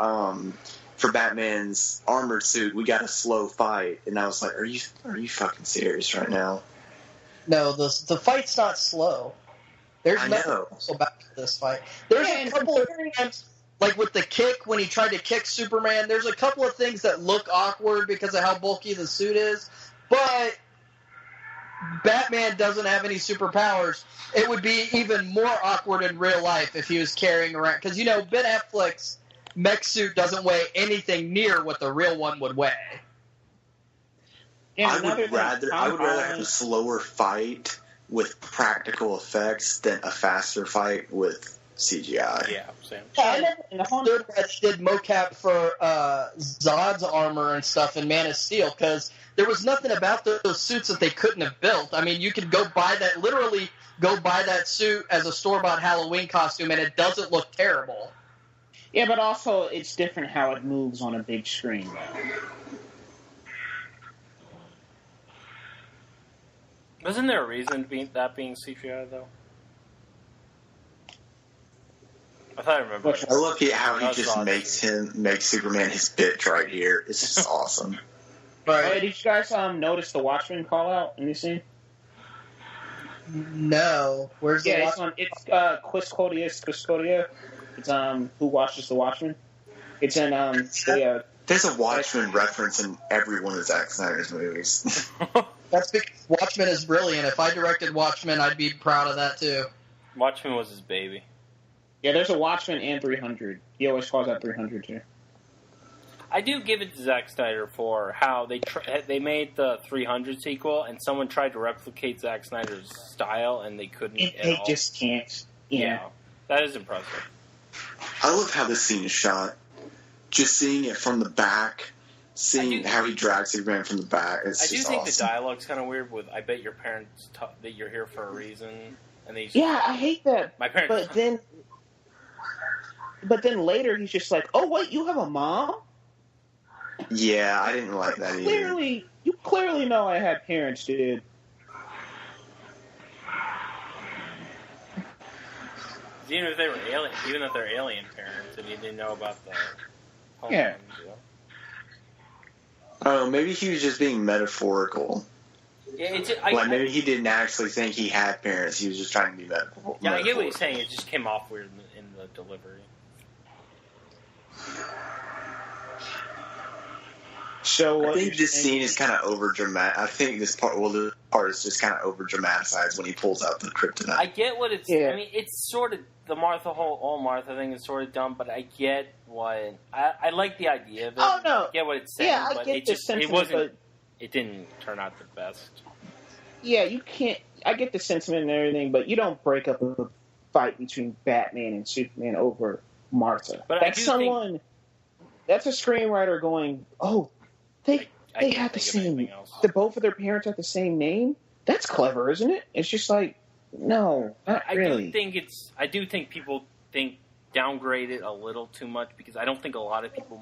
Batman's armored suit, we got a slow fight." And I was like, "Are you fucking serious right now?" No, the fight's not slow. There's nothing slow about this fight. There's a couple of times, like with the kick when he tried to kick Superman. There's a couple of things that look awkward because of how bulky the suit is, but Batman doesn't have any superpowers. It would be even more awkward in real life if he was carrying around, because Ben Affleck's mech suit doesn't weigh anything near what the real one would weigh. I would rather have a slower fight with practical effects than a faster fight with CGI. Yeah, same. And I did mocap for Zod's armor and stuff in Man of Steel because there was nothing about those suits that they couldn't have built. I mean, you could literally go buy that suit as a store-bought Halloween costume, and it doesn't look terrible. Yeah, but also it's different how it moves on a big screen, though. Wasn't there a reason being CGI, though? I thought I remember. I love how he just makes Superman his bitch right here. It's just awesome. Right. Did you guys notice the Watchmen call out in this scene? No. Where's the Watchmen? It's Quiscodia. It's Who Watches the Watchmen. It's in There's a Watchmen reference in every one of Zack Snyder's movies. That's because Watchmen is brilliant. If I directed Watchmen, I'd be proud of that too. Watchmen was his baby. Yeah, there's a Watchmen and 300. He always calls out 300 too. I do give it to Zack Snyder for how they made the 300 sequel, and someone tried to replicate Zack Snyder's style, and they couldn't. They just can't. Yeah, that is impressive. I love how this scene is shot. Just seeing it from the back, seeing how he drags Superman from the back. I do think awesome. The dialogue's kind of weird. With I bet your parents that you're here for a reason, and they. Yeah, I hate that. My parents. But then later he's just like, "Oh wait, you have a mom?" Yeah, I didn't like that either. You clearly know I had parents, dude. Even if they're alien parents, and you didn't know about the home. Yeah. Oh, maybe he was just being metaphorical. Yeah, maybe he didn't actually think he had parents. He was just trying to be metaphorical. Yeah, I get what he's saying. It just came off weird in the delivery. So I think this scene is kind of over dramatic. I think this part is just kind of over dramatized when he pulls out the kryptonite. I get what it's. Yeah. I mean, it's sort of the all Martha thing is sort of dumb, but I get what I like the idea of it. Oh no, I get what it's saying, yeah, but it wasn't. It didn't turn out the best. Yeah, you can't. I get the sentiment and everything, but you don't break up a fight between Batman and Superman over Martha. But that's someone. That's a screenwriter going, "Oh, they have the same. Both of their parents have the same name. That's clever, isn't it?" It's just like, no, not really. I do think people downgrade it a little too much because I don't think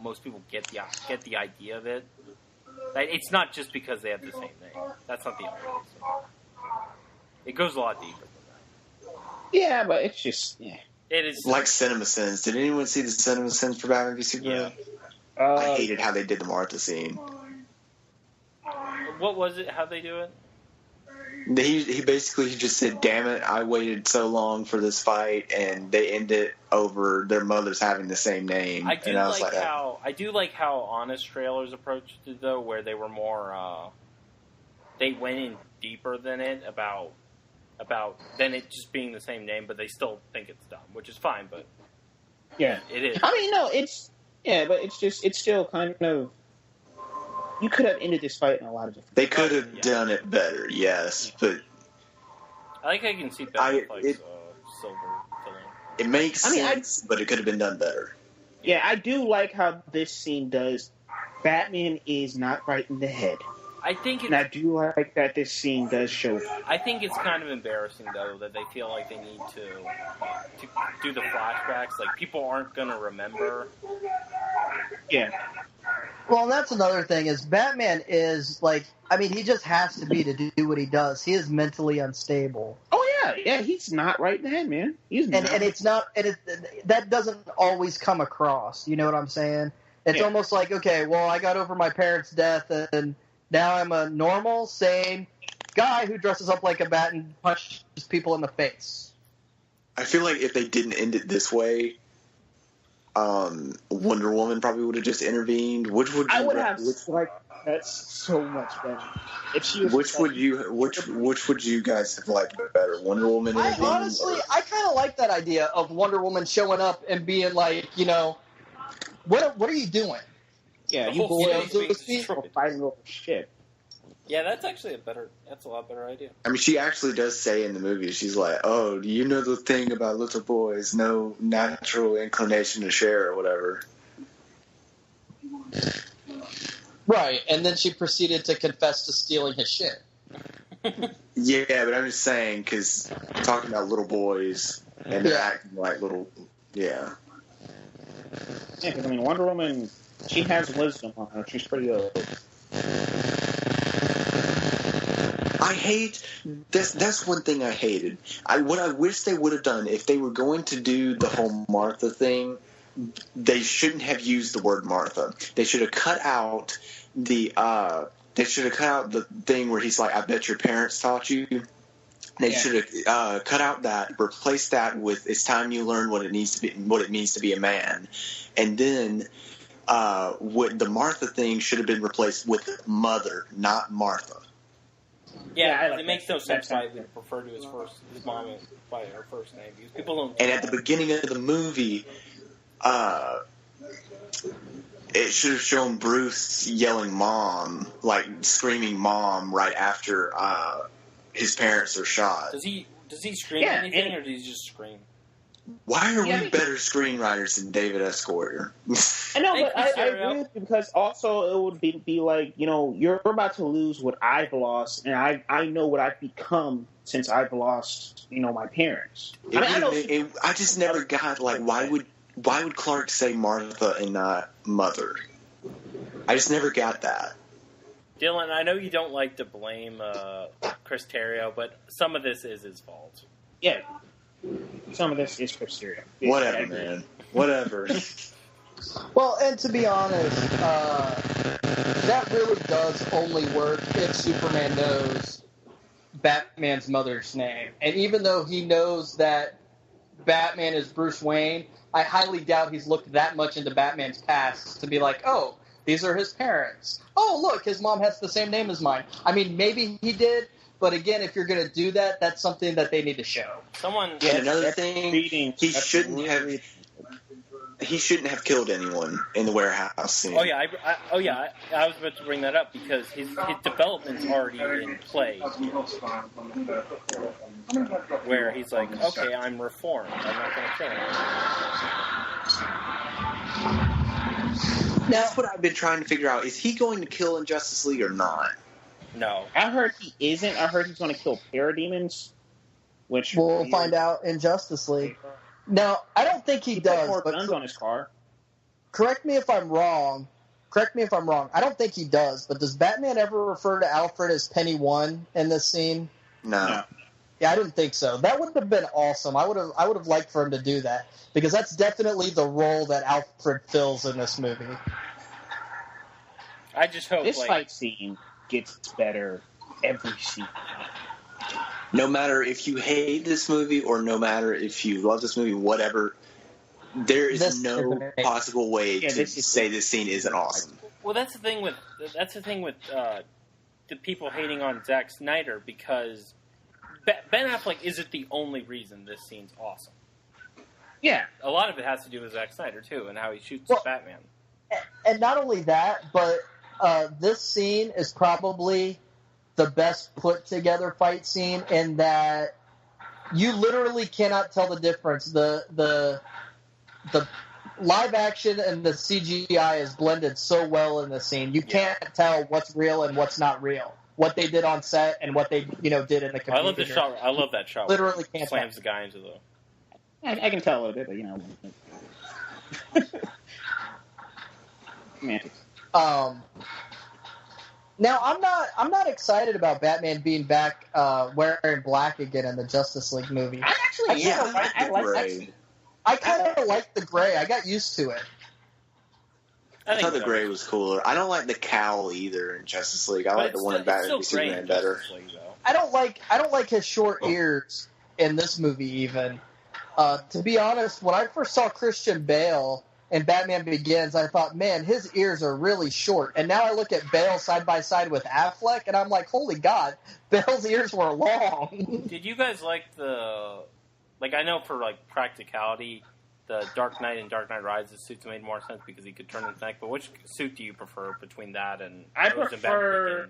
most people get the idea of it. Like, it's not just because they have the same name. That's not the only reason. It goes a lot deeper than that. Yeah, but it's just It is like CinemaSins. Did anyone see the CinemaSins for Batman v Superman? Yeah. I hated how they did the Martha scene. What was it? How'd they do it? He basically just said, "Damn it! I waited so long for this fight," and they ended over their mothers having the same name. I do like how honest trailers approached it though, where they were more. They went in deeper than it about than it just being the same name, but they still think it's dumb, which is fine. But yeah, it is. I mean, no, but it's still kind of. You could have ended this fight in a lot of different. They could have done it better, yes, but I can see that with silver killing. It makes sense, but it could have been done better. Yeah, I do like how this scene does. Batman is not right in the head. And I do like that this scene does show. I think it's kind of embarrassing though that they feel like they need to do the flashbacks. Like people aren't going to remember. Yeah. Well, and that's another thing is Batman is he just has to be to do what he does. He is mentally unstable. Oh yeah, he's not right in the head, man. That doesn't always come across. You know what I'm saying? It's almost like, okay, well, I got over my parents' death, and now I'm a normal, sane guy who dresses up like a bat and punches people in the face. I feel like if they didn't end it this way, Wonder Woman probably would have just intervened. That's so much better. If she was which would you guys have liked better? Wonder Woman intervening? I kind of like that idea of Wonder Woman showing up and being like, what are you doing? Yeah, you boys fighting over shit. Yeah, that's actually that's a lot better idea. I mean, she actually does say in the movie, she's like, "Oh, do you know the thing about little boys? No natural inclination to share or whatever." Right, and then she proceeded to confess to stealing his shit. Yeah, but I'm just saying, because talking about little boys and they're acting like little, Yeah, because I mean, Wonder Woman, she has wisdom on her. She's pretty old. I hate this. That's one thing I hated. What I wish they would have done if they were going to do the whole Martha thing, they shouldn't have used the word Martha. They should have cut out the. They should have cut out the thing where he's like, "I bet your parents taught you." They should have cut out that, replaced that with "It's time you learn what it means to be a man," and then what the Martha thing should have been replaced with mother, not Martha. Yeah, it makes no sense why they refer to his mom by her first name. Because people don't. And at the beginning of the movie, it should have shown Bruce yelling "mom," like screaming "mom" right after his parents are shot. Does he scream anything, or does he just scream? Why are we better screenwriters than David S. Goyer? I know, but I agree with you, because also it would be like, you're about to lose what I've lost, and I know what I've become since I've lost, my parents. I just never got, like, why would Clark say Martha and not mother? I just never got that. Dylan, I know you don't like to blame Chris Terrio, but some of this is his fault. Yeah. Some of this is Chris Terrio. Whatever, man. Whatever. Well, and to be honest, that really does only work if Superman knows Batman's mother's name. And even though he knows that Batman is Bruce Wayne, I highly doubt he's looked that much into Batman's past to be like, oh, these are his parents. Oh, look, his mom has the same name as mine. I mean, maybe he did. But again, if you're going to do that, that's something that they need to show. And another thing, he shouldn't have killed anyone in the warehouse scene. Oh yeah, I was about to bring that up because his development's already in play, where he's like, okay, I'm reformed. I'm not going to kill him. That's what I've been trying to figure out. Is he going to kill in Justice League or not? No. I heard he isn't. I heard he's going to kill parademons, which we'll find out in Justice League. Now, I don't think he does. More guns on his car. Correct me if I'm wrong. I don't think he does. But does Batman ever refer to Alfred as Penny One in this scene? No. Yeah, I didn't think so. That would have been awesome. I would have liked for him to do that because that's definitely the role that Alfred fills in this movie. I just hope this fight scene gets better every scene. No matter if you hate this movie or no matter if you love this movie, whatever, there is no possible way to say this scene isn't awesome. Well, that's the thing with the people hating on Zack Snyder, because Ben Affleck isn't the only reason this scene's awesome. Yeah, a lot of it has to do with Zack Snyder too, and how he shoots Batman. And not only that, but this scene is probably the best put together fight scene in that you literally cannot tell the difference. The live action and the CGI is blended so well in this scene. You can't tell what's real and what's not real. What they did on set and what they did in the computer. I love the shot. I love that shot. Literally can't slams the guy into the. I can tell a little bit, but Now I'm not excited about Batman being back wearing black again in the Justice League movie. I kind of like the gray. I got used to it. I thought the gray was cooler. I don't like the cowl either in Justice League. I like the one in Batman v Superman better. I don't like his short ears in this movie even. To be honest, when I first saw Christian Bale in Batman Begins, I thought, man, his ears are really short. And now I look at Bale side by side with Affleck, and I'm like, holy God, Bale's ears were long. Did you guys like I know for practicality, the Dark Knight and Dark Knight Rises suits made more sense because he could turn his neck. But which suit do you prefer between that and? I prefer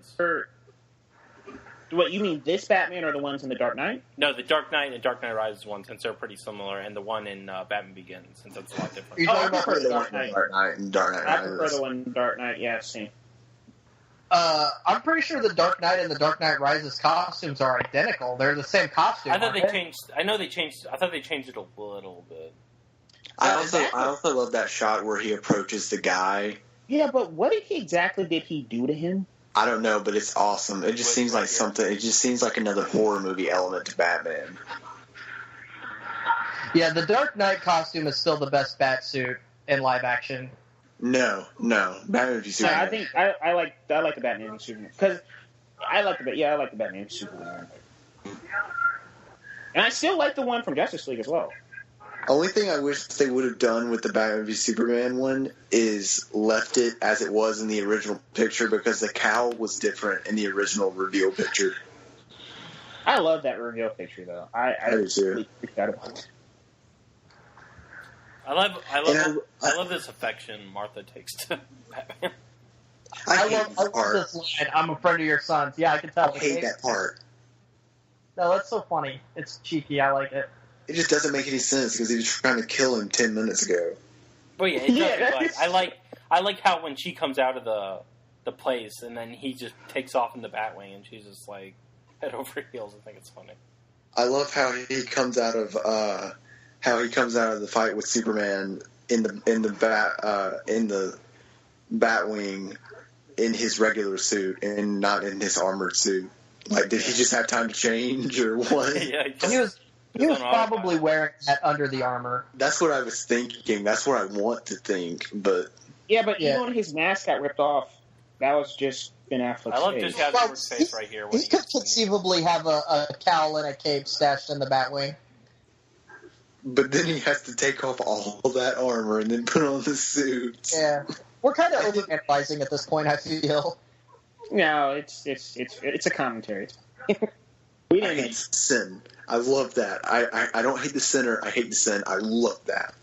What, you mean this Batman or the ones in The Dark Knight? No, the Dark Knight and Dark Knight Rises one, since they're pretty similar, and the one in Batman Begins, since that's a lot different. I prefer the Dark Knight and Dark Knight Rises. I prefer the one in Dark Knight, yeah, same. I'm pretty sure the Dark Knight and the Dark Knight Rises costumes are identical. They're the same costume. I thought they changed. I know they changed. I thought they changed it a little bit. I also love that shot where he approaches the guy. Yeah, but what exactly did he do to him? I don't know, but it's awesome. It just seems like something. It just seems like another horror movie element to Batman. Yeah, the Dark Knight costume is still the best Batsuit in live action. No, Batman v Superman. I think I like the Batman v Superman because I like the Batman v Superman, and I still like the one from Justice League as well. Only thing I wish they would have done with the Batman v Superman one is left it as it was in the original picture, because the cowl was different in the original reveal picture. I love that reveal picture though. I do too. I love this affection Martha takes to Batman. I love this line. I'm a friend of your son's. Yeah, I can tell. I hate that part. No, that's so funny. It's cheeky. I like it. It just doesn't make any sense because he was trying to kill him 10 minutes ago. But yeah, I like how when she comes out of the place and then he just takes off in the Batwing and she's just like head over heels. I think it's funny. I love how he comes out of the fight with Superman in the Batwing in his regular suit and not in his armored suit. Like, did he just have time to change or what? Yeah, he was probably wearing that under the armor. That's what I was thinking. That's what I want to think. But even when his mask got ripped off, that was just Ben Affleck's face. I love just Hemsworth's face right here. He could conceivably have a cowl and a cape stashed in the Batwing. But then he has to take off all that armor and then put on the suit. Yeah, we're kind of overanalyzing at this point, I feel. No, it's a commentary. I hate sin. I love that. I don't hate the sinner. I hate the sin. I love that.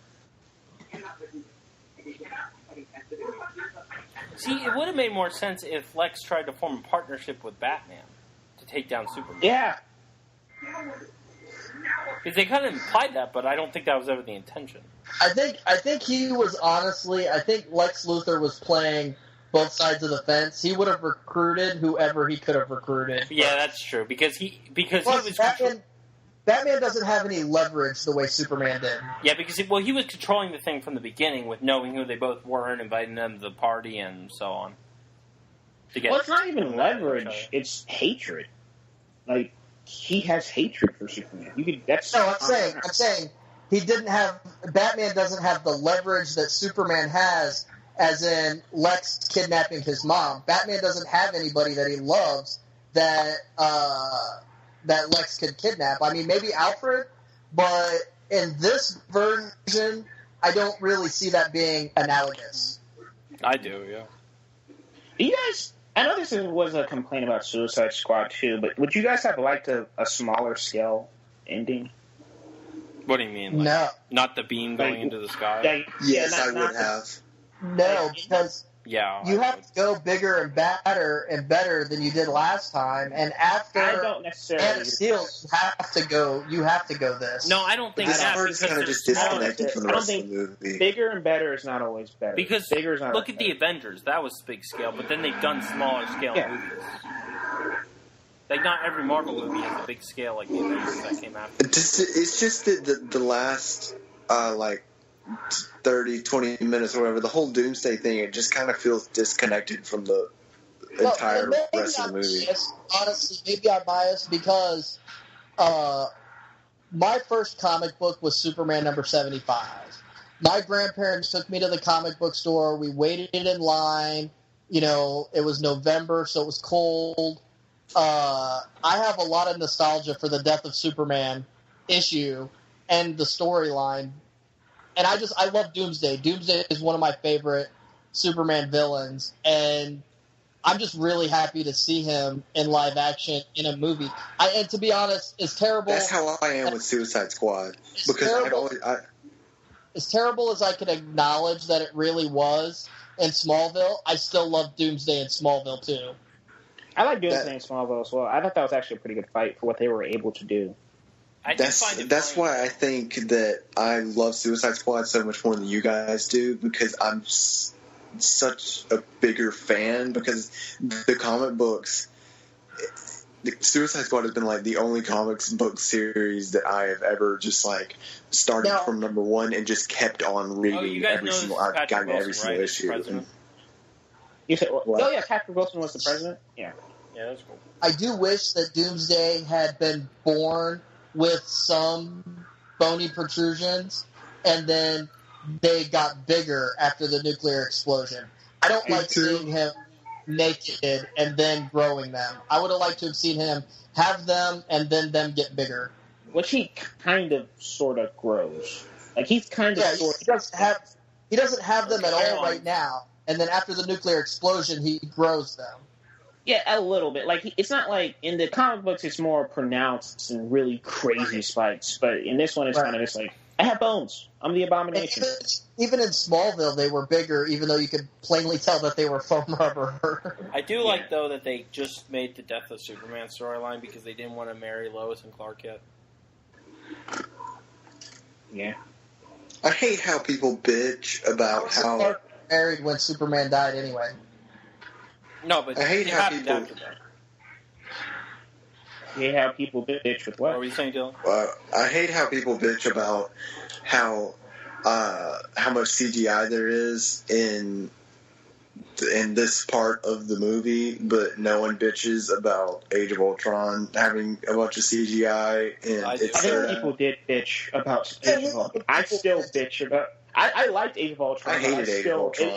See, it would have made more sense if Lex tried to form a partnership with Batman to take down Superman. Yeah. Because they kind of implied that, but I don't think that was ever the intention. I think he was honestly. I think Lex Luthor was playing both sides of the fence. He would have recruited whoever he could have recruited. Yeah, that's true. Because he was Batman doesn't have any leverage the way Superman did. Yeah, because he was controlling the thing from the beginning with knowing who they both were and inviting them to the party and so on. It's not even leverage; it's hatred. Like, he has hatred for Superman. I'm saying he didn't have. Batman doesn't have the leverage that Superman has, as in Lex kidnapping his mom. Batman doesn't have anybody that he loves that Lex could kidnap. I mean, maybe Alfred, but in this version, I don't really see that being analogous. I do, yeah. You guys, I know this was a complaint about Suicide Squad too, but would you guys have liked a smaller scale ending? What do you mean? Like, no. Not the beam going into the sky? Yes, I would have. No, because yeah, you have to go bigger and better than you did last time. And after I don't necessarily Man of Steel, you have to go this. No, I don't think that is kind of just disconnected from the rest of the movie. Bigger and better is not always better. Because bigger is not look at the Avengers, that was big scale, but then they've done smaller scale movies. Like, not every Marvel movie has a big scale like the Avengers that came after. It's just the last 30, 20 minutes or whatever, the whole Doomsday thing, it just kind of feels disconnected from the entire rest of the movie. Honestly, maybe I'm biased because my first comic book was Superman number 75. My grandparents took me to the comic book store. We waited in line. You know, it was November, so it was cold. I have a lot of nostalgia for the Death of Superman issue and the storyline. And I love Doomsday. Doomsday is one of my favorite Superman villains, and I'm just really happy to see him in live action in a movie. And to be honest, as terrible. That's how I am with Suicide Squad, because as terrible as I could acknowledge that it really was in Smallville, I still love Doomsday in Smallville too. I like Doomsday in Smallville as well. I thought that was actually a pretty good fight for what they were able to do. That's why I think that I love Suicide Squad so much more than you guys do, because I'm such a bigger fan, because the comic books, the Suicide Squad has been like the only comics book series that I have ever just like started from number one and just kept on reading every single issue. You said, Patrick Wilson was the president? Yeah, that's cool. I do wish that Doomsday had been born with some bony protrusions, and then they got bigger after the nuclear explosion. I don't like seeing him naked and then growing them. I would have liked to have seen him have them and then them get bigger. Which he kind of, sort of grows. Like, he's kind of, he doesn't have them at all right now, and then after the nuclear explosion, he grows them. Yeah, a little bit. Like, it's not like in the comic books it's more pronounced and really crazy spikes, but in this one it's kind of just like, I have bones. I'm the Abomination. Even in Smallville, they were bigger, even though you could plainly tell that they were foam rubber. I do like, though, that they just made the Death of Superman storyline because they didn't want to marry Lois and Clark yet. Yeah. I hate how people bitch about how Clark married when Superman died anyway. No, but I hate how people. You hate how people bitch with what? What were you saying, Dylan? I hate how people bitch about how much CGI there is in this part of the movie, but no one bitches about Age of Ultron having a bunch of CGI. And I think people did bitch about Age of Ultron. I still bitch about. I liked Age of Ultron. I hated Age of Ultron.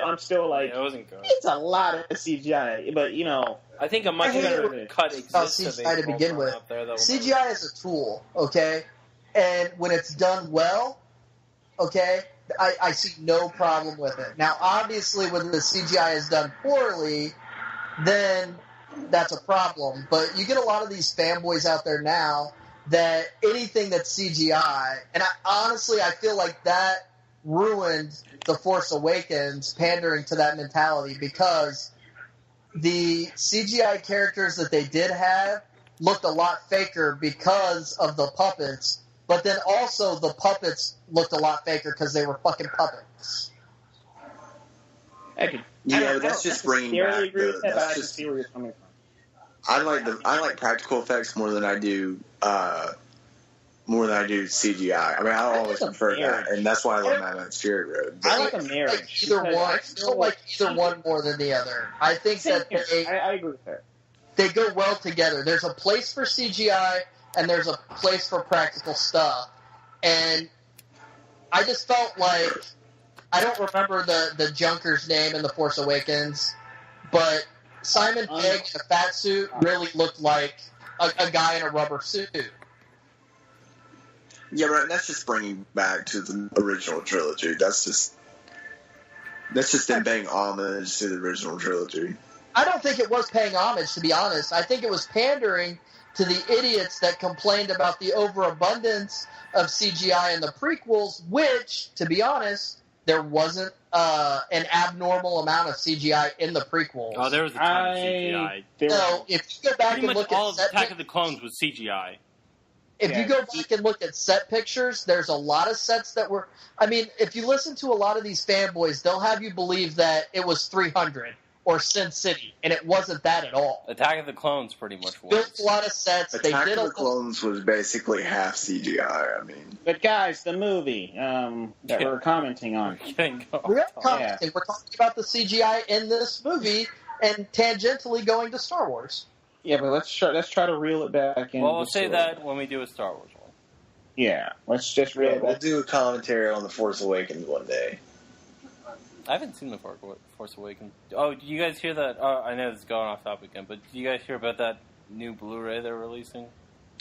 I'm still like, it wasn't good. It's a lot of CGI, but you know, I think a much better cut exists of CGI to begin with. CGI is a tool, okay, and when it's done well, okay, I see no problem with it. Now, obviously, when the CGI is done poorly, then that's a problem. But you get a lot of these fanboys out there now that anything that's CGI, and I feel like that ruined The Force Awakens, pandering to that mentality, because the CGI characters that they did have looked a lot faker because of the puppets, but then also the puppets looked a lot faker because they were fucking puppets. That's just bringing back that's just. See where you're coming from. I like practical effects more than I do CGI. I mean, I always prefer that, and that's why I love Mad Max Fury Road. I like a marriage. I don't like either one more than the other. I think that I agree with that. They go well together. There's a place for CGI, and there's a place for practical stuff. And I just felt like, I don't remember the Junker's name in The Force Awakens, but Simon Pegg in a fat suit really looked like a guy in a rubber suit. Yeah, right. That's just bringing back to the original trilogy. That's just them paying homage to the original trilogy. I don't think it was paying homage, to be honest. I think it was pandering to the idiots that complained about the overabundance of CGI in the prequels, which, to be honest, there wasn't an abnormal amount of CGI in the prequels. Oh, there was a ton of CGI. So, if you go back and look at all of Attack of the Clones was CGI. If you go back and look at set pictures, there's a lot of sets that were... I mean, if you listen to a lot of these fanboys, they'll have you believe that it was 300 or Sin City, and it wasn't that at all. Attack of the Clones pretty much was. Built a lot of sets. Attack of the Clones was basically half CGI, I mean. But guys, the movie that we're commenting on. We're commenting. We're talking about the CGI in this movie and tangentially going to Star Wars. Yeah, but let's try to reel it back in. Well, we'll say that when we do a Star Wars one. Yeah, let's just reel it back. We'll do a commentary on The Force Awakens one day. I haven't seen The Force Awakens. Oh, did you guys hear that? I know this is going off topic again, but did you guys hear about that new Blu-ray they're releasing?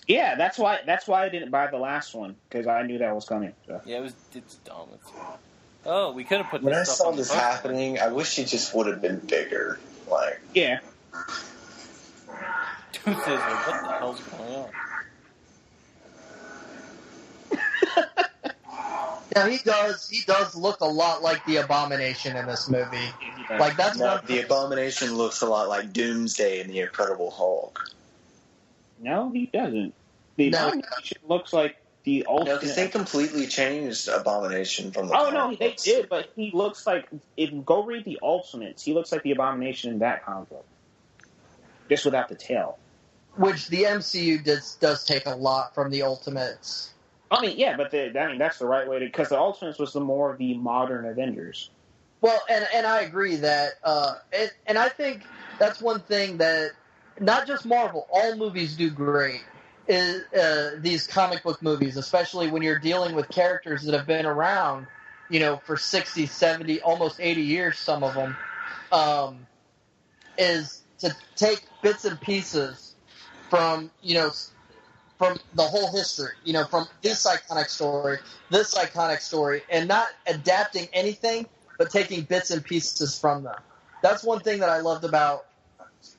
Yeah, that's why I didn't buy the last one, because I knew that was coming. So. Yeah, it's dumb. We could have put. When I saw this happening, I wish it just would have been bigger. Like, yeah. Dude says, what the hell's going on? Now he does look a lot like the Abomination in this movie. Like that's the Abomination looks a lot like Doomsday in the Incredible Hulk. No, he doesn't. The Abomination looks like the ultimate. No, because they completely changed Abomination from the. Oh no, they did, but he looks like. Go read the Ultimates. He looks like the Abomination in that comic book, just without the tail. Which the MCU does take a lot from the Ultimates. I mean, yeah, but that's the right way to, because the Ultimates was the more of the modern Avengers. Well, and I agree that, and I think that's one thing that not just Marvel, all movies do great. Is these comic book movies, especially when you're dealing with characters that have been around, for 60, 70, almost 80 years, some of them, is to take bits and pieces from the whole history, from this iconic story, and not adapting anything, but taking bits and pieces from them. That's one thing that I loved about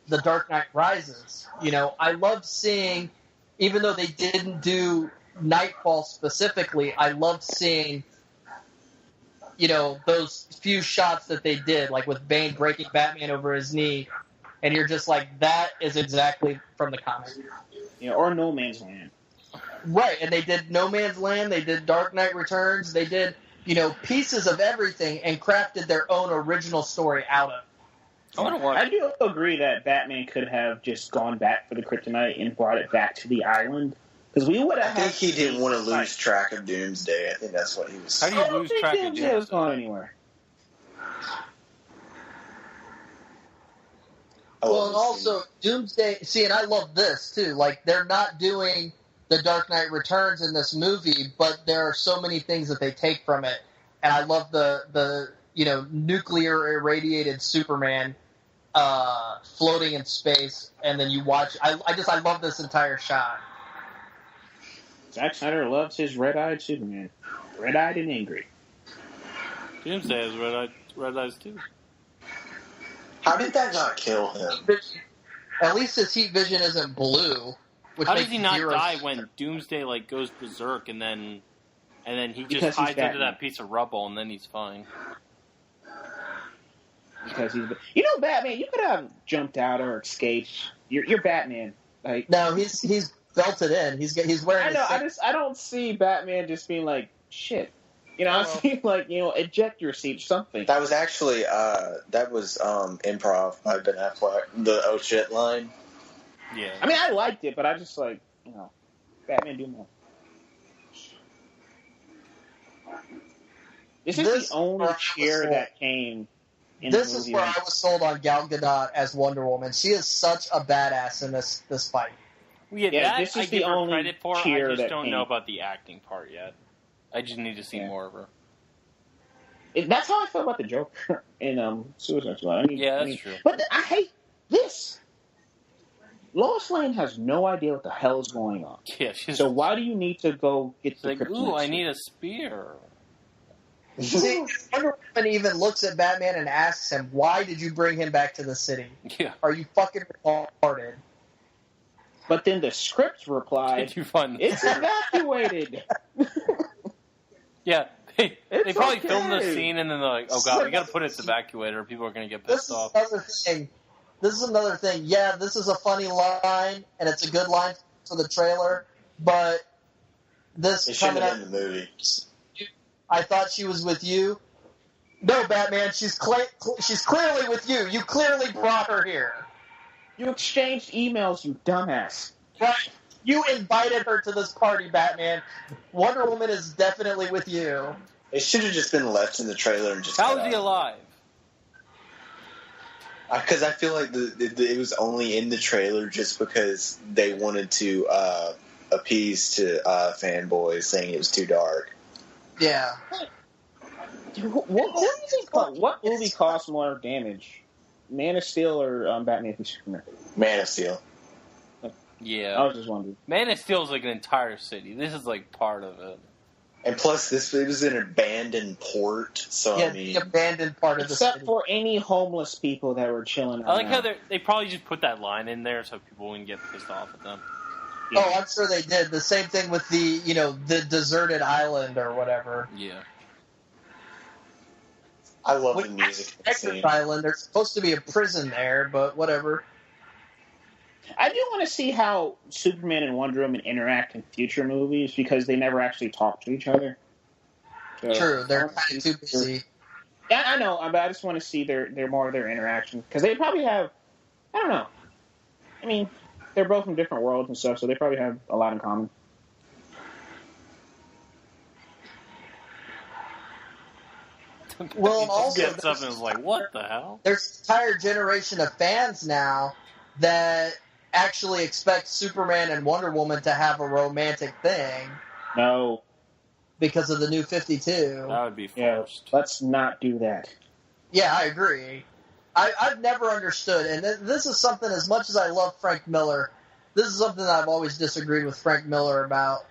The Dark Knight Rises. I loved seeing, even though they didn't do Nightfall specifically, I loved seeing, those few shots that they did, like with Bane breaking Batman over his knee, and you're just like, that is exactly from the comic. Or No Man's Land. Right, and they did No Man's Land, they did Dark Knight Returns, they did, pieces of everything and crafted their own original story out of it. I do agree that Batman could have just gone back for the kryptonite and brought it back to the island. Because we would have. I think he didn't want to lose track of Doomsday. I think that's what he was saying. How do you lose track of Doomsday? Doomsday was going anywhere. Well, and also Doomsday. See, and I love this too. Like, they're not doing The Dark Knight Returns in this movie, but there are so many things that they take from it, and I love the nuclear irradiated Superman floating in space, and then you watch. I love this entire shot. Zack Snyder loves his red-eyed Superman, red-eyed and angry. Doomsday has red eyes too. How did that not kill him? At least his heat vision isn't blue. How does he not die when Doomsday goes berserk and then he just hides under that piece of rubble and then he's fine? Because he's Batman. You could have jumped out or escaped. You're Batman. No, he's belted in. He's wearing. I know. I don't see Batman just being like shit. I see eject your seat, something. That was actually improv by Ben Affleck. The oh shit line. Yeah. I mean, I liked it, but I just Batman do more. This is the only cheer that came in the movie. This is where I was sold on Gal Gadot as Wonder Woman. She is such a badass in this fight. Yeah, that this is I the give her only credit for. cheer I just that don't came. know about the acting part yet. I just need to see more of her. That's how I feel about the Joker in Suicide Squad. That's true. But I hate this. Lois Lane has no idea what the hell is going on. Yeah, so why do you need to go get the kryptonite? Ooh, I need a spear. See, Wonder Woman even looks at Batman and asks him, "Why did you bring him back to the city? Yeah. Are you fucking retarded?" But then the script replied, Did you find "It's evacuated." Yeah, they probably okay. filmed the scene and then they're like, "Oh god, we got to put it in evacuator, or people are going to get pissed off." This is another thing. Yeah, this is a funny line, and it's a good line for the trailer, but this it shouldn't have been the movie. I thought she was with you. No, Batman, she's clearly with you. You clearly brought her here. You exchanged emails, you dumbass. Right. You invited her to this party, Batman. Wonder Woman is definitely with you. It should have just been left in the trailer and just. How is he alive? Because I feel like it was only in the trailer just because they wanted to appease to fanboys saying it was too dark. Yeah. What movie cost more damage? Man of Steel or Batman v Superman? Man of Steel. Yeah. I was just wondering. Man of Steel is like an entire city. This is like part of it. And plus, it was an abandoned port, so yeah, I mean, the abandoned part of the city. Except for any homeless people that were chilling around. I like how they probably just put that line in there so people wouldn't get pissed off at them. Yeah. Oh, I'm sure they did. The same thing with the deserted island or whatever. Yeah. I love the music. Rikers Island, there's supposed to be a prison there, but whatever. I do want to see how Superman and Wonder Woman interact in future movies because they never actually talk to each other. So, true, they're kind of too busy. Yeah, I know, but I just want to see their interaction because they probably have. I don't know. I mean, they're both from different worlds and stuff, so they probably have a lot in common. Well, and also gets up and is like, "What the hell?" There's an entire generation of fans now that actually expect Superman and Wonder Woman to have a romantic thing. No, because of the New 52. That would be forced. Yeah, let's not do that. Yeah, I agree. I've never understood, and this is something, as much as I love Frank Miller, this is something that I've always disagreed with Frank Miller about,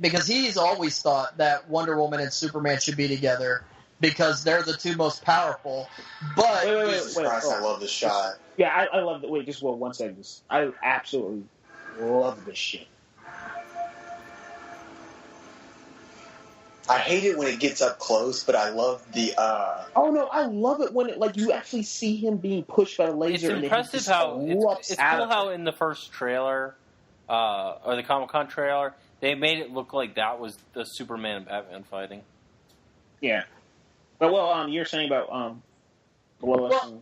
because he's always thought that Wonder Woman and Superman should be together because they're the two most powerful. But wait, Christ, I love this shot. Yeah, I love it. Wait, just 1 second. I absolutely love this shit. I hate it when it gets up close, but I love the. Oh no, I love it when you actually see him being pushed by the laser. It's impressive how it's cool how in the first trailer, or the Comic-Con trailer, they made it look like that was the Superman and Batman fighting. Yeah, but you're saying about Wonder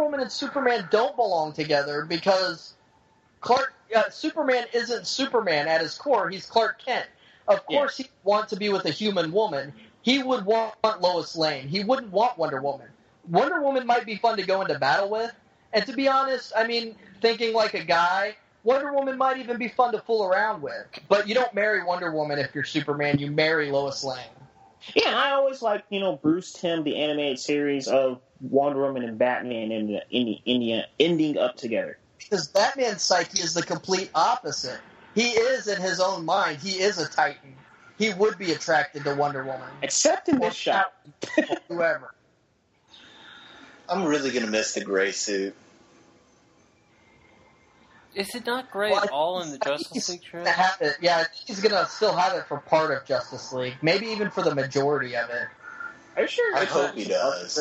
Woman and Superman don't belong together because Superman isn't Superman at his core. He's Clark Kent. Of course, he'd want to be with a human woman. He would want Lois Lane. He wouldn't want Wonder Woman. Wonder Woman might be fun to go into battle with. And to be honest, I mean, thinking like a guy, Wonder Woman might even be fun to fool around with. But you don't marry Wonder Woman if you're Superman. You marry Lois Lane. Yeah, I always like, Bruce Timm, the animated series of Wonder Woman and Batman ending up together. Because Batman's psyche is the complete opposite. He is, in his own mind, he is a Titan. He would be attracted to Wonder Woman. Except in this shot. Whoever. I'm really going to miss the gray suit. Is it not gray at all in the Justice League trailer? Yeah, he's going to still have it for part of Justice League. Maybe even for the majority of it. Are you sure? I hope he does.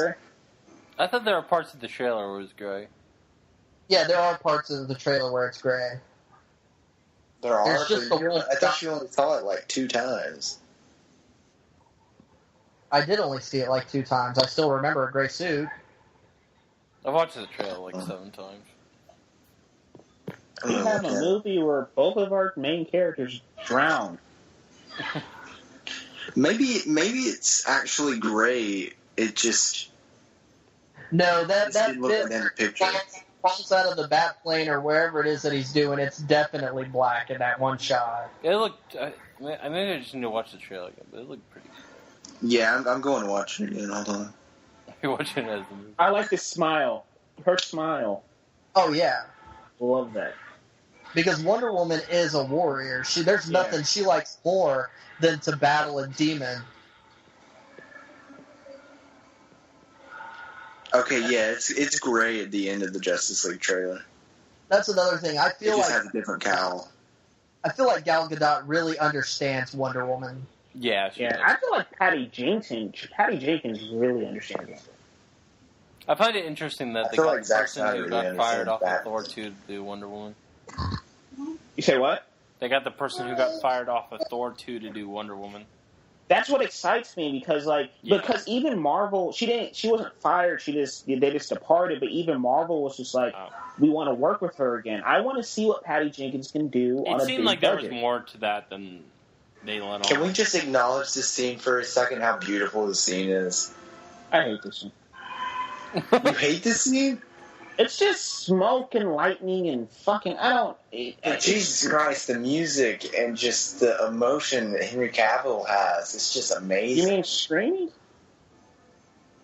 I thought there were parts of the trailer where it was gray. Yeah, there are parts of the trailer where it's gray. There are? I thought you only saw it like 2 times. I did only see it like 2 times. I still remember a gray suit. I've watched the trailer like 7 times. We have a movie where both of our main characters drown. Maybe it's actually gray. It just... No, that look in the picture. Falls out of the bat plane or wherever it is that he's doing, it's definitely black in that one shot. It looked... maybe I just need to watch the trailer again, but it looked pretty good. Yeah, I'm going to watch it again. Hold on. You're watching it as the movie. I like the smile. Her smile. Oh, yeah. Love that. Because Wonder Woman is a warrior. There's nothing she likes more than to battle a demon. Okay, yeah, it's gray at the end of the Justice League trailer. That's another thing. I feel it just like has a different cowl. I feel like Gal Gadot really understands Wonder Woman. Yeah, I feel like Patty Jenkins really understands it. I find it interesting that they got the person who got fired off of Thor 2 to do Wonder Woman. You say what? They got the person who got fired off of Thor 2 to do Wonder Woman. That's what excites me because because even Marvel, she wasn't fired, they just departed, but even Marvel was just like, we want to work with her again. I want to see what Patty Jenkins can do on a big budget. It seemed like there was more to that than they let on. Can we just acknowledge this scene for a second, how beautiful the scene is? I hate this scene. You hate this scene? It's just smoke and lightning and fucking... Jesus Christ, the music and just the emotion that Henry Cavill has, it's just amazing. You mean screaming?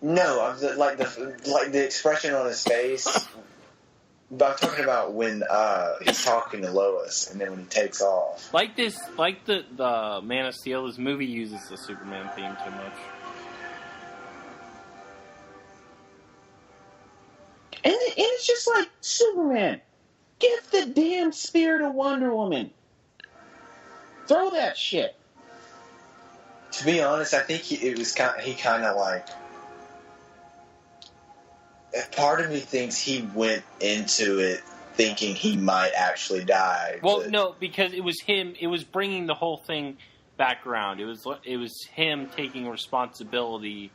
No, like the expression on his face. But I'm talking about when he's talking to Lois and then when he takes off. Like the Man of Steel, this movie uses the Superman theme too much. And it's just like, Superman, give the damn spear to Wonder Woman. Throw that shit. To be honest, I think he kind of like. Part of me thinks he went into it thinking he might actually die. Well, no, because it was him. It was bringing the whole thing back around. It was him taking responsibility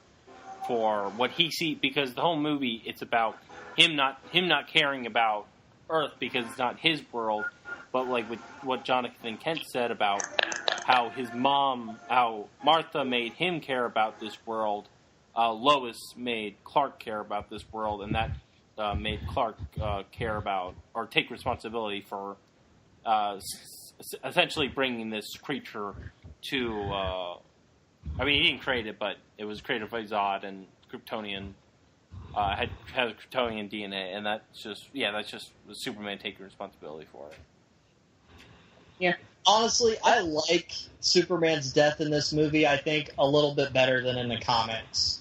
for what he sees. Because the whole movie, it's about him not caring about Earth because it's not his world. But like with what Jonathan Kent said about how his mom, how Martha made him care about this world, Lois made Clark care about this world, and that made Clark care about or take responsibility for essentially bringing this creature to. I mean, he didn't create it, but it was created by Zod and Kryptonian. Has Kryptonian DNA, and that's just Superman taking responsibility for it. Yeah. Honestly, I like Superman's death in this movie, I think, a little bit better than in the comics.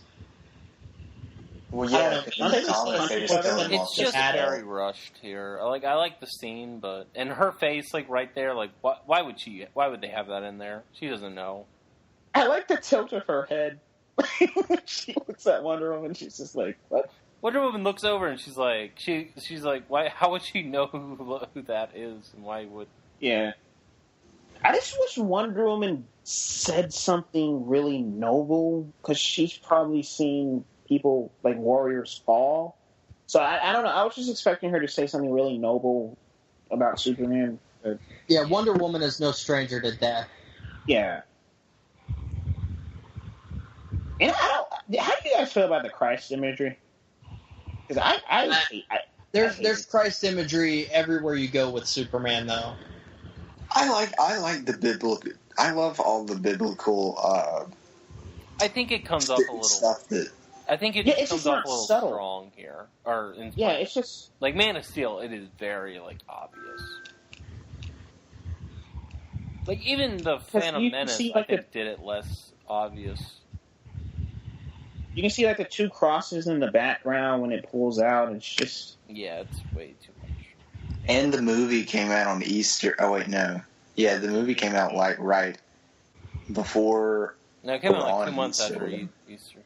Well, yeah, it's just very rushed here. I like the scene, and her face, like right there, like why would they have that in there? She doesn't know. I like the tilt of her head. She looks at Wonder Woman, she's just like, what? Wonder Woman looks over and she's like, why? How would she know who that is, and why would? Yeah. I just wish Wonder Woman said something really noble, because she's probably seen people like warriors fall. So I don't know. I was just expecting her to say something really noble about Superman. But... Yeah, Wonder Woman is no stranger to death. Yeah. And how do you guys feel about the Christ imagery? Because there's Christ imagery everywhere you go with Superman, though. I like the biblical. I love all the biblical. I think it comes off a little. Stuff that. I think it comes off a little subtle. Strong here, it's just like Man of Steel. It is very like obvious. Like even the Phantom Menace, I think, did it less obvious. You can see like the two crosses in the background when it pulls out. It's just it's way too much. And the movie came out on Easter. Oh wait, no. Yeah, the movie came out like right before. No, it came out like 2 months after Easter.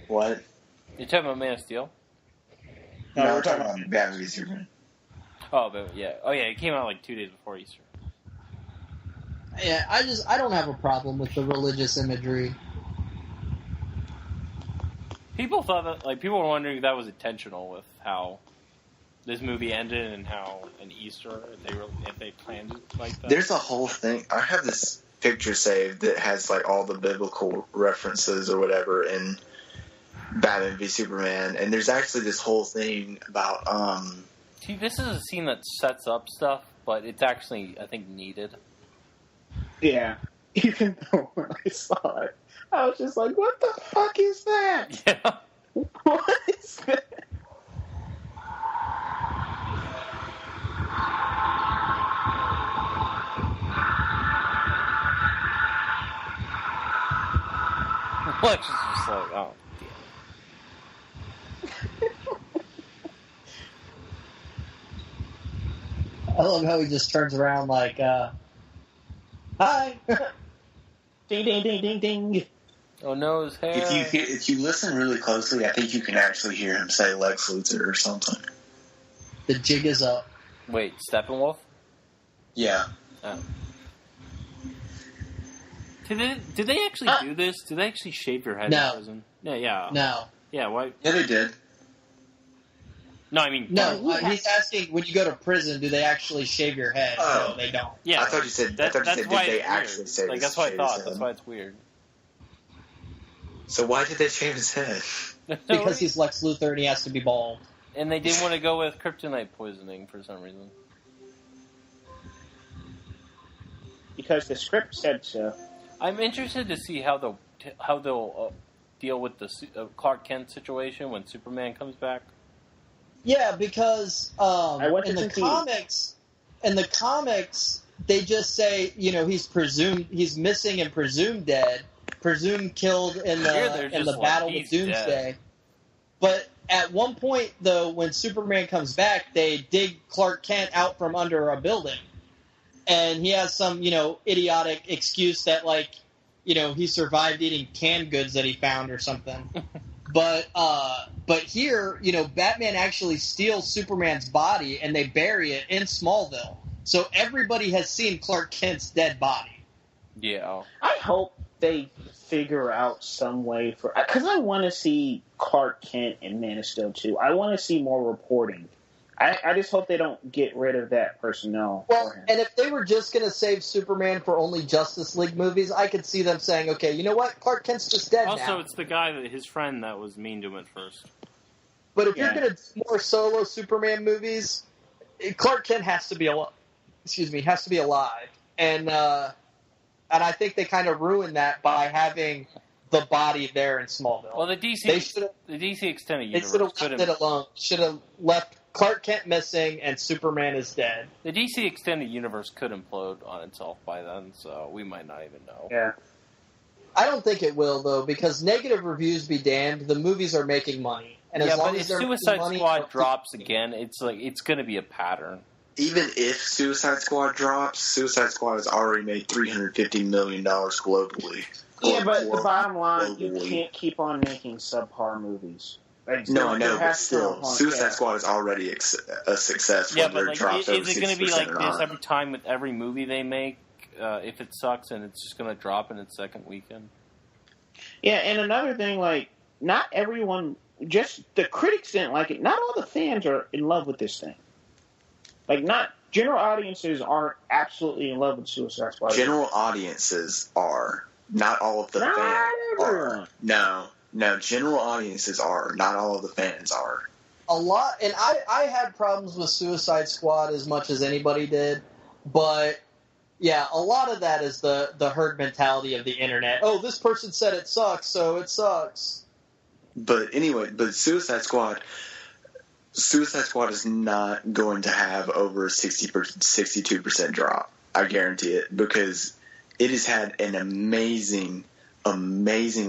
What? You're talking about Man of Steel? No, we're talking about Batman v Superman. Oh, but yeah. Oh, yeah, it came out like 2 days before Easter. Yeah, I don't have a problem with the religious imagery. People thought that, people were wondering if that was intentional with how this movie ended and how an Easter, if they planned it like that. There's a whole thing. I have this picture saved that has like all the biblical references or whatever in Batman v Superman, and there's actually this whole thing about. See, this is a scene that sets up stuff, but it's actually, I think, needed. Yeah. Even though when I saw it, I was just like, what the fuck is that? Yeah. What is that? Lex is just like, oh, I love how he just turns around like, hi! Ding, ding, ding, ding, ding. Oh no, his hair. If you listen really closely, I think you can actually hear him say Lex Luthor or something. The jig is up. Wait, Steppenwolf? Yeah. Oh. Did they actually do this? Did they actually shave your head in prison? Yeah. No. Yeah, why? Yeah, they did. No, I mean... No, he's asking, when you go to prison, do they actually shave your head? Oh. No, they don't. Yeah. I thought you said, did they actually shave his head? That's what I thought. That's why it's weird. So why did they shave his head? Because he's Lex Luthor and he has to be bald. And they didn't want to go with kryptonite poisoning for some reason. Because the script said so. I'm interested to see how they'll deal with the Clark Kent situation when Superman comes back. Yeah, because in the comics, they just say, he's missing and presumed dead, presumed killed in the battle with Doomsday. Dead. But at one point, though, when Superman comes back, they dig Clark Kent out from under a building, and he has some idiotic excuse that he survived eating canned goods that he found or something. But here, Batman actually steals Superman's body and they bury it in Smallville. So everybody has seen Clark Kent's dead body. Yeah. I hope they figure out some way because I want to see Clark Kent in Man of Steel 2. I want to see more reporting. I just hope they don't get rid of that personnel. Well, and if they were just going to save Superman for only Justice League movies, I could see them saying, okay, you know what? Clark Kent's just dead now. Also, it's the guy, his friend, that was mean to him at first. But if you're going to do more solo Superman movies, Clark Kent has to be alive. Has to be alive. And I think they kind of ruined that by having the body there in Smallville. Well, the DC extended universe. They should have left it alone. Should have left Clark Kent missing and Superman is dead. The DC extended universe could implode on itself by then, so we might not even know. Yeah. I don't think it will, though, because negative reviews be damned, the movies are making money. And as long as if Suicide Squad drops again, it's going to be a pattern. Even if Suicide Squad drops, Suicide Squad has already made $350 million globally. Yeah, but the bottom line, you can't keep on making subpar movies. No, I know, but still, Suicide Squad is already a success. Yeah, but is it going to be like this every time with every movie they make? If it sucks and it's just going to drop in its second weekend? Yeah, and another thing, not everyone, just the critics didn't like it. Not all the fans are in love with this thing. Not general audiences aren't absolutely in love with Suicide Squad. General audiences are. Not all of the fans are. No, general audiences are. Not all of the fans are. A lot, and I had problems with Suicide Squad as much as anybody did, but yeah, a lot of that is the herd mentality of the internet. Oh, this person said it sucks, so it sucks. But anyway, Suicide Squad is not going to have over 62% drop. I guarantee it, because it has had an amazing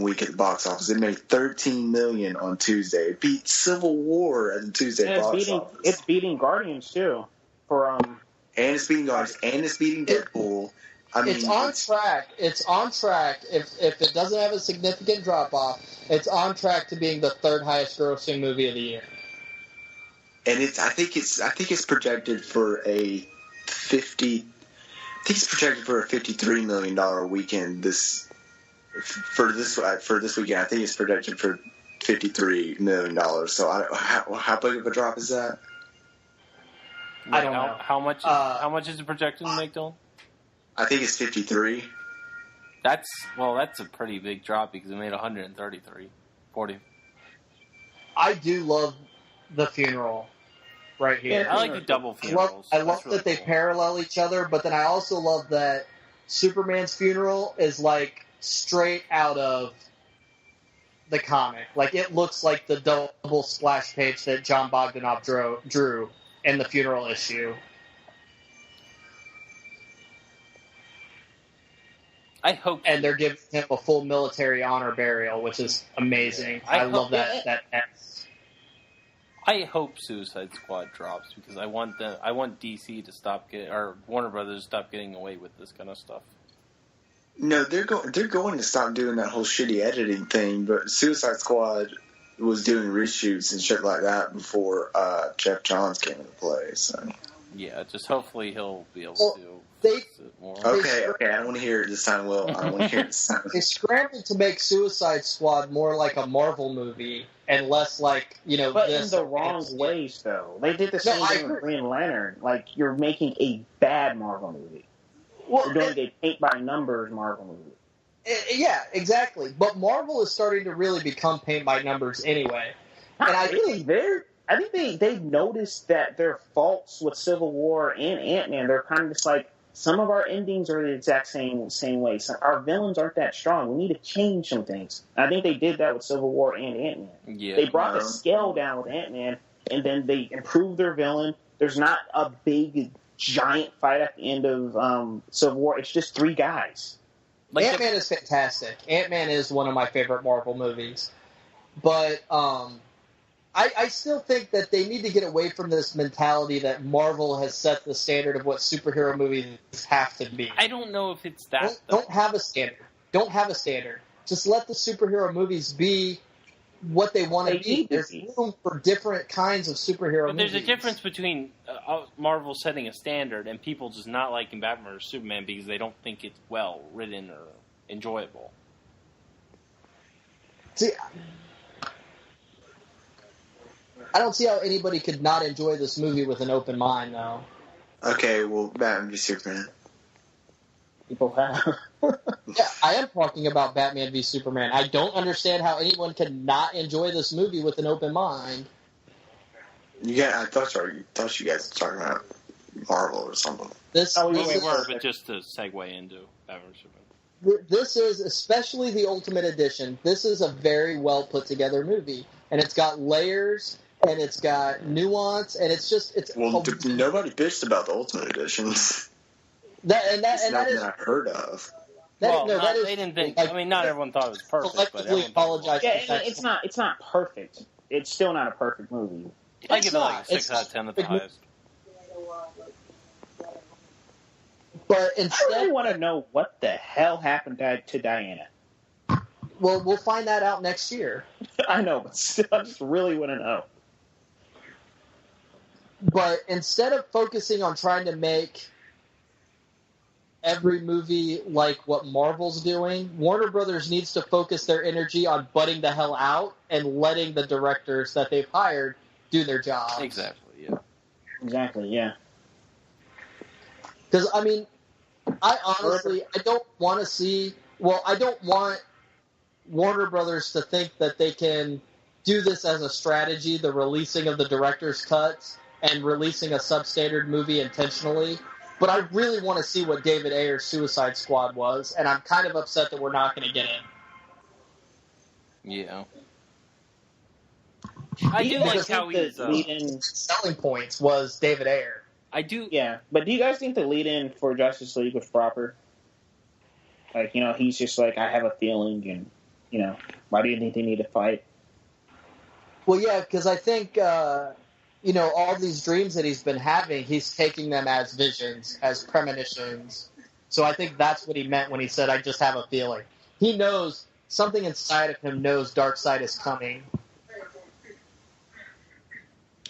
week at the box office. It made $13 million on Tuesday. It beat Civil War at the Tuesday box office. It's beating Guardians too. And it's beating Guardians, and it's beating Deadpool. It's on track. It's on track. If it doesn't have a significant drop off, it's on track to being the third highest grossing movie of the year. And I think it's projected for a $53 million weekend for this weekend. I think it's projected for $53 million. So how big of a drop is that? I don't know. How much is it projected to make, Dylan? I think it's 53. That's a pretty big drop because it made 40. I do love The Funeral right here. I like the double funerals. I love that they parallel each other, but then I also love that Superman's funeral is straight out of the comic. It looks like the double splash page that John Bogdanove drew in the funeral issue. I hope, and they're giving him a full military honor burial, which is amazing. I love that. I hope Suicide Squad drops because I want DC to stop or Warner Brothers to stop getting away with this kind of stuff. No, they're going to stop doing that whole shitty editing thing. But Suicide Squad was doing reshoots and shit like that before Jeff Johns came into play. So yeah, just hopefully he'll be able to. Okay, I don't want to hear it this time, Will. I don't want to hear it this time. They scrambled to make Suicide Squad more like a Marvel movie and less but in the wrong ways, though. They did the same thing with Green Lantern. You're making a bad Marvel movie. You're doing a paint-by-numbers Marvel movie. Yeah, exactly. But Marvel is starting to really become paint-by-numbers anyway. I think they've noticed that their faults with Civil War and Ant-Man, they're kind of just some of our endings are the exact same way. Our villains aren't that strong. We need to change some things. I think they did that with Civil War and Ant-Man. Yeah, they brought the scale down with Ant-Man, and then they improved their villain. There's not a big, giant fight at the end of Civil War. It's just three guys. Ant-Man is fantastic. Ant-Man is one of my favorite Marvel movies. But I still think that they need to get away from this mentality that Marvel has set the standard of what superhero movies have to be. I don't know if it's that. Don't have a standard. Don't have a standard. Just let the superhero movies be what they want to be. There's room for different kinds of superhero but movies. There's a difference between Marvel setting a standard and people just not liking Batman or Superman because they don't think it's well written or enjoyable. See, I don't see how anybody could not enjoy this movie with an open mind, though. Okay, well, Batman v Superman. People have. Yeah, I am talking about Batman v Superman. I don't understand how anyone can not enjoy this movie with an open mind. Yeah, I thought you guys were talking about Marvel or something. We were, but just to segue into Batman v Superman. This is, especially the Ultimate Edition, this is a very well put together movie. And it's got layers, and it's got nuance, and it's just... nobody bitched about the Ultimate Edition. That is I heard of. They didn't think. I mean, not everyone thought it was perfect, but everyone apologized. Yeah, it's not perfect. It's still not a perfect movie. I give it like 6 out of 10 at the highest. But instead, I really want to know what the hell happened to Diana. Well, we'll find that out next year. I know, but still, I just really want to know. But instead of focusing on trying to make every movie like what Marvel's doing, Warner Brothers needs to focus their energy on butting the hell out and letting the directors that they've hired do their job. Exactly, yeah. Because, I mean, I don't want to see... Well, I don't want Warner Brothers to think that they can do this as a strategy, the releasing of the director's cuts and releasing a substandard movie intentionally. But I really want to see what David Ayer's Suicide Squad was, and I'm kind of upset that we're not going to get it. Yeah. I do like how he's... selling points was David Ayer. I do... Yeah, but do you guys think the lead-in for Justice League was proper? Like, he's just like, I have a feeling, and, why do you think they need to fight? Well, yeah, because I think... all these dreams that he's been having, he's taking them as visions, as premonitions. So I think that's what he meant when he said, I just have a feeling. He knows, something inside of him knows Darkseid is coming.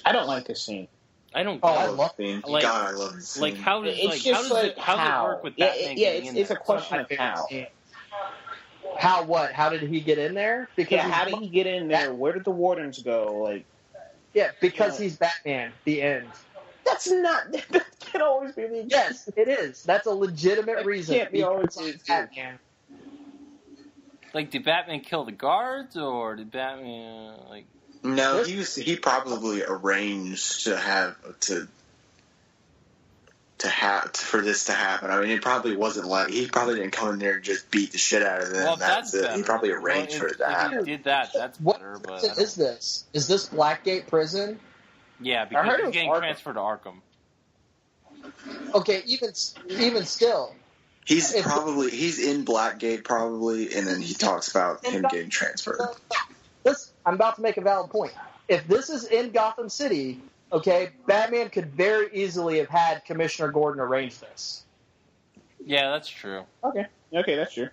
I don't like this scene. I don't. I love it. Like, God, I love this scene. Like, how does it work with Batman getting in there? It's a question of how. How what? How did he get in there? Because how did he get in there? Where did the Wardens go? Like, yeah, because he's Batman. The end. That's not. That can always be the. Yes, it is. That's a legitimate reason. Can't be always Batman. Like, did Batman kill the guards, or did Batman like? No, he probably arranged for this to happen. I mean, it probably wasn't like he probably didn't come in there and just beat the shit out of them. Well, that's it. He probably arranged for it to happen. If he did that, that's better. But what is this? Is this Blackgate Prison? Yeah, because he's getting transferred to Arkham. Okay, even still, he's in Blackgate probably, and then he talks about him getting transferred. I'm about to make a valid point. If this is in Gotham City, okay, Batman could very easily have had Commissioner Gordon arrange this. Yeah, that's true. Okay, that's true.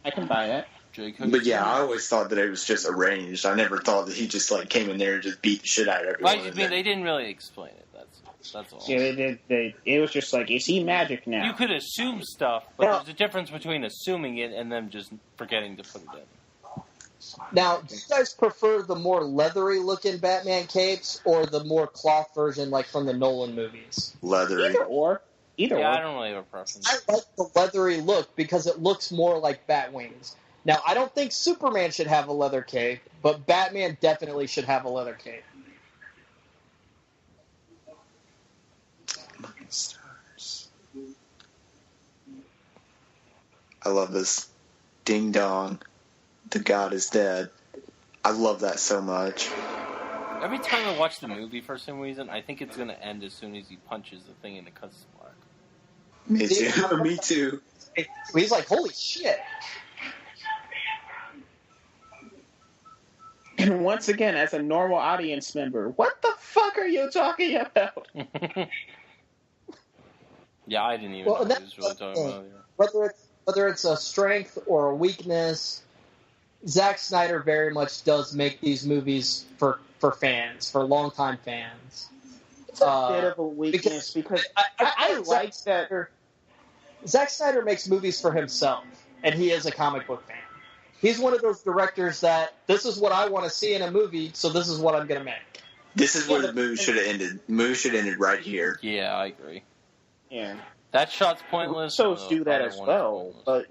I can buy that. But yeah, I always thought that it was just arranged. I never thought that he just like came in there and just beat the shit out of everyone. I mean, they didn't really explain it. That's all. Yeah, they did. It was just like, is he magic now? You could assume stuff, but there's a difference between assuming it and them just forgetting to put it in. Now, do you guys prefer the more leathery-looking Batman capes or the more cloth version, like from the Nolan movies? Leathery. Either or. I don't really have a preference. I like the leathery look because it looks more like Batwings. Now, I don't think Superman should have a leather cape, but Batman definitely should have a leather cape. Stars. I love this. Ding dong. The god is dead. I love that so much. Every time I watch the movie, for some reason, I think it's going to end as soon as he punches the thing in the cuts mark. Me too. Me too. He's like, holy shit. And once again, as a normal audience member, what the fuck are you talking about? Yeah, I didn't even know what he was really talking about. Yeah. Whether it's a strength or a weakness, Zack Snyder very much does make these movies for fans, for longtime fans. It's a bit of a weakness because I like that. Zack Snyder makes movies for himself, and he is a comic book fan. He's one of those directors that this is what I want to see in a movie, so this is what I'm going to make. This is where the movie should have ended. The movie should have ended right here. Yeah, I agree. Yeah. That shot's pointless. Shows do that as well, but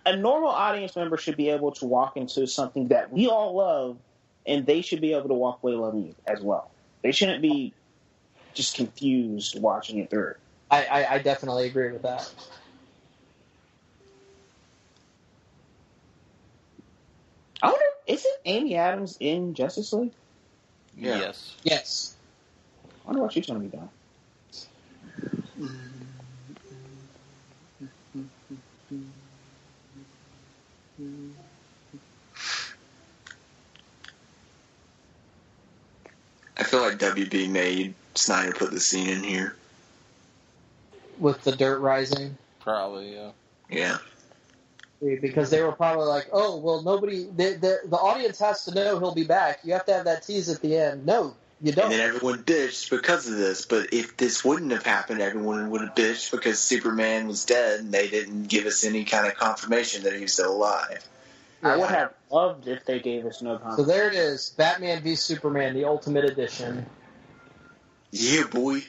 a normal audience member should be able to walk into something that we all love, and they should be able to walk away loving it as well. They shouldn't be just confused watching it through. I definitely agree with that. I wonder, isn't Amy Adams in Justice League? Yeah. Yes. I wonder what she's going to be doing. I feel like WB made Snyder put the scene in here. With the dirt rising? Probably, yeah. Yeah. Because they were probably like, oh, well, the audience has to know he'll be back. You have to have that tease at the end. No, you don't. And then everyone bitched because of this. But if this wouldn't have happened, everyone would have bitched because Superman was dead and they didn't give us any kind of confirmation that he was still alive. I would have loved if they gave us no confirmation. So there it is, Batman v Superman, the Ultimate Edition. Yeah, boy.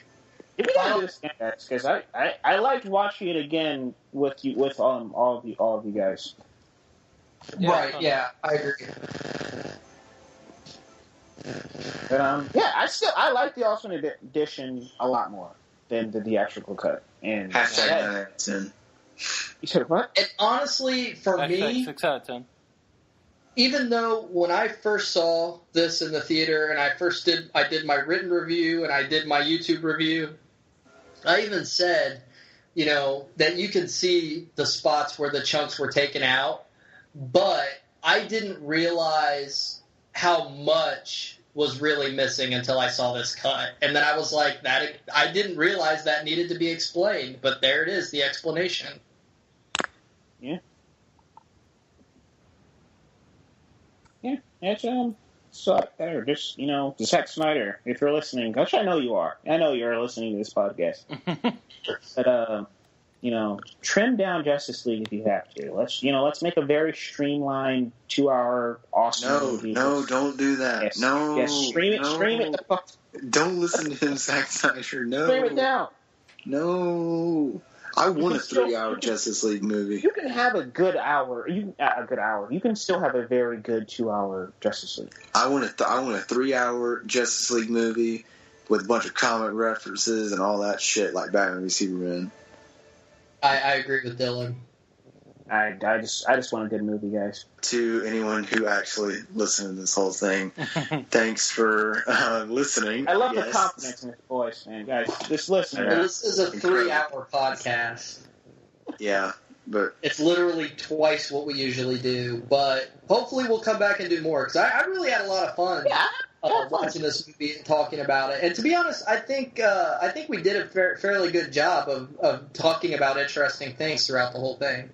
If we gotta do this again, guys, because I liked watching it again with you, with all of you guys. Yeah, right? Yeah, I agree. But I like the Ultimate Edition a lot more than the theatrical cut. And hashtag 9 out of 10. You said what? And honestly, for me, 6 out of 10. Even though when I first saw this in the theater and I did my written review and I did my YouTube review, I even said, that you can see the spots where the chunks were taken out, but I didn't realize how much was really missing until I saw this cut. And then I was like, I didn't realize that needed to be explained, but there it is, the explanation. Yeah. Yeah, it's so there. Just Zack Snyder, if you're listening, which I know you are. I know you're listening to this podcast. But trim down Justice League if you have to. Let's make a very streamlined 2-hour awesome movie. No, don't do that. Yes, no, yes, stream it the fuck. Don't listen to him, Zack Snyder. No, stream it down. No. I want a 3-hour Justice League movie. You can have a good hour. You can still have a very good 2-hour Justice League. I want a 3-hour Justice League movie with a bunch of comic references and all that shit like Batman v Superman. I agree with Dylan. I just want a good movie, guys. To anyone who actually listened to this whole thing, thanks for listening. I love the confidence in his voice, man, guys. Just listen. This is a 3-hour podcast. Yeah, but it's literally twice what we usually do. But hopefully, we'll come back and do more because I really had a lot of fun. Watching this movie and talking about it. And to be honest, I think we did a fairly good job of talking about interesting things throughout the whole thing.